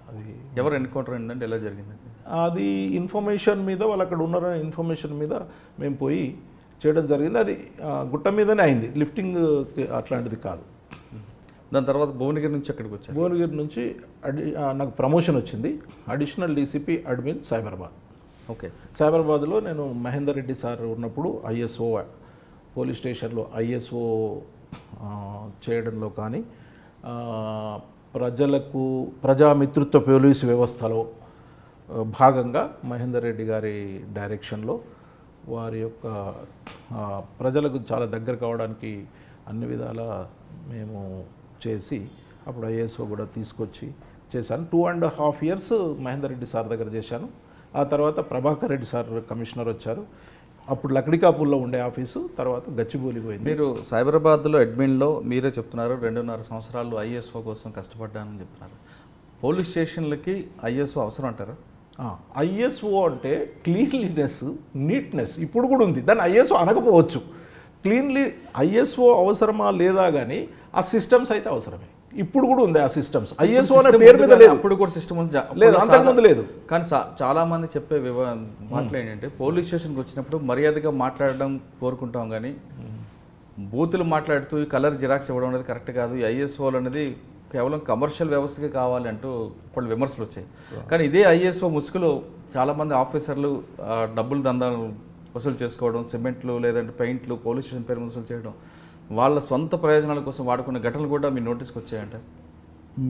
అది ఎవరు ఎన్కౌంటర్ అయిందంటే ఎలా జరిగింది? అది ఇన్ఫర్మేషన్ మీద, వాళ్ళు అక్కడ ఉన్నారనే ఇన్ఫర్మేషన్ మీద మేము పోయి చేయడం జరిగింది. అది గుట్ట మీదనే అయింది, లిఫ్టింగ్ అట్లాంటిది కాదు. దాని తర్వాత భువనగిరి నుంచి ఎక్కడికి వచ్చాను? భువనగిరి నుంచి నాకు ప్రమోషన్ వచ్చింది. Additional DCP admin Cyberabad. Okay. సైబరాబాద్లో నేను మహేందర్ రెడ్డి సార్ ఉన్నప్పుడు ఐఎస్ఓ పోలీస్ స్టేషన్లో ఐఎస్ఓ చేయడంలో కానీ, ప్రజామిత్రుత్వ పోలీసు వ్యవస్థలో భాగంగా మహేందర్ రెడ్డి గారి డైరెక్షన్లో వారి యొక్క ప్రజలకు చాలా దగ్గర కావడానికి అన్ని విధాల మేము చేసి అప్పుడు ఐఎస్ఓ కూడా తీసుకొచ్చి చేశాను. 2.5 years మహేందర్ రెడ్డి సార్ దగ్గర చేశాను. ఆ తర్వాత ప్రభాకర్ రెడ్డి సార్ కమిషనర్ వచ్చారు. అప్పుడు లక్డికాపూర్లో ఉండే ఆఫీసు, తర్వాత గచ్చిబౌలి పోయింది. మీరు సైబరాబాద్లో అడ్మిన్లో మీరే చెప్తున్నారు 2.5 సంవత్సరాలు ఐఎస్ఓ కోసం కష్టపడ్డానని చెప్తున్నారు. పోలీస్ స్టేషన్లకి ఐఎస్ఓ అవసరం అంటారా? ఐఎస్ఓ అంటే క్లీన్లీనెస్, నీట్నెస్ ఇప్పుడు కూడా ఉంది. దాన్ని ఐఎస్ఓ అనకపోవచ్చు. ఐఎస్ఓ అవసరమా లేదా కానీ ఆ సిస్టమ్స్ అయితే అవసరమే. ఇప్పుడు కూడా ఉంది ఆ సిస్టమ్స్. ఐఎస్ఓ అనే పేరు మీద లేదు. అప్పుడు కూడా సిస్టమ్ లేదు, అంతకుముందు లేదు. కానీ చాలా మంది చెప్పే మాటలు ఏంటంటే పోలీస్ స్టేషన్కి వచ్చినప్పుడు మర్యాదగా మాట్లాడడం కోరుకుంటాం, కానీ బూతులు మాట్లాడుతూ ఈ కలర్ జిరాక్స్ ఇవ్వడం అనేది కరెక్ట్ కాదు. ఈ ఐఎస్ఓలు అనేది కేవలం కమర్షియల్ వ్యవస్థకి కావాలి అంటూ ఇప్పుడు విమర్శలు వచ్చాయి. కానీ ఇదే ఐఎస్ఓ ముసుగులో చాలామంది ఆఫీసర్లు డబ్బులు దందాలు వసూలు చేసుకోవడం, సిమెంట్లు లేదంటే పెయింట్లు పోలీస్ స్టేషన్ పేరు వసూలు చేయడం, వాళ్ళ సొంత ప్రయోజనాల కోసం వాడుకున్న ఘటనలు కూడా మీ నోటీస్కి వచ్చాయంట.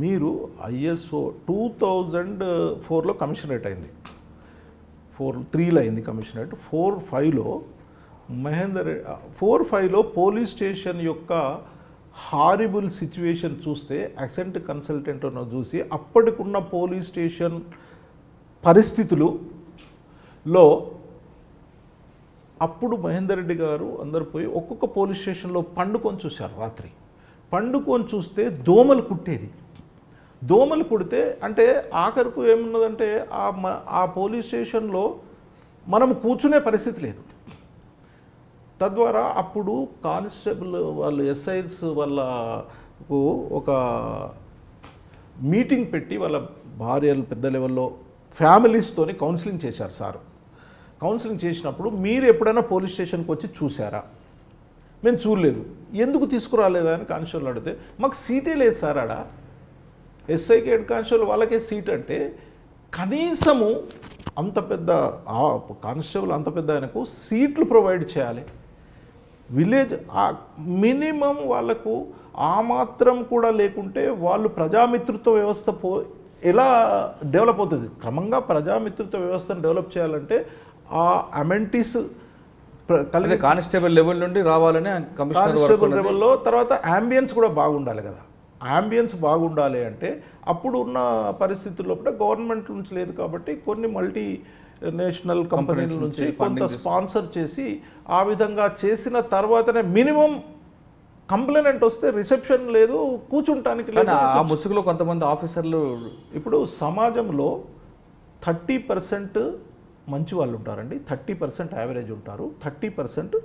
మీరు ఐఎస్ఓ 2004లో కమిషనరేట్ అయింది, 4-3లో అయింది కమిషనరేట్. 4-5లో 4-5లో పోలీస్ స్టేషన్ యొక్క హారిబుల్ సిచ్యువేషన్ చూస్తే అసెంట్ కన్సల్టెంట్ చూసి అప్పటికున్న పోలీస్ స్టేషన్ పరిస్థితులలో అప్పుడు మహేందర్ రెడ్డి గారు అందరు పోయి ఒక్కొక్క పోలీస్ స్టేషన్లో పండుకొని చూశారు. రాత్రి పండుకొని చూస్తే దోమలు కుట్టేది. దోమలు కుడితే అంటే ఆఖరికి ఏమున్నదంటే ఆ పోలీస్ స్టేషన్లో మనం కూర్చునే పరిస్థితి లేదు. తద్వారా అప్పుడు కానిస్టేబుల్ వాళ్ళు ఎస్ఐస్ వాళ్ళకు ఒక మీటింగ్ పెట్టి వాళ్ళ భార్యలు పెద్ద లెవెల్లో ఫ్యామిలీస్తోని కౌన్సిలింగ్ చేశారు సార్. కౌన్సిలింగ్ చేసినప్పుడు మీరు ఎప్పుడైనా పోలీస్ స్టేషన్కి వచ్చి చూసారా? మేము చూడలేదు. ఎందుకు తీసుకురాలేదా అని కానిస్టేబుల్ అడిగితే మాకు సీటే లేదు సార్. ఆడ ఎస్ఐకి హెడ్ కానిస్టేబుల్ వాళ్ళకే సీట్ అంటే కనీసము అంత పెద్ద కానిస్టేబుల్ అంత పెద్ద ఆయనకు సీట్లు ప్రొవైడ్ చేయాలి. విలేజ్ మినిమం వాళ్ళకు ఆ మాత్రం కూడా లేకుంటే వాళ్ళు ప్రజామిత్రుత్వ వ్యవస్థ ఎలా డెవలప్ అవుతుంది? క్రమంగా ప్రజామిత్రుత్వ వ్యవస్థను డెవలప్ చేయాలంటే ఆ అమెంటిస్ అదే కానిస్టేబుల్ లెవెల్ నుండి రావాలని కానిస్టేబుల్ లెవెల్లో తర్వాత అంబియన్స్ కూడా బాగుండాలి కదా. అంబియన్స్ బాగుండాలి అంటే అప్పుడు ఉన్న పరిస్థితుల్లో కూడా గవర్నమెంట్ నుంచి లేదు కాబట్టి కొన్ని మల్టీ నేషనల్ కంపెనీల నుంచి కొంత స్పాన్సర్ చేసి ఆ విధంగా చేసిన తర్వాతనే మినిమం కంప్లైంట్ వస్తే రిసెప్షన్ లేదు, కూర్చుంటానికి లేదు. ఆ ముసుగులో కొంతమంది ఆఫీసర్లు ఇప్పుడు సమాజంలో 30% మంచి వాళ్ళు ఉంటారండి, 30% యావరేజ్ ఉంటారు, 30%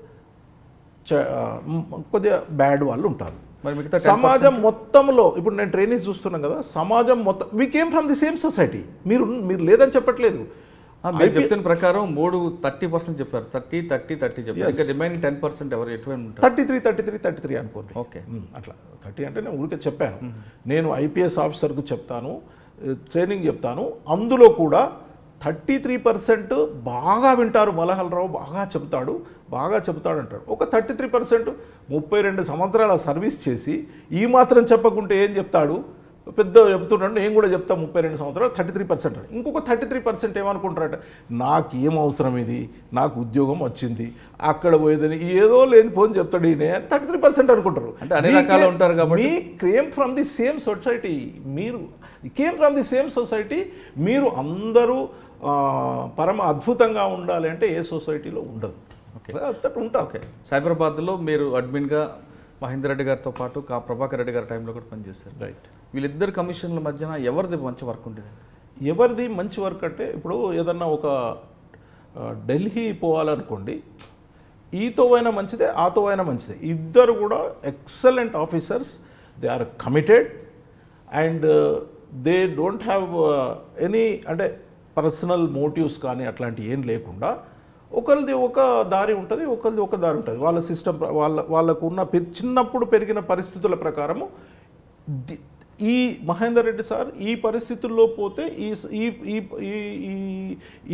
కొద్దిగా బ్యాడ్ వాళ్ళు ఉంటారు. మరి మిగతా సమాజం మొత్తంలో ఇప్పుడు నేను ట్రైనింగ్ చూస్తున్నాను కదా, సమాజం మొత్తం we came from the same society. మీరు లేదని చెప్పట్లేదు, మీరు చెప్తున్న ప్రకారం 30% చెప్పారు, 30 చెప్పారు. ఇంకా రిమైనింగ్ 10% ఎవరు ఎటువంటి ఉంటారు? 33 అనుకోండి. ఓకే, అట్లా 30 అంటే నేను ఊరికే చెప్పాను. నేను ఐపీఎస్ ఆఫీసర్కు చెప్తాను, ట్రైనింగ్ చెప్తాను, అందులో కూడా 33% బాగా వింటారు. మలహల్రావు బాగా చెప్తాడు అంటాడు. ఒక 33% 32 సంవత్సరాల సర్వీస్ చేసి ఈ మాత్రం చెప్పకుంటే ఏం చెప్తాడు, పెద్ద చెప్తున్నాడు. నేను కూడా చెప్తాను 32 సంవత్సరాలు 33%. ఇంకొక 33% ఏమనుకుంటారట, నాకు ఏం అవసరం, ఇది నాకు ఉద్యోగం వచ్చింది, అక్కడ పోయేదని ఏదో లేని ఫోన్ చెప్తాడు ఈయన, 33% అనుకుంటారు. అంటే అన్ని రకాలు ఉంటారు కాబట్టి came from the same society. మీరు అందరూ పరమ అద్భుతంగా ఉండాలి అంటే ఏ సొసైటీలో ఉండదు. ఓకే. సైబరాబాద్లో మీరు అడ్మిన్గా మహేందర్ రెడ్డి గారితో పాటు ప్రభాకర్ రెడ్డి గారి టైంలో కూడా పనిచేశారు. రైట్. వీళ్ళిద్దరు కమిషన్ల మధ్యన ఎవరిది మంచి వర్క్ ఉండేది? ఎవరిది మంచి వర్క్ అంటే, ఇప్పుడు ఏదన్నా ఒక ఢిల్లీ పోవాలనుకోండి, ఈతో అయినా మంచిదే, ఆతో అయినా మంచిదే. ఇద్దరు కూడా excellent officers. They are committed and they don't have any అంటే పర్సనల్ మోటివ్స్ కానీ అట్లాంటివి ఏం లేకుండా ఒకరిది ఒక దారి ఉంటుంది, ఒకరిది ఒక దారి ఉంటుంది. వాళ్ళ సిస్టమ్ వాళ్ళకు ఉన్న చిన్నప్పుడు పెరిగిన పరిస్థితుల ప్రకారము ఈ మహేందర్ రెడ్డి సార్ ఈ పరిస్థితుల్లో పోతే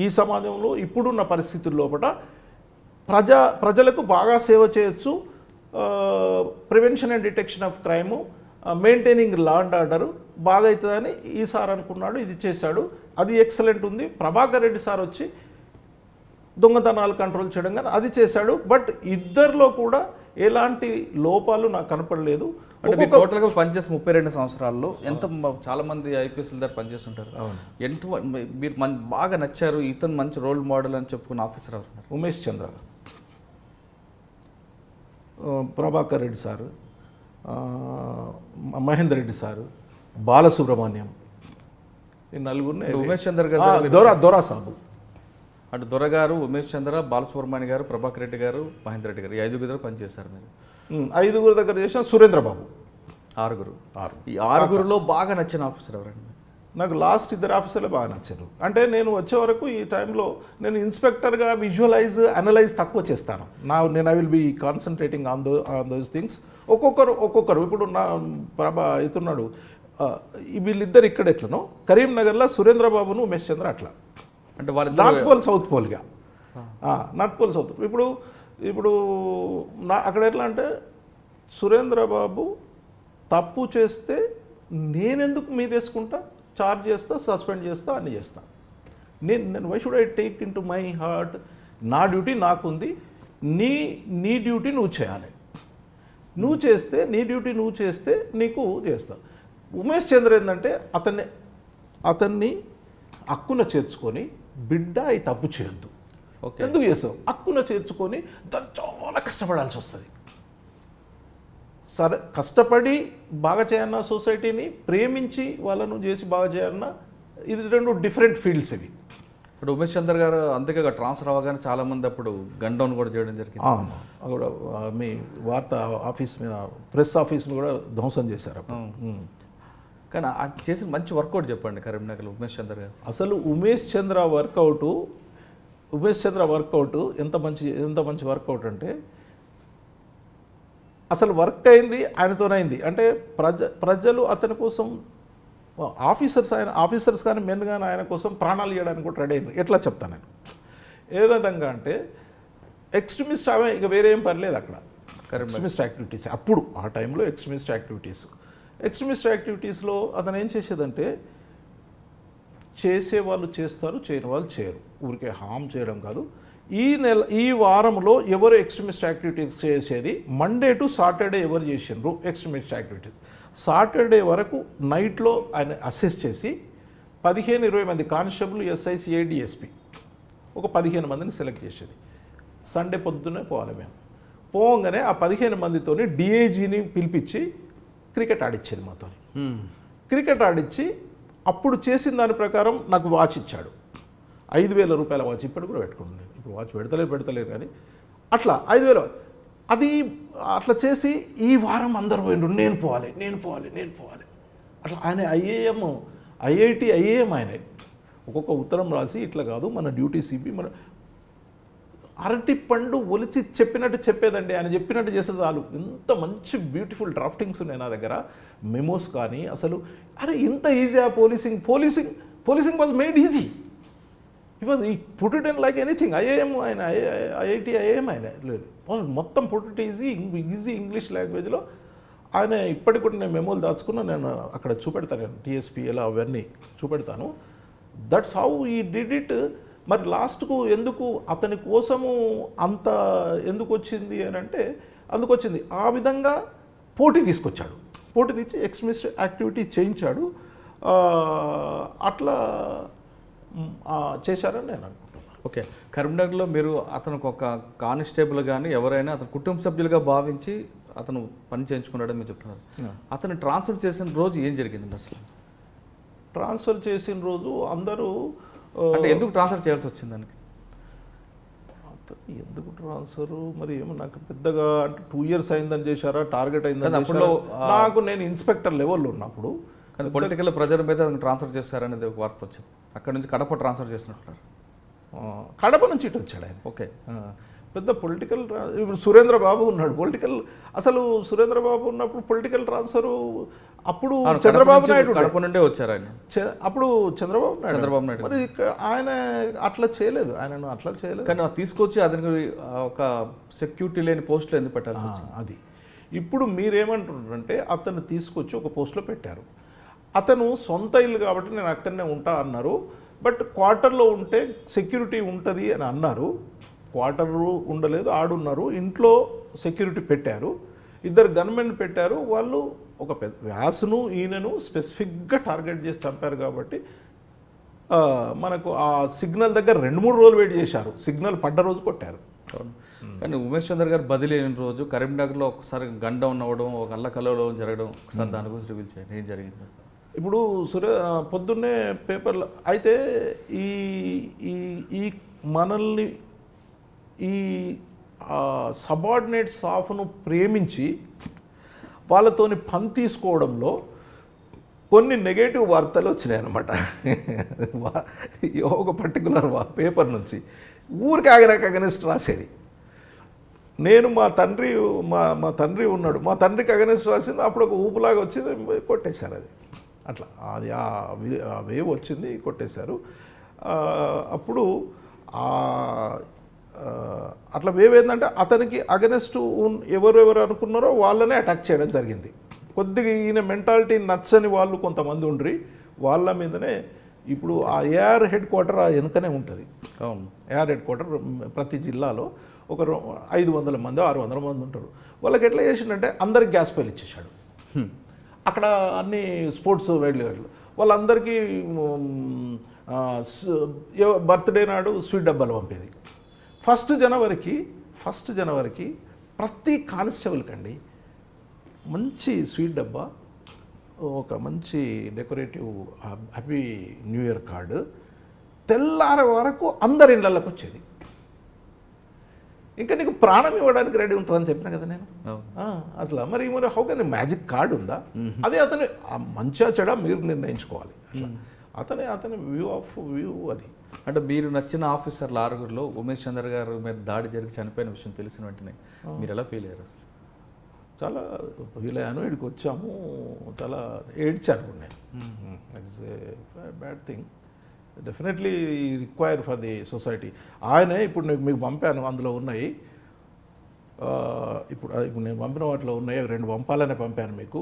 ఈ సమాజంలో ఇప్పుడున్న పరిస్థితుల్లో ప్రజలకు బాగా సేవ చేయొచ్చు. Prevention and detection of crime, maintaining law and order బాగా అవుతుందని ఈ సార్ అనుకున్నాడు, ఇది చేశాడు, అది ఎక్సలెంట్ ఉంది. ప్రభాకర్ రెడ్డి సార్ వచ్చి దొంగతనాలు కంట్రోల్ చేయడం కానీ అది చేశాడు. బట్ ఇద్దరిలో కూడా ఎలాంటి లోపాలు నాకు కనపడలేదు. అంటే టోటల్గా పనిచేసి 32 సంవత్సరాల్లో ఎంత చాలా మంది ఐపీఎస్ల దగ్గర పనిచేస్తుంటారు. మీరు బాగా నచ్చారు, ఇతను మంచి రోల్ మోడల్ అని చెప్పుకున్న ఆఫీసర్ ఎవరు? ఉమేష్ చంద్ర, ప్రభాకర్ రెడ్డి సారు, మహేందర్ రెడ్డి సారు, బాలసుబ్రహ్మణ్యం, ఈ నలుగురిని. ఉమేష్ చంద్ర గారు దొరా సాబు అటు దొరగారు, ఉమేష్ చంద్ర, బాలసుబ్రహ్మణ్య గారు, ప్రభాకర్ రెడ్డి గారు, మహేందర్ రెడ్డి గారు, ఈ 5 దగ్గర పనిచేశారు మీరు. 5 దగ్గర చేసిన సురేంద్రబాబు. 6. ఈ 6లో బాగా నచ్చిన ఆఫీసర్ ఎవరండి? నాకు లాస్ట్ 2 ఆఫీసర్లే బాగా నచ్చారు. అంటే నేను వచ్చే వరకు ఈ టైంలో నేను ఇన్స్పెక్టర్గా విజువలైజ్ అనలైజ్ తక్కువ చేస్తాను. నేను I will be concentrating on those things. ఒక్కొక్కరు ఇప్పుడు నా అవుతున్నాడు. వీళ్ళిద్దరు ఇక్కడ ఎట్లనో కరీంనగర్లో సురేంద్రబాబును ఉమేష్ చంద్ర అట్లా, అంటే వాళ్ళ నార్త్ పోల్ సౌత్ పోల్గా. నార్త్ పోల్ సౌత్ ఇప్పుడు అక్కడ ఎట్లా అంటే సురేంద్రబాబు తప్పు చేస్తే నేనెందుకు మీదేసుకుంటా, చార్జ్ చేస్తా, సస్పెండ్ చేస్తా, అన్నీ చేస్తా. నేను why should I take into my heart, నా డ్యూటీ నాకుంది, నీ డ్యూటీ నువ్వు చేయాలి, నీ డ్యూటీ నువ్వు చేస్తే నీకు చేస్తా. ఉమేష్ చంద్ర ఏంటంటే అతన్ని హక్కున చేర్చుకొని, బిడ్డ ఈ తప్పు చేయొద్దు, ఎందుకు చేస్తావు, హక్కున చేర్చుకొని దాన్ని చాలా కష్టపడాల్సి వస్తుంది. సరే, కష్టపడి బాగా చేయాలన్నా, సొసైటీని ప్రేమించి వాళ్ళను చేసి బాగా చేయాలన్నా, ఇది 2 డిఫరెంట్ ఫీల్డ్స్ ఇవి. ఇప్పుడు ఉమేష్ చంద్ర గారు అంతేగా ట్రాన్స్ఫర్ అవ్వగానే చాలామంది అప్పుడు గన్ డౌన్ కూడా చేయడం జరిగింది. కూడా మీ వార్తా ఆఫీస్ మీద, ప్రెస్ ఆఫీస్ని కూడా ధ్వంసం చేశారు. కానీ అది చేసిన మంచి వర్కౌట్ చెప్పండి కరీంనగర్ ఉమేష్ చంద్ర గారు. అసలు ఉమేష్ చంద్ర వర్కౌట్ ఎంత మంచి వర్కౌట్ అంటే, అసలు వర్క్ అయింది ఆయనతోనైంది. అంటే ప్రజలు అతని కోసం, ఆఫీసర్స్ కానీ మెన్ కానీ ఆయన కోసం ప్రాణాలు ఇవ్వడానికి కూడా రెడీ అయింది. ఎట్లా చెప్తాను నేను, ఏ విధంగా అంటే ఎక్స్ట్రీమిస్ట్ ఆమె ఇక వేరే ఏం పర్లేదు అక్కడ. ఎక్స్ట్రీమిస్ట్ యాక్టివిటీస్ అప్పుడు ఆ టైంలో ఎక్స్ట్రీమిస్ట్ యాక్టివిటీస్లో అతను ఏం చేసేదంటే, చేసేవాళ్ళు చేస్తారు, చేయని వాళ్ళు చేయరు. ఊరికే హామ్ చేయడం కాదు, ఈ వారంలో ఎవరు ఎక్స్ట్రీమిస్ట్ యాక్టివిటీస్ చేసేది, మండే టు సాటర్డే ఎవరు చేసిండ్రు ఎక్స్ట్రీమిస్ట్ యాక్టివిటీస్. సాటర్డే వరకు నైట్లో ఆయన అసెస్ చేసి 15-20 మంది కానిస్టేబుల్, ఎస్ఐ, సిఐ, డిఎస్పి ఒక 15 మందిని సెలెక్ట్ చేసేది. సండే పొద్దున్నే పోవాలి మేము. పోగానే ఆ 15 మందితోని డిఐజీని పిలిపించి క్రికెట్ ఆడిచ్చేది మాతో. క్రికెట్ ఆడిచ్చి అప్పుడు చేసిన దాని ప్రకారం నాకు వాచ్ ఇచ్చాడు. 5,000 రూపాయల వాచ్ ఇప్పటి కూడా పెట్టుకుంటున్నాను. ఇప్పుడు వాచ్ పెడతలేరు కానీ అట్లా 5,000 అది అట్లా చేసి ఈ వారం అందరు పోయిండ్రు, నేను పోవాలి అట్లా. ఆయన ఐఐటి ఐఏఎం ఆయనే. ఒక్కొక్క ఉత్తరం రాసి ఇట్లా కాదు మన డ్యూటీ సిపి, మన అరటి పండు ఒలిచి చెప్పినట్టు చెప్పేదండి. ఆయన చెప్పినట్టు చేస్తే చాలు. ఇంత మంచి బ్యూటిఫుల్ డ్రాఫ్టింగ్స్ ఉన్నాయి నా దగ్గర, మెమోస్ కానీ. అసలు అరే ఇంత ఈజీగా పోలీసింగ్ వాజ్ మేడ్ ఈజీ. ఈ put it in like anything. IIM ఆయన, ఐఐటి ఐఏఎం ఆయన లేదు, మొత్తం పుట్ ఇట్ ఈజీ ఇంగ్లీష్ లాంగ్వేజ్లో. ఆయన ఇప్పటికి కూడా నేను మెమోలు దాచుకున్నా, నేను అక్కడ చూపెడతాను, నేను టీఎస్పీఎల్ అవన్నీ చూపెడతాను. దట్స్ హౌ ఈ డిడ్ ఇట్. మరి లాస్ట్కు ఎందుకు అతని కోసము అంత ఎందుకు వచ్చింది అని అంటే అందుకొచ్చింది. ఆ విధంగా పోటీ తీసుకొచ్చాడు, పోటీ తెచ్చి ఎక్స్ట్రీమిస్ట్ యాక్టివిటీ చేయించాడు. అట్లా చేశారని నేను అనుకుంటున్నాను. ఓకే, కరీంనగర్లో మీరు అతనికి ఒక కానిస్టేబుల్ కానీ ఎవరైనా అతను కుటుంబ సభ్యులుగా భావించి అతను పని చేయించుకున్నాడని మీరు చెప్తున్నారు. అతను ట్రాన్స్ఫర్ చేసిన రోజు ఏం జరిగింది అసలు? ట్రాన్స్ఫర్ చేసిన రోజు అందరూ అంటే ఎందుకు ట్రాన్స్ఫర్ చేయాల్సి వచ్చింది దానికి? ఎందుకు ట్రాన్స్ఫర్ మరి ఏమో నాకు పెద్దగా, అంటే 2 years అయిందని చేశారా, టార్గెట్ అయిందని అప్పుడు నాకు, నేను ఇన్స్పెక్టర్ లెవెల్లో ఉన్నప్పుడు. కానీ పొలిటికల్ ప్రెజర్ మీద ట్రాన్స్ఫర్ చేస్తారనేది ఒక వార్త వచ్చింది. అక్కడ నుంచి కడప ట్రాన్స్ఫర్ చేసినట్టున్నారు. కడప నుంచి ఇటు వచ్చాడు ఆయన. ఓకే, పెద్ద పొలిటికల్. ఇప్పుడు సురేంద్ర బాబు ఉన్నాడు పొలిటికల్. అసలు సురేంద్ర బాబు ఉన్నప్పుడు పొలిటికల్ ట్రాన్స్ఫర్ అప్పుడు చంద్రబాబు నాయుడు కడప నుండే వచ్చారు ఆయన. అప్పుడు చంద్రబాబు నాయుడు మరి ఆయన అట్లా చేయలేదు, ఆయనను అట్లా చేయలేదు. కానీ తీసుకొచ్చి అతనికి ఒక సెక్యూరిటీ లేని పోస్టులో ఎందుకు పెట్టాల్సి వచ్చింది? అది ఇప్పుడు మీరేమంటున్నారంటే అతను తీసుకొచ్చి ఒక పోస్ట్లో పెట్టారు. అతను సొంత ఇల్లు కాబట్టి నేను అక్కడనే ఉంటా అన్నారు. బట్ క్వార్టర్లో ఉంటే సెక్యూరిటీ ఉంటుంది అని అన్నారు. క్వార్టరు ఉండలేదు, ఆడున్నారు. ఇంట్లో సెక్యూరిటీ పెట్టారు, 2 గన్మెన్ పెట్టారు. వాళ్ళు ఒక పెద్ద వ్యాసును ఈయనను స్పెసిఫిక్గా టార్గెట్ చేసి చంపారు. కాబట్టి మనకు ఆ సిగ్నల్ దగ్గర 2-3 రోజులు వెయిట్ చేశారు. సిగ్నల్ పడ్డ రోజు కొట్టారు. కానీ ఉమేష్ చంద్ర గారు బదిలీ అయిన రోజు కరీంనగర్లో ఒకసారి గండం అవ్వడం, ఒక అల్లకల్లో జరగడం, ఒకసారి దాని గురించి రివీల్ చేయండి, ఏం జరిగింది? ఇప్పుడు పొద్దున్నే పేపర్లో అయితే ఈ ఈ మనల్ని ఈ సబార్డినేట్ స్టాఫ్ను ప్రేమించి వాళ్ళతోని పని తీసుకోవడంలో కొన్ని నెగటివ్ వార్తలు వచ్చినాయి అన్నమాట. ఒక పర్టికులర్ పేపర్ నుంచి ఊరికి అగెనిస్ట్ రాసేది. నేను మా తండ్రి ఉన్నాడు, మా తండ్రికి అగెనిస్ట్ రాసింది. అప్పుడు ఒక ఊపులాగా వచ్చింది, కొట్టేశారు. అది అట్లా అది ఆ వేవ్ వచ్చింది, కొట్టేశారు. అప్పుడు అట్లా వేవ్ ఏంటంటే అతనికి అగెనెస్ట్ ఎవరెవరు అనుకున్నారో వాళ్ళనే అటాక్ చేయడం జరిగింది. కొద్దిగా ఈయన మెంటాలిటీ నచ్చని వాళ్ళు కొంతమంది ఉండ్రి, వాళ్ళ మీదనే. ఇప్పుడు ఆ ఏఆర్ హెడ్ క్వార్టర్ వెనుకనే ఉంటుంది. ఏఆర్ హెడ్ క్వార్టర్ ప్రతి జిల్లాలో ఒక 500 మంది 600 మంది ఉంటారు. వాళ్ళకి ఎట్లా చేసిండంటే అందరికి గ్యాస్ పైలు ఇచ్చేసాడు. అక్కడ అన్ని స్పోర్ట్స్ వైడ్లు వాళ్ళందరికీ బర్త్డే నాడు స్వీట్ డబ్బాలు పంపేది. 1st జనవరికి ప్రతి కానిస్టేబుల్ కండి మంచి స్వీట్ డబ్బా, ఒక మంచి decorative happy new year card తెల్లారే వరకు అందరి ఇళ్ళకి వచ్చేది. ఇంకా నీకు ప్రాణం ఇవ్వడానికి రెడీ ఉంటుందని చెప్పినా కదా నేను. అట్లా మరి హౌ కెన్ మ్యాజిక్ కార్డు ఉందా? అదే అతని మంచిగా చెడా మీరు నిర్ణయించుకోవాలి. అతని వ్యూ అది. అంటే మీరు నచ్చిన ఆఫీసర్ల 6గురిలో ఉమేష్ చంద్ర గారు మీద దాడి జరిగి చనిపోయిన విషయం తెలిసిన వెంటనే మీరు ఎలా ఫీల్ అయ్యారు అసలు? చాలా ఫీల్ అయ్యాను. ఇక్కడికి వచ్చాము, చాలా ఏడ్చాను నేను. It's a bad thing, definitely require for the society. ఆయనే ఇప్పుడు నేను మీకు పంపాను, అందులో ఉన్నాయి. ఇప్పుడు నేను పంపిన వాటిలో ఉన్నాయి, 2 పంపాలనే పంపాను మీకు.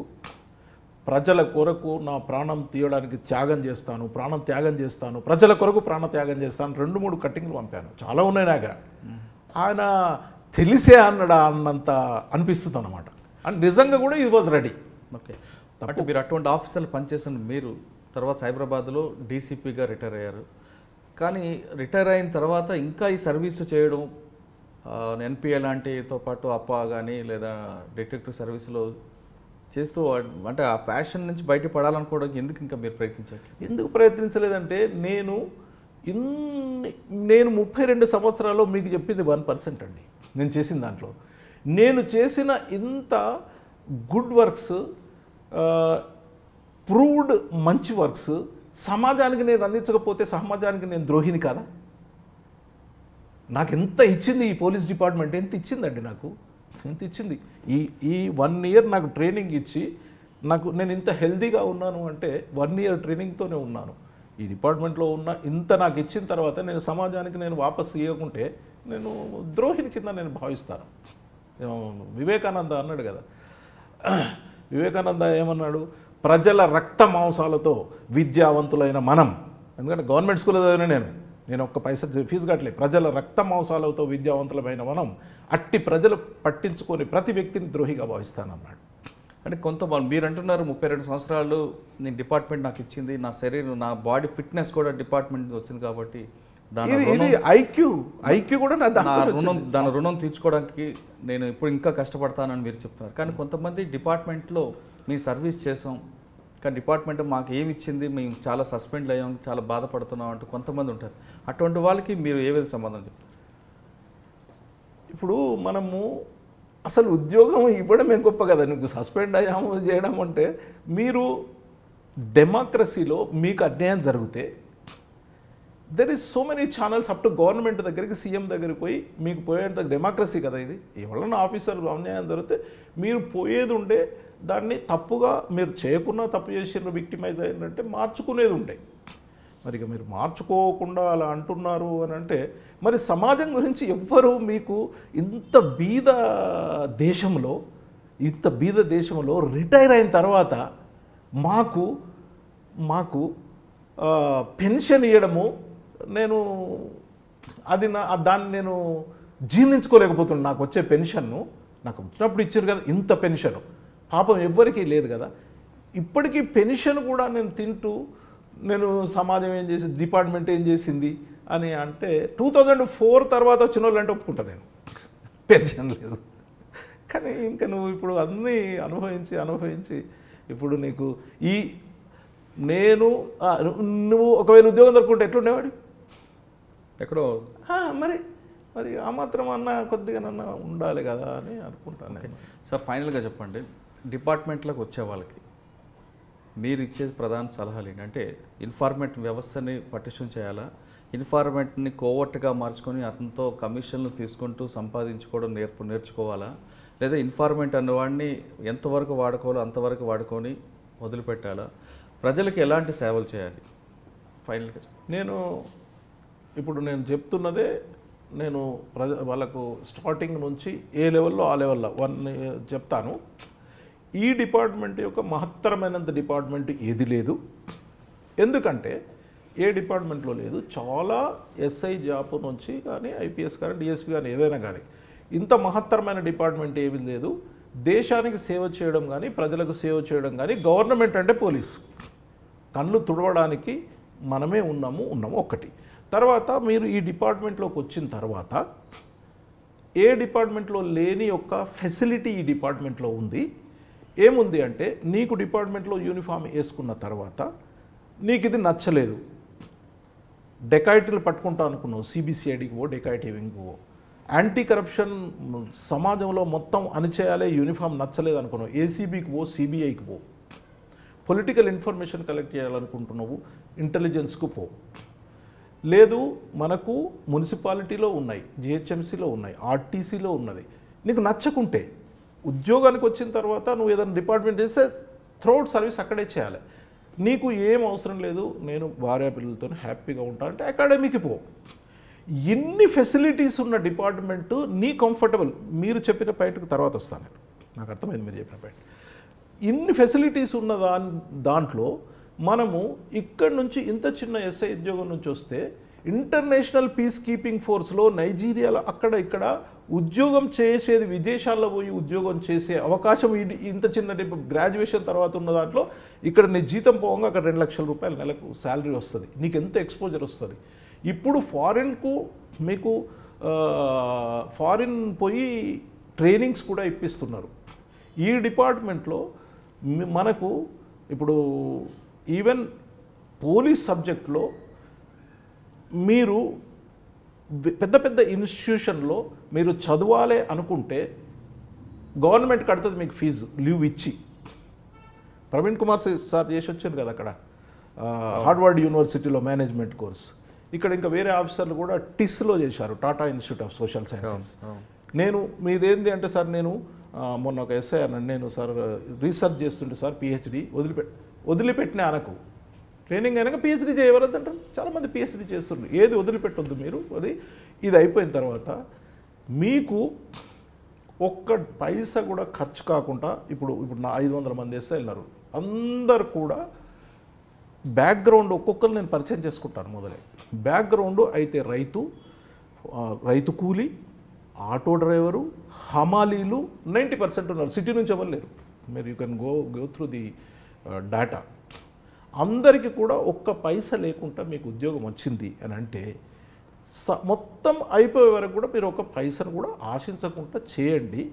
ప్రజల కొరకు నా ప్రాణం తీయడానికి త్యాగం చేస్తాను, ప్రాణం త్యాగం చేస్తాను, ప్రజల కొరకు ప్రాణ త్యాగం చేస్తాను 2-3 కట్టింగ్లు పంపాను. చాలా ఉన్నాయి నా దగ్గర. ఆయన తెలిసే అన్నాడా అన్నంత అనిపిస్తుంది అన్నమాట. అండ్ నిజంగా కూడా ఇది వాజ్ రెడీ. ఓకే, అంటే మీరు అటువంటి ఆఫీసర్లు పనిచేసిన మీరు తర్వాత సైబరాబాద్లో డీసీపీగా రిటైర్ అయ్యారు. కానీ రిటైర్ అయిన తర్వాత ఇంకా ఈ సర్వీస్ చేయడం, ఎన్పిఏ లాంటితో పాటు అప్పా కానీ లేదా డిటెక్టివ్ సర్వీస్లో చేస్తూ అంటే ఆ ప్యాషన్ నుంచి బయటపడాలనుకోవడానికి ఎందుకు ఇంకా మీరు ప్రయత్నించారు? ఎందుకు ప్రయత్నించలేదంటే నేను 32 సంవత్సరాల్లో మీకు చెప్పింది 1% అండి. నేను చేసిన దాంట్లో నేను చేసిన ఇంత గుడ్ వర్క్స్, ప్రూవ్డ్ మంచి వర్క్స్ సమాజానికి నేను అందించకపోతే సమాజానికి నేను ద్రోహిని కాదా? నాకు ఎంత ఇచ్చింది ఈ పోలీస్ డిపార్ట్మెంట్, ఎంత ఇచ్చిందండి నాకు, ఎంత ఇచ్చింది. ఈ 1 ఇయర్ నాకు ట్రైనింగ్ ఇచ్చి నేను ఇంత హెల్తీగా ఉన్నాను అంటే 1 ఇయర్ ట్రైనింగ్తోనే ఉన్నాను. ఈ డిపార్ట్మెంట్లో ఉన్న ఇంత నాకు ఇచ్చిన తర్వాత నేను సమాజానికి నేను వాపస్ ఇవ్వకుంటే నేను ద్రోహిని కింద నేను భావిస్తాను. వివేకానంద అన్నాడు కదా, వివేకానంద ఏమన్నాడు, ప్రజల రక్త మాంసాలతో విద్యావంతులైన మనం, ఎందుకంటే గవర్నమెంట్ స్కూల్లో చదివిన నేను ఒక్క పైసా ఫీజు కట్టలేదు, ప్రజల రక్త మాంసాలతో విద్యావంతులమైన మనం అట్టి ప్రజలు పట్టించుకొని ప్రతి వ్యక్తిని ద్రోహిగా భావిస్తానన్నాడు. అంటే కొంతమంది మీరు అంటున్నారు 32 సంవత్సరాలు నేను డిపార్ట్మెంట్ నాకు ఇచ్చింది, నా శరీరం నా బాడీ ఫిట్నెస్ కూడా డిపార్ట్మెంట్ వచ్చింది కాబట్టి ఇది ఐక్యూ కూడా దాని రుణం తీర్చుకోవడానికి నేను ఇప్పుడు ఇంకా కష్టపడతానని మీరు చెప్తున్నారు. కానీ కొంతమంది డిపార్ట్మెంట్లో మేము సర్వీస్ చేసాం కానీ డిపార్ట్మెంట్ మాకు ఏమి ఇచ్చింది, మేము చాలా సస్పెండ్ అయ్యాం, చాలా బాధపడుతున్నాం అంటూ కొంతమంది ఉంటారు. అటువంటి వాళ్ళకి మీరు ఏ విధంగా సమాధానం చెప్తారు? ఇప్పుడు మనము అసలు ఉద్యోగం ఇవ్వడమే గొప్ప కదా, నీకు సస్పెండ్ అయ్యాము చేయడం అంటే. మీరు డెమోక్రసీలో మీకు అన్యాయం జరిగితే there is so many channels up to government దగ్గరికి, సీఎం దగ్గరికి పోయి మీకు పోయేంత డెమోక్రసీ కదా ఇది. ఎవరన్నా ఆఫీసర్ అన్యాయం జరిగితే మీరు పోయేది ఉండే, దాన్ని తప్పుగా మీరు చేయకుండా తప్పు చేసిన విక్టిమైజ్ అయిందంటే మార్చుకునేది ఉంటాయి. మరి ఇక మీరు మార్చుకోకుండా అలా అంటున్నారు అని అంటే మరి సమాజం గురించి ఎవ్వరు మీకు ఇంత బీద దేశంలో రిటైర్ అయిన తర్వాత మాకు పెన్షన్ ఇవ్వడము, దాన్ని నేను జీర్ణించుకోలేకపోతున్నాను. నాకు వచ్చే పెన్షన్ను నాకు వచ్చినప్పుడు ఇచ్చారు కదా ఇంత పెన్షన్, పాపం ఎవ్వరికీ లేదు కదా. ఇప్పటికీ పెన్షన్ కూడా నేను తింటూ నేను సమాజం ఏం చేసింది, డిపార్ట్మెంట్ ఏం చేసింది అని అంటే 2004 తర్వాత వచ్చిన వాళ్ళు అంటే ఒప్పుకుంటా నేను, పెన్షన్ లేదు. కానీ ఇంకా నువ్వు ఇప్పుడు అన్నీ అనుభవించి ఇప్పుడు నీకు నువ్వు ఒకవేళ ఉద్యోగం దొరుకుంటే ఎట్లుండేవాడు? ఎక్కడో మరి ఆ మాత్రం అన్నా కొద్దిగానన్నా ఉండాలి కదా అని అనుకుంటాను నేను. సార్ ఫైనల్గా చెప్పండి, డిపార్ట్మెంట్లోకి వచ్చే వాళ్ళకి మీరు ఇచ్చేది ప్రధాన సలహాలు ఏంటంటే ఇన్ఫార్మేట్ వ్యవస్థని పటిష్టం చేయాలా, ఇన్ఫార్మేట్ని కోవర్ట్గా మార్చుకొని అతనితో కమిషన్లు తీసుకుంటూ సంపాదించుకోవడం నేర్చుకోవాలా, లేదా ఇన్ఫార్మేట్ అన్నవాడిని ఎంతవరకు వాడుకోవాలో అంతవరకు వాడుకొని వదిలిపెట్టాలా, ప్రజలకు ఎలాంటి సేవలు చేయాలి? ఫైనల్గా ఇప్పుడు నేను చెప్తున్నదే నేను వాళ్ళకు స్టార్టింగ్ నుంచి ఏ లెవెల్లో ఆ లెవెల్లో చెప్తాను. ఈ డిపార్ట్మెంట్ యొక్క మహత్తరమైనంత డిపార్ట్మెంట్ ఏది లేదు. ఎందుకంటే ఏ డిపార్ట్మెంట్లో లేదు. చాలా ఎస్ఐ జాబ్ నుంచి కానీ ఐపీఎస్ కానీ డిఎస్పీ కానీ ఏదైనా కానీ ఇంత మహత్తరమైన డిపార్ట్మెంట్ ఏమీ లేదు. దేశానికి సేవ చేయడం కానీ ప్రజలకు సేవ చేయడం కానీ గవర్నమెంట్ అంటే పోలీస్ కళ్ళు తుడవడానికి మనమే ఉన్నాము ఒకటి. తర్వాత మీరు ఈ డిపార్ట్మెంట్లోకి వచ్చిన తర్వాత ఏ డిపార్ట్మెంట్లో లేని యొక్క ఫెసిలిటీ ఈ డిపార్ట్మెంట్లో ఉంది. ఏముంది అంటే నీకు డిపార్ట్మెంట్లో యూనిఫామ్ వేసుకున్న తర్వాత నీకు ఇది నచ్చలేదు, డెకాయిటీలు పట్టుకుంటా అనుకున్నావు, సిబిసిఐడికి పో, డెకాయిటీవింగ్కి పో, యాంటీ కరప్షన్ సమాజంలో మొత్తం అణిచేయాలి, యూనిఫామ్ నచ్చలేదు అనుకున్నావు, ఏసీబీకి పో, సిబిఐకి పో, పొలిటికల్ ఇన్ఫర్మేషన్ కలెక్ట్ చేయాలనుకుంటున్నావు, ఇంటెలిజెన్స్కు పో. లేదు మనకు మున్సిపాలిటీలో ఉన్నాయి, జిహెచ్ఎంసీలో ఉన్నాయి, ఆర్టీసీలో ఉన్నది. నీకు నచ్చకుంటే ఉద్యోగానికి వచ్చిన తర్వాత నువ్వు ఏదైనా డిపార్ట్మెంట్ చేస్తే త్రూఅవుట్ సర్వీస్ అక్కడే చేయాలి. నీకు ఏం అవసరం లేదు, నేను భార్య పిల్లలతో హ్యాపీగా ఉంటాను అంటే అకాడమీకి పో. ఎన్ని ఫెసిలిటీస్ ఉన్న డిపార్ట్మెంటు నీ కంఫర్టబుల్. మీరు చెప్పిన పాయింట్కి తర్వాత వస్తాను నేను, నాకు అర్థమైంది మీరు చెప్పిన పాయింట్. ఇన్ని ఫెసిలిటీస్ ఉన్న దాంట్లో మనము ఇక్కడి నుంచి ఇంత చిన్న ఎస్ఐ ఉద్యోగం నుంచి వస్తే ఇంటర్నేషనల్ పీస్ కీపింగ్ ఫోర్స్లో నైజీరియాలో అక్కడ ఇక్కడ ఉద్యోగం చేసేది, విదేశాల్లో పోయి ఉద్యోగం చేసే అవకాశం ఇంత చిన్న గ్రాడ్యుయేషన్ తర్వాత ఉన్న దాంట్లో ఇక్కడ నీ జీతం పోగా అక్కడ 2 లక్షల రూపాయలు నెలకు శాలరీ వస్తుంది. నీకు ఎంత ఎక్స్పోజర్ వస్తుంది. ఇప్పుడు ఫారిన్కు మీకు ఫారిన్ పోయి ట్రైనింగ్స్ కూడా ఇప్పిస్తున్నారు. ఈ డిపార్ట్మెంట్లో మనకు ఇప్పుడు ఈవెన్ పోలీస్ సబ్జెక్ట్లో మీరు పెద్ద పెద్ద ఇన్స్టిట్యూషన్లో మీరు చదవాలి అనుకుంటే గవర్నమెంట్ కడుతుంది మీకు ఫీజు లీవ్ ఇచ్చి. ప్రవీణ్ కుమార్ సార్ చేసి వచ్చాను కదా అక్కడ హార్వర్డ్ యూనివర్సిటీలో మేనేజ్మెంట్ కోర్స్. ఇక్కడ ఇంకా వేరే ఆఫీసర్లు కూడా టిస్లో చేశారు, Tata institute of social sciences. నేను మీదేంది అంటే సార్ నేను మొన్న ఒక ఎస్ఐ అన్నాను, నేను సార్ రీసెర్చ్ చేస్తుంటే సార్ పిహెచ్డి వదిలిపెట్టిన అనకు, ట్రైనింగ్ అయినాక పిహెచ్డీ చేయవలద్దు అంటారు. చాలామంది పిహెచ్డీ చేస్తున్నారు. ఏది వదిలిపెట్టొద్దు మీరు. అది ఇది అయిపోయిన తర్వాత మీకు ఒక్క పైసా కూడా ఖర్చు కాకుండా ఇప్పుడు నా 500 మంది ఎస్ఐ వెళ్ళినారు. అందరు కూడా బ్యాక్గ్రౌండ్ ఒక్కొక్కరు నేను పరిచయం చేసుకుంటాను మొదలే. బ్యాక్గ్రౌండ్ అయితే రైతు కూలీ, ఆటో డ్రైవరు, హమాలీలు 90% ఉన్నారు. సిటీ నుంచి ఎవరు లేరు. మీరు you can go through the data. అందరికీ కూడా ఒక్క పైసా లేకుండా మీకు ఉద్యోగం వచ్చింది అని అంటే మొత్తం అయిపోయే వరకు కూడా మీరు ఒక పైసను కూడా ఆశించకుండా చేయండి.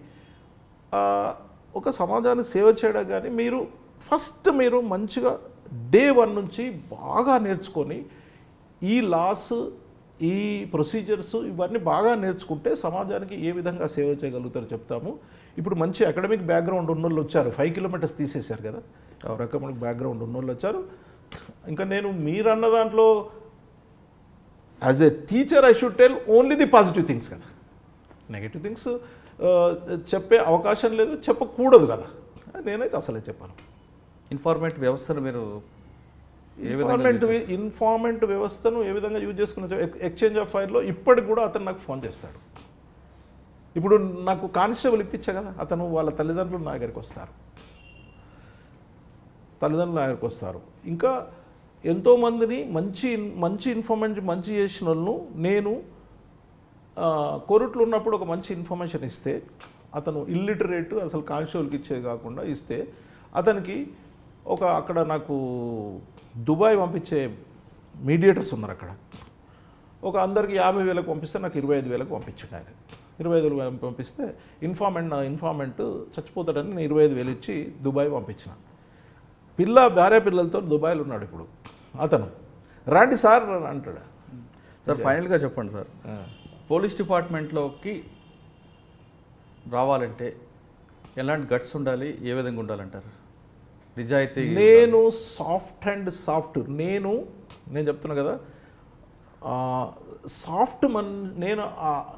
ఒక సమాజానికి సేవ చేయడం కానీ మీరు మంచిగా డే 1 నుంచి బాగా నేర్చుకొని ఈ లాస్, ఈ ప్రొసీజర్స్ ఇవన్నీ బాగా నేర్చుకుంటే సమాజానికి ఏ విధంగా సేవ చేయగలుగుతారో చెప్తాము. ఇప్పుడు మంచి అకాడమిక్ బ్యాక్గ్రౌండ్ ఉన్నోళ్ళు వచ్చారు, 5 కిలోమీటర్స్ తీసేశారు కదా, అకాడమిక్ బ్యాక్గ్రౌండ్ ఉన్నోళ్ళు వచ్చారు. ఇంకా నేను మీరన్న దాంట్లో as a teacher I should tell only the positive things కదా, నెగిటివ్ థింగ్స్ చెప్పే అవకాశం లేదు, చెప్పకూడదు కదా. నేనైతే అసలే చెప్పాను. ఇన్ఫార్మేట్ వ్యవస్థను మీరు ఇన్ఫార్మెంట్ వ్యవస్థను ఏ విధంగా యూజ్ చేసుకున్న ఎక్స్చేంజ్ ఆఫ్ ఫైర్లో ఇప్పటికి కూడా అతను నాకు ఫోన్ చేస్తాడు. ఇప్పుడు నాకు కానిస్టేబుల్ ఇప్పించా కదా, అతను వాళ్ళ తల్లిదండ్రులు నా దగ్గరికి వస్తారు. ఇంకా ఎంతోమందిని మంచి ఇన్ఫర్మేషన్ చేసిన వాళ్ళను నేను కోరుట్లో ఉన్నప్పుడు ఒక మంచి ఇన్ఫర్మేషన్ ఇస్తే అతను ఇల్లిటరేట్, అసలు కానిస్టేబుల్కి ఇచ్చేది కాకుండా ఇస్తే అతనికి అక్కడ నాకు దుబాయ్ పంపించే మీడియేటర్స్ ఉన్నారు. అక్కడ అందరికి 50,000 పంపిస్తే నాకు 25,000 పంపించాడు ఆయన. 25,000 పంపిస్తే ఇన్ఫార్మెంట్ చచ్చిపోతాడని నేను 25,000 ఇచ్చి దుబాయ్ పంపించిన. భార్య పిల్లలతో దుబాయ్లో ఉన్నాడు ఇప్పుడు. అతను రండి సార్ అంటాడు. సార్ ఫైనల్గా చెప్పండి సార్, పోలీస్ డిపార్ట్మెంట్లోకి రావాలంటే ఎలాంటి గట్స్ ఉండాలి, ఏ విధంగా ఉండాలంటారు? నిజాయితీ. నేను సాఫ్ట్ నేను చెప్తున్నా కదా, సాఫ్ట్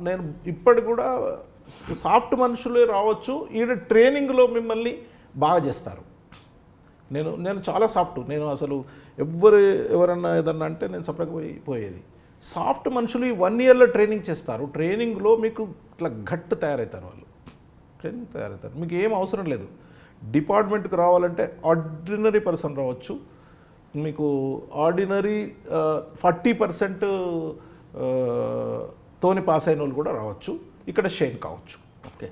నేను ఇప్పటి కూడా సాఫ్ట్ మనుషులే రావచ్చు. ఈడ ట్రైనింగ్లో మిమ్మల్ని బాగా చేస్తారు. నేను చాలా సాఫ్ట్. నేను అసలు ఎవరన్నా ఏదన్నా అంటే నేను సపరేట్గా పోయేది. సాఫ్ట్ మనుషులు ఈ 1 ఇయర్లో ట్రైనింగ్ చేస్తారు. ట్రైనింగ్లో మీకు ఇట్లా గట్టు తయారవుతారు. వాళ్ళు ట్రైనింగ్ తయారవుతారు. మీకు ఏం అవసరం లేదు. డిపార్ట్మెంట్కి రావాలంటే ఆర్డినరీ పర్సన్ రావచ్చు. మీకు ఆర్డినరీ 40% తోని పాస్ అయిన వాళ్ళు కూడా రావచ్చు. ఇక్కడ షైన్ కావచ్చు. ఓకే.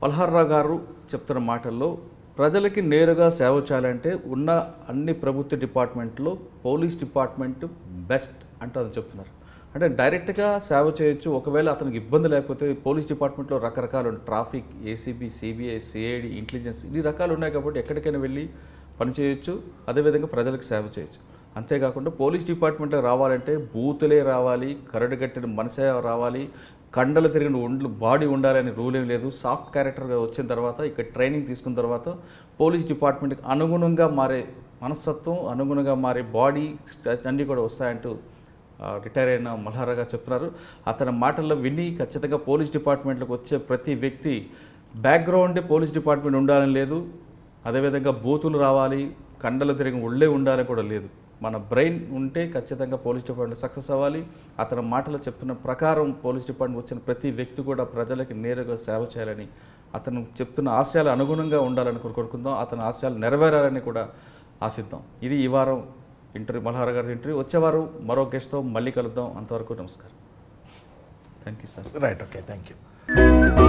పల్హార్రావు గారు చెప్తున్న మాటల్లో ప్రజలకి నేరుగా సేవ చేయాలంటే ఉన్న అన్ని ప్రభుత్వ డిపార్ట్మెంట్లో పోలీస్ డిపార్ట్మెంట్ బెస్ట్ అంటారు చెప్తున్నారు. అంటే డైరెక్ట్గా సేవ చేయొచ్చు. ఒకవేళ అతనికి ఇబ్బంది లేకపోతే పోలీస్ డిపార్ట్మెంట్లో రకరకాలు traffic, ACB, CBI, CID, intelligence ఇన్ని రకాలు ఉన్నాయి కాబట్టి ఎక్కడికైనా వెళ్ళి పనిచేయచ్చు. అదేవిధంగా ప్రజలకు సేవ చేయొచ్చు. అంతేకాకుండా పోలీస్ డిపార్ట్మెంట్లో రావాలంటే బూతులే రావాలి, కరడుగట్టిన మనసే రావాలి, కండలు తిరిగిన బాడీ ఉండాలని రూల్ ఏం లేదు. సాఫ్ట్ క్యారెక్టర్గా వచ్చిన తర్వాత ఇక్కడ ట్రైనింగ్ తీసుకున్న తర్వాత పోలీస్ డిపార్ట్మెంట్కి అనుగుణంగా మారే మనస్తత్వం, అనుగుణంగా మారే బాడీ అన్నీ కూడా వస్తాయంటూ రిటైర్ అయిన మల్హారా గారు చెప్తున్నారు. అతని మాటల్లో విని ఖచ్చితంగా పోలీస్ డిపార్ట్మెంట్లోకి వచ్చే ప్రతి వ్యక్తి బ్యాక్గ్రౌండే పోలీస్ డిపార్ట్మెంట్ ఉండాలని లేదు. అదేవిధంగా బూతులు రావాలి, కండలు తిరిగిన ఒళ్ళే ఉండాలని కూడా లేదు. మన బ్రెయిన్ ఉంటే ఖచ్చితంగా పోలీస్ డిపార్ట్మెంట్ సక్సెస్ అవ్వాలి. అతని మాటలు చెప్తున్న ప్రకారం పోలీస్ డిపార్ట్మెంట్ వచ్చిన ప్రతి వ్యక్తి కూడా ప్రజలకి నేరుగా సేవ చేయాలని అతను చెప్తున్న ఆశయాలు అనుగుణంగా ఉండాలని కోరుకుందాం. అతని ఆశయాలు నెరవేరాలని కూడా ఆశిద్దాం. ఇది ఈ వారం ఇంటర్వ్యూ, మల్హార్ గారి ఇంటర్వ్యూ. వచ్చేవారు మరో గెస్ట్తో మళ్ళీ కలుద్దాం. అంతవరకు నమస్కారం. Thank you sir. Right, okay, thank you.